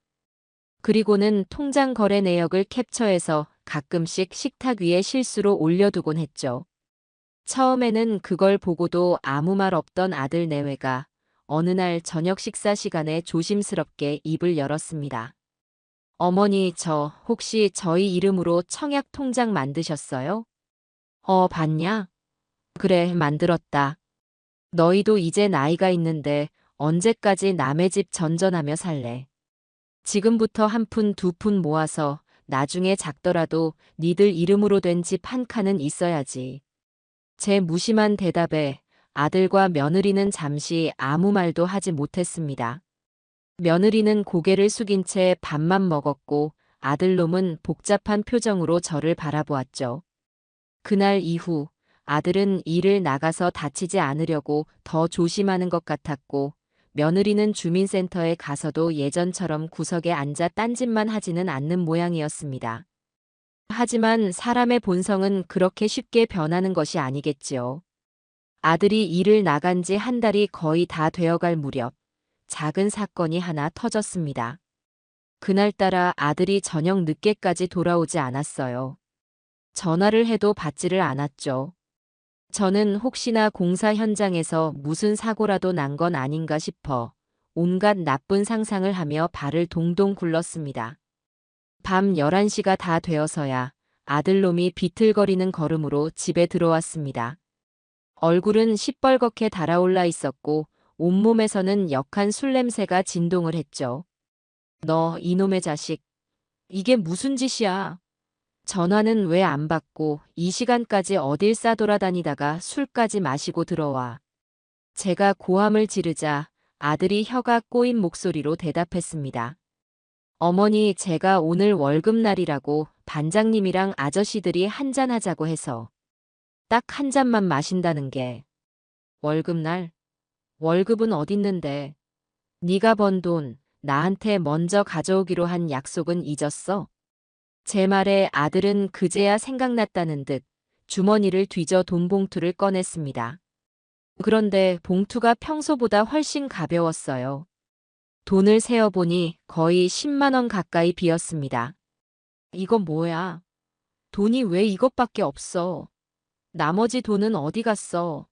그리고는 통장 거래 내역을 캡처해서 가끔씩 식탁 위에 실수로 올려두곤 했죠. 처음에는 그걸 보고도 아무 말 없던 아들 내외가 어느 날 저녁 식사 시간에 조심스럽게 입을 열었습니다. 어머니, 저 혹시 저희 이름으로 청약 통장 만드셨어요? 봤냐? 그래, 만들었다. 너희도 이제 나이가 있는데 언제까지 남의 집 전전하며 살래? 지금부터 한 푼, 두 푼 모아서 나중에 작더라도 니들 이름으로 된 집 한 칸은 있어야지. 제 무심한 대답에 아들과 며느리는 잠시 아무 말도 하지 못했습니다. 며느리는 고개를 숙인 채 밥만 먹었고 아들놈은 복잡한 표정으로 저를 바라보았죠. 그날 이후 아들은 일을 나가서 다치지 않으려고 더 조심하는 것 같았고 며느리는 주민센터에 가서도 예전처럼 구석에 앉아 딴짓만 하지는 않는 모양이었습니다. 하지만 사람의 본성은 그렇게 쉽게 변하는 것이 아니겠지요. 아들이 일을 나간 지 한 달이 거의 다 되어갈 무렵 작은 사건이 하나 터졌습니다. 그날따라 아들이 저녁 늦게까지 돌아오지 않았어요. 전화를 해도 받지를 않았죠. 저는 혹시나 공사 현장에서 무슨 사고라도 난 건 아닌가 싶어 온갖 나쁜 상상을 하며 발을 동동 굴렀습니다. 밤 11시가 다 되어서야 아들놈이 비틀거리는 걸음으로 집에 들어왔습니다. 얼굴은 시뻘겋게 달아올라 있었고 온몸에서는 역한 술 냄새가 진동을 했죠. 너 이놈의 자식, 이게 무슨 짓이야? 전화는 왜 안 받고 이 시간까지 어딜 싸돌아다니다가 술까지 마시고 들어와. 제가 고함을 지르자 아들이 혀가 꼬인 목소리로 대답했습니다. 어머니, 제가 오늘 월급날이라고 반장님이랑 아저씨들이 한잔하자고 해서. 딱 한 잔만 마신다는 게. 월급날? 월급은 어딨는데. 네가 번 돈 나한테 먼저 가져오기로 한 약속은 잊었어? 제 말에 아들은 그제야 생각났다는 듯 주머니를 뒤져 돈 봉투를 꺼냈습니다. 그런데 봉투가 평소보다 훨씬 가벼웠어요. 돈을 세어보니 거의 10만 원 가까이 비었습니다. 이건 뭐야? 돈이 왜 이것밖에 없어? 나머지 돈은 어디 갔어?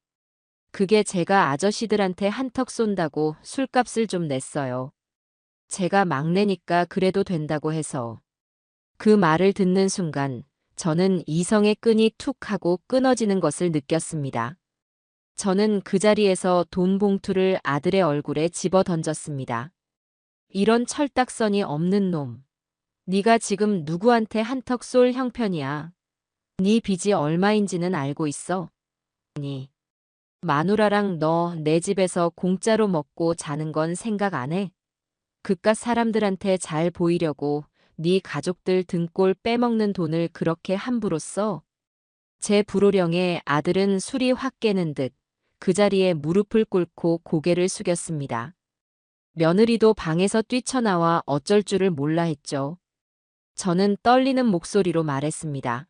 그게 제가 아저씨들한테 한턱 쏜다고 술값을 좀 냈어요. 제가 막내니까 그래도 된다고 해서. 그 말을 듣는 순간 저는 이성의 끈이 툭 하고 끊어지는 것을 느꼈습니다. 저는 그 자리에서 돈 봉투를 아들의 얼굴에 집어 던졌습니다. 이런 철딱서니 없는 놈. 네가 지금 누구한테 한턱 쏠 형편이야. 네 빚이 얼마인지는 알고 있어? 니 마누라랑 너 내 집에서 공짜로 먹고 자는 건 생각 안 해? 그깟 사람들한테 잘 보이려고 네 가족들 등골 빼먹는 돈을 그렇게 함부로 써? 제 불호령에 아들은 술이 확 깨는 듯 그 자리에 무릎을 꿇고 고개를 숙였습니다. 며느리도 방에서 뛰쳐나와 어쩔 줄을 몰라 했죠. 저는 떨리는 목소리로 말했습니다.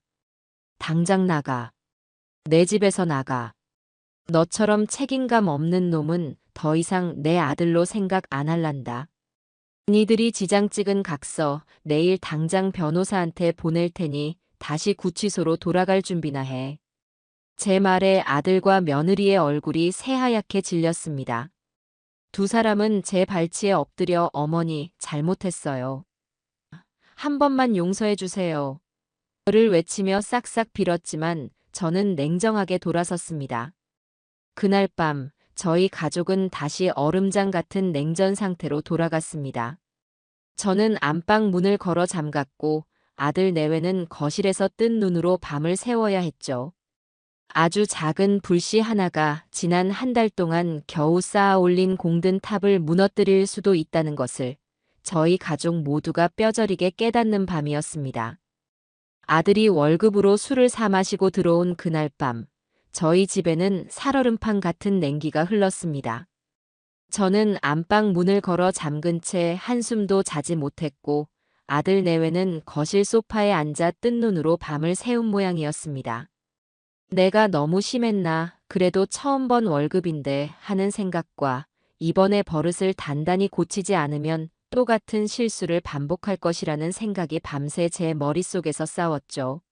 당장 나가. 내 집에서 나가. 너처럼 책임감 없는 놈은 더 이상 내 아들로 생각 안 할란다. 니들이 지장 찍은 각서 내일 당장 변호사한테 보낼 테니 다시 구치소로 돌아갈 준비나 해. 제 말에 아들과 며느리의 얼굴이 새하얗게 질렸습니다. 두 사람은 제 발치에 엎드려 어머니 잘못했어요. 한 번만 용서해 주세요. 를 외치며 싹싹 빌었지만 저는 냉정하게 돌아섰습니다. 그날 밤 저희 가족은 다시 얼음장 같은 냉전 상태로 돌아갔습니다. 저는 안방 문을 걸어 잠갔고 아들 내외는 거실에서 뜬 눈으로 밤을 새워야 했죠. 아주 작은 불씨 하나가 지난 한 달 동안 겨우 쌓아 올린 공든 탑을 무너뜨릴 수도 있다는 것을 저희 가족 모두가 뼈저리게 깨닫는 밤이었습니다. 아들이 월급으로 술을 사 마시고 들어온 그날 밤, 저희 집에는 살얼음판 같은 냉기가 흘렀습니다. 저는 안방 문을 걸어 잠근 채 한숨도 자지 못했고 아들 내외는 거실 소파에 앉아 뜬 눈으로 밤을 새운 모양이었습니다. 내가 너무 심했나, 그래도 처음 번 월급인데 하는 생각과 이번에 버릇을 단단히 고치지 않으면 또 같은 실수를 반복할 것이라는 생각이 밤새 제 머릿속에서 싸웠죠.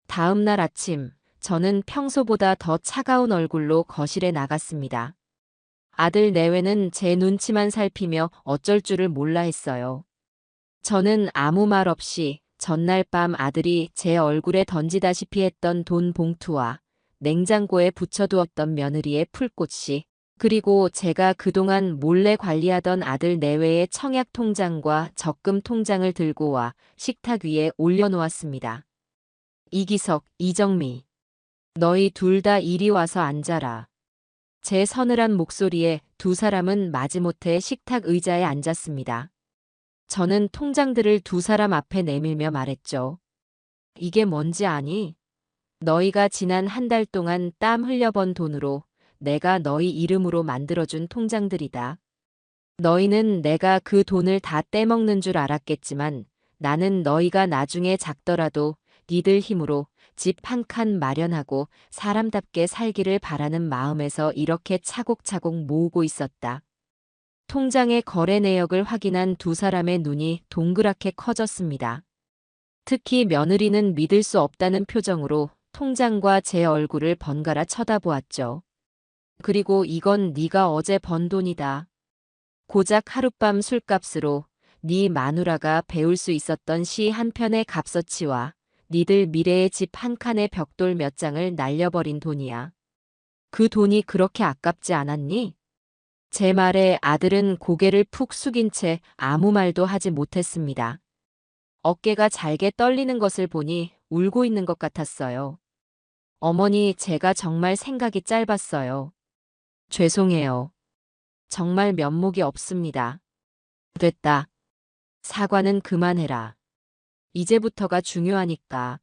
다음 날 아침, 저는 평소보다 더 차가운 얼굴로 거실에 나갔습니다. 아들 내외는 제 눈치만 살피며 어쩔 줄을 몰라 했어요. 저는 아무 말 없이 전날 밤 아들이 제 얼굴에 던지다시피 했던 돈 봉투와 냉장고에 붙여두었던 며느리의 풀꽃이, 그리고 제가 그동안 몰래 관리하던 아들 내외의 청약 통장과 적금 통장을 들고 와 식탁 위에 올려놓았습니다. 이기석, 이정미. 너희 둘 다 이리 와서 앉아라. 제 서늘한 목소리에 두 사람은 마지못해 식탁 의자에 앉았습니다. 저는 통장들을 두 사람 앞에 내밀며 말했죠. 이게 뭔지 아니? 너희가 지난 한 달 동안 땀 흘려번 돈으로 내가 너희 이름으로 만들어준 통장들이다. 너희는 내가 그 돈을 다 떼먹는 줄 알았겠지만 나는 너희가 나중에 작더라도 니들 힘으로 집 한 칸 마련하고 사람답게 살기를 바라는 마음에서 이렇게 차곡차곡 모으고 있었다. 통장의 거래 내역을 확인한 두 사람의 눈이 동그랗게 커졌습니다. 특히 며느리는 믿을 수 없다는 표정으로 통장과 제 얼굴을 번갈아 쳐다보았죠. 그리고 이건 네가 어제 번 돈이다. 고작 하룻밤 술값으로 네 마누라가 배울 수 있었던 시 한 편의 값어치와 니들 미래의 집 한 칸의 벽돌 몇 장을 날려버린 돈이야. 그 돈이 그렇게 아깝지 않았니? 제 말에 아들은 고개를 푹 숙인 채 아무 말도 하지 못했습니다. 어깨가 잘게 떨리는 것을 보니 울고 있는 것 같았어요. 어머니, 제가 정말 생각이 짧았어요. 죄송해요. 정말 면목이 없습니다. 됐다. 사과는 그만해라. 이제부터가 중요하니까.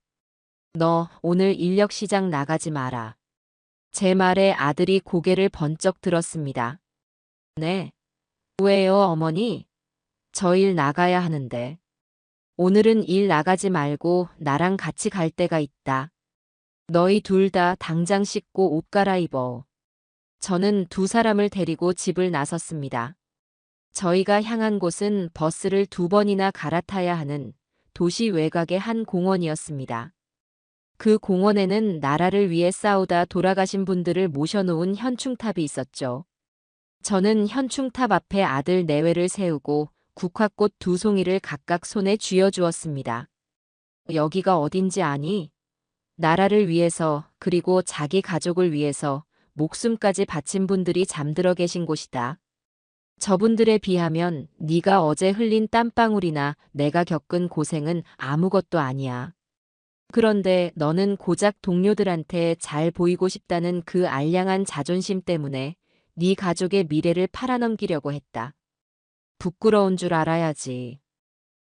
너 오늘 인력시장 나가지 마라. 제 말에 아들이 고개를 번쩍 들었습니다. 네. 왜요, 어머니? 저 일 나가야 하는데. 오늘은 일 나가지 말고 나랑 같이 갈 데가 있다. 너희 둘 다 당장 씻고 옷 갈아입어. 저는 두 사람을 데리고 집을 나섰습니다. 저희가 향한 곳은 버스를 두 번이나 갈아타야 하는 도시 외곽의 한 공원이었습니다. 그 공원에는 나라를 위해 싸우다 돌아가신 분들을 모셔놓은 현충탑이 있었죠. 저는 현충탑 앞에 아들 내외를 세우고 국화꽃 두 송이를 각각 손에 쥐어주었습니다. 여기가 어딘지 아니? 나라를 위해서 그리고 자기 가족을 위해서 목숨까지 바친 분들이 잠들어 계신 곳이다. 저분들에 비하면 네가 어제 흘린 땀방울이나 내가 겪은 고생은 아무것도 아니야. 그런데 너는 고작 동료들한테 잘 보이고 싶다는 그 알량한 자존심 때문에 네 가족의 미래를 팔아넘기려고 했다. 부끄러운 줄 알아야지.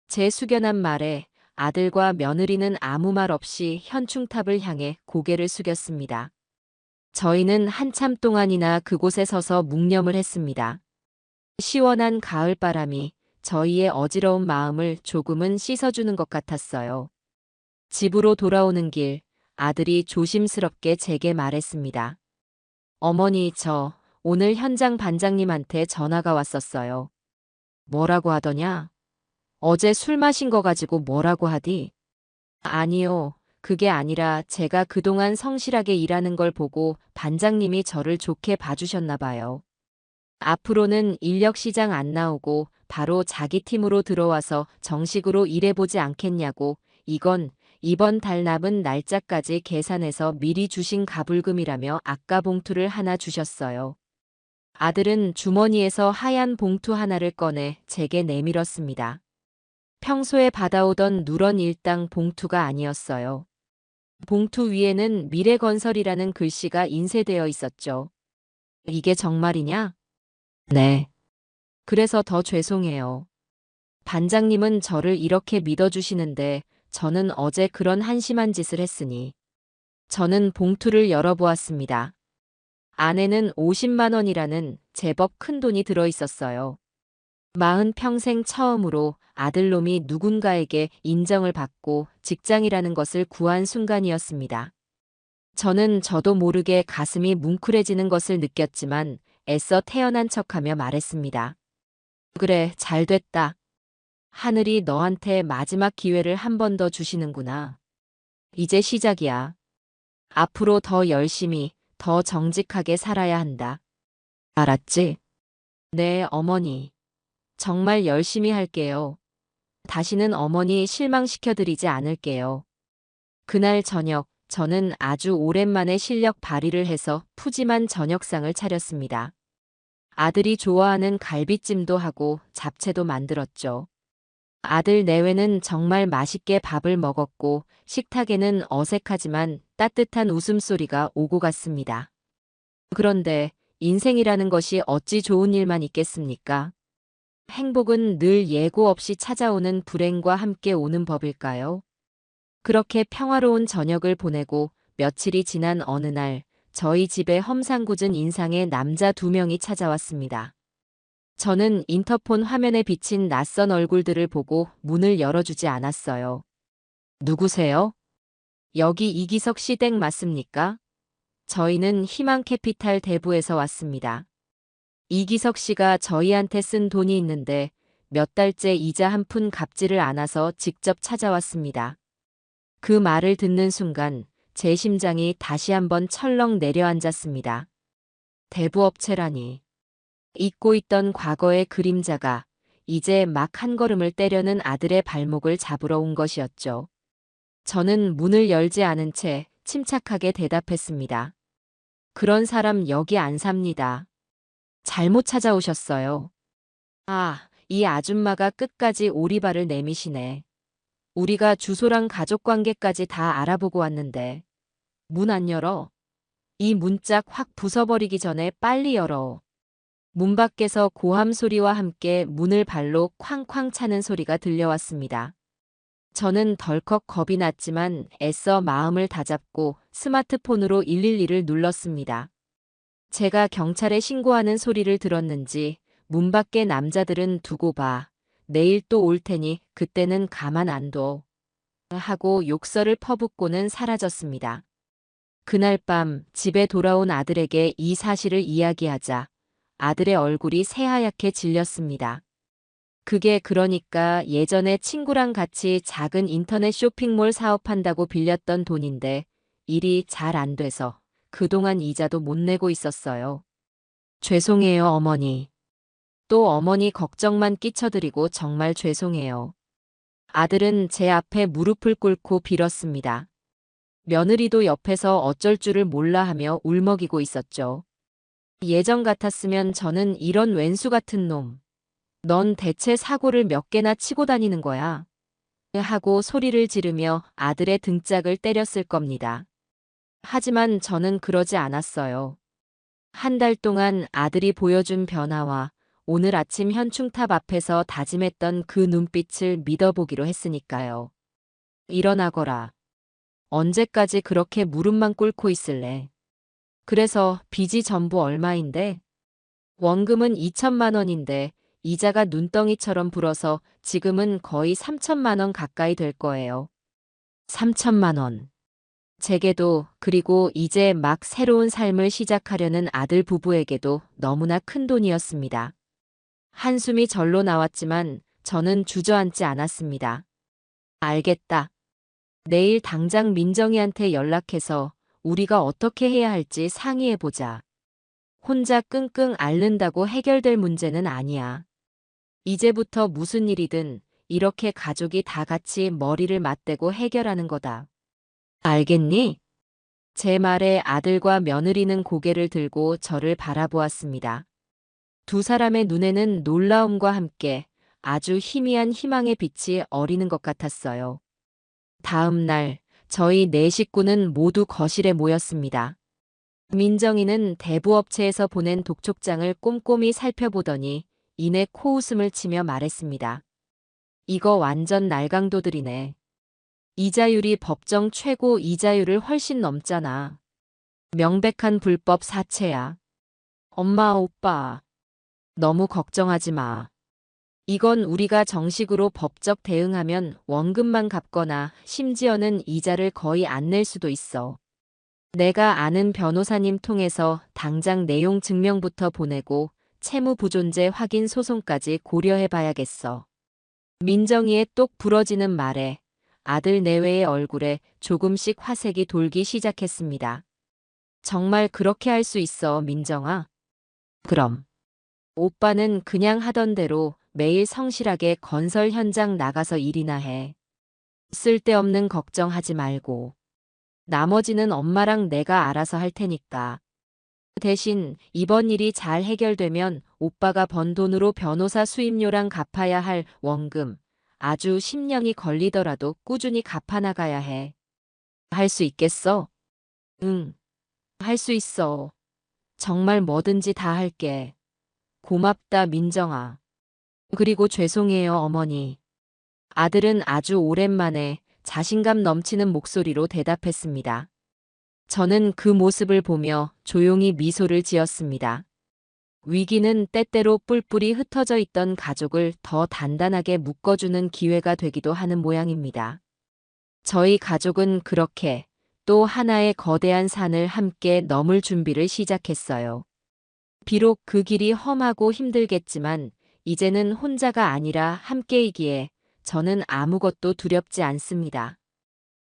제 숙연한 말에 아들과 며느리는 아무 말 없이 현충탑을 향해 고개를 숙였습니다. 저희는 한참 동안이나 그곳에 서서 묵념을 했습니다. 시원한 가을바람이 저희의 어지러운 마음을 조금은 씻어주는 것 같았어요. 집으로 돌아오는 길, 아들이 조심스럽게 제게 말했습니다. 어머니, 저 오늘 현장 반장님한테 전화가 왔었어요. 뭐라고 하더냐? 어제 술 마신 거 가지고 뭐라고 하디? 아니요. 그게 아니라 제가 그동안 성실하게 일하는 걸 보고 반장님이 저를 좋게 봐주셨나 봐요. 앞으로는 인력 시장 안 나오고 바로 자기 팀으로 들어와서 정식으로 일해보지 않겠냐고. 이건 이번 달 남은 날짜까지 계산해서 미리 주신 가불금이라며 아까 봉투를 하나 주셨어요. 아들은 주머니에서 하얀 봉투 하나를 꺼내 제게 내밀었습니다. 평소에 받아오던 누런 일당 봉투가 아니었어요. 봉투 위에는 미래건설이라는 글씨가 인쇄되어 있었죠. 이게 정말이냐? 네. 그래서 더 죄송해요. 반장님은 저를 이렇게 믿어주시는데 저는 어제 그런 한심한 짓을 했으니. 저는 봉투를 열어보았습니다. 안에는 50만 원이라는 제법 큰 돈이 들어있었어요. 40평생 처음으로 아들놈이 누군가에게 인정을 받고 직장이라는 것을 구한 순간이었습니다. 저는 저도 모르게 가슴이 뭉클해지는 것을 느꼈지만 애써 태연한 척하며 말했습니다. 그래, 잘 됐다. 하늘이 너한테 마지막 기회를 한 번 더 주시는구나. 이제 시작이야. 앞으로 더 열심히, 더 정직하게 살아야 한다. 알았지? 네, 어머니. 정말 열심히 할게요. 다시는 어머니 실망시켜드리지 않을게요. 그날 저녁, 저는 아주 오랜만에 실력 발휘를 해서 푸짐한 저녁상을 차렸습니다. 아들이 좋아하는 갈비찜도 하고 잡채도 만들었죠. 아들 내외는 정말 맛있게 밥을 먹었고 식탁에는 어색하지만 따뜻한 웃음소리가 오고 갔습니다. 그런데 인생이라는 것이 어찌 좋은 일만 있겠습니까? 행복은 늘 예고 없이 찾아오는 불행과 함께 오는 법일까요? 그렇게 평화로운 저녁을 보내고 며칠이 지난 어느 날 저희 집에 험상궂은 인상의 남자 두 명이 찾아왔습니다. 저는 인터폰 화면에 비친 낯선 얼굴들을 보고 문을 열어주지 않았어요. 누구세요? 여기 이기석 씨 댁 맞습니까? 저희는 희망캐피탈 대부에서 왔습니다. 이기석 씨가 저희한테 쓴 돈이 있는데 몇 달째 이자 한 푼 갚지를 않아서 직접 찾아왔습니다. 그 말을 듣는 순간 제 심장이 다시 한번 철렁 내려앉았습니다. 대부업체라니. 잊고 있던 과거의 그림자가 이제 막 한 걸음을 떼려는 아들의 발목을 잡으러 온 것이었죠. 저는 문을 열지 않은 채 침착하게 대답했습니다. 그런 사람 여기 안 삽니다. 잘못 찾아오셨어요. 아, 이 아줌마가 끝까지 오리발을 내미시네. 우리가 주소랑 가족관계까지 다 알아보고 왔는데. 문 안 열어. 이 문짝 확 부숴버리기 전에 빨리 열어. 문 밖에서 고함 소리와 함께 문을 발로 쾅쾅 차는 소리가 들려왔습니다. 저는 덜컥 겁이 났지만 애써 마음을 다잡고 스마트폰으로 112를 눌렀습니다. 제가 경찰에 신고하는 소리를 들었는지 문 밖의 남자들은 두고 봐. 내일 또 올 테니 그때는 가만 안 둬. 하고 욕설을 퍼붓고는 사라졌습니다. 그날 밤 집에 돌아온 아들에게 이 사실을 이야기하자 아들의 얼굴이 새하얗게 질렸습니다. 그게 그러니까 예전에 친구랑 같이 작은 인터넷 쇼핑몰 사업한다고 빌렸던 돈인데 일이 잘 안 돼서 그동안 이자도 못 내고 있었어요. 죄송해요, 어머니. 또 어머니 걱정만 끼쳐드리고 정말 죄송해요. 아들은 제 앞에 무릎을 꿇고 빌었습니다. 며느리도 옆에서 어쩔 줄을 몰라 하며 울먹이고 있었죠. 예전 같았으면 저는 이런 왼수 같은 놈. 넌 대체 사고를 몇 개나 치고 다니는 거야? 하고 소리를 지르며 아들의 등짝을 때렸을 겁니다. 하지만 저는 그러지 않았어요. 한 달 동안 아들이 보여준 변화와 오늘 아침 현충탑 앞에서 다짐했던 그 눈빛을 믿어보기로 했으니까요. 일어나거라. 언제까지 그렇게 무릎만 꿇고 있을래? 그래서 빚이 전부 얼마인데? 원금은 2천만 원인데 이자가 눈덩이처럼 불어서 지금은 거의 3천만 원 가까이 될 거예요. 3천만 원. 제게도 그리고 이제 막 새로운 삶을 시작하려는 아들 부부에게도 너무나 큰 돈이었습니다. 한숨이 절로 나왔지만 저는 주저앉지 않았습니다. 알겠다. 내일 당장 민정이한테 연락해서 우리가 어떻게 해야 할지 상의해보자. 혼자 끙끙 앓는다고 해결될 문제는 아니야. 이제부터 무슨 일이든 이렇게 가족이 다 같이 머리를 맞대고 해결하는 거다. 알겠니? 제 말에 아들과 며느리는 고개를 들고 저를 바라보았습니다. 두 사람의 눈에는 놀라움과 함께 아주 희미한 희망의 빛이 어리는 것 같았어요. 다음 날 저희 네 식구는 모두 거실에 모였습니다. 민정이는 대부업체에서 보낸 독촉장을 꼼꼼히 살펴보더니 이내 코웃음을 치며 말했습니다. 이거 완전 날강도들이네. 이자율이 법정 최고 이자율을 훨씬 넘잖아. 명백한 불법 사채야. 엄마, 오빠. 너무 걱정하지 마. 이건 우리가 정식으로 법적 대응하면 원금만 갚거나 심지어는 이자를 거의 안 낼 수도 있어. 내가 아는 변호사님 통해서 당장 내용 증명부터 보내고 채무 부존재 확인 소송까지 고려해 봐야겠어. 민정이의 똑 부러지는 말에 아들 내외의 얼굴에 조금씩 화색이 돌기 시작했습니다. 정말 그렇게 할 수 있어, 민정아? 그럼. 오빠는 그냥 하던 대로 매일 성실하게 건설 현장 나가서 일이나 해. 쓸데없는 걱정하지 말고. 나머지는 엄마랑 내가 알아서 할 테니까. 대신 이번 일이 잘 해결되면 오빠가 번 돈으로 변호사 수임료랑 갚아야 할 원금, 아주 10년이 걸리더라도 꾸준히 갚아나가야 해. 할 수 있겠어? 응, 할 수 있어. 정말 뭐든지 다 할게. 고맙다, 민정아. 그리고 죄송해요, 어머니. 아들은 아주 오랜만에 자신감 넘치는 목소리로 대답했습니다. 저는 그 모습을 보며 조용히 미소를 지었습니다. 위기는 때때로 뿔뿔이 흩어져 있던 가족을 더 단단하게 묶어주는 기회가 되기도 하는 모양입니다. 저희 가족은 그렇게 또 하나의 거대한 산을 함께 넘을 준비를 시작했어요. 비록 그 길이 험하고 힘들겠지만 이제는 혼자가 아니라 함께이기에 저는 아무것도 두렵지 않습니다.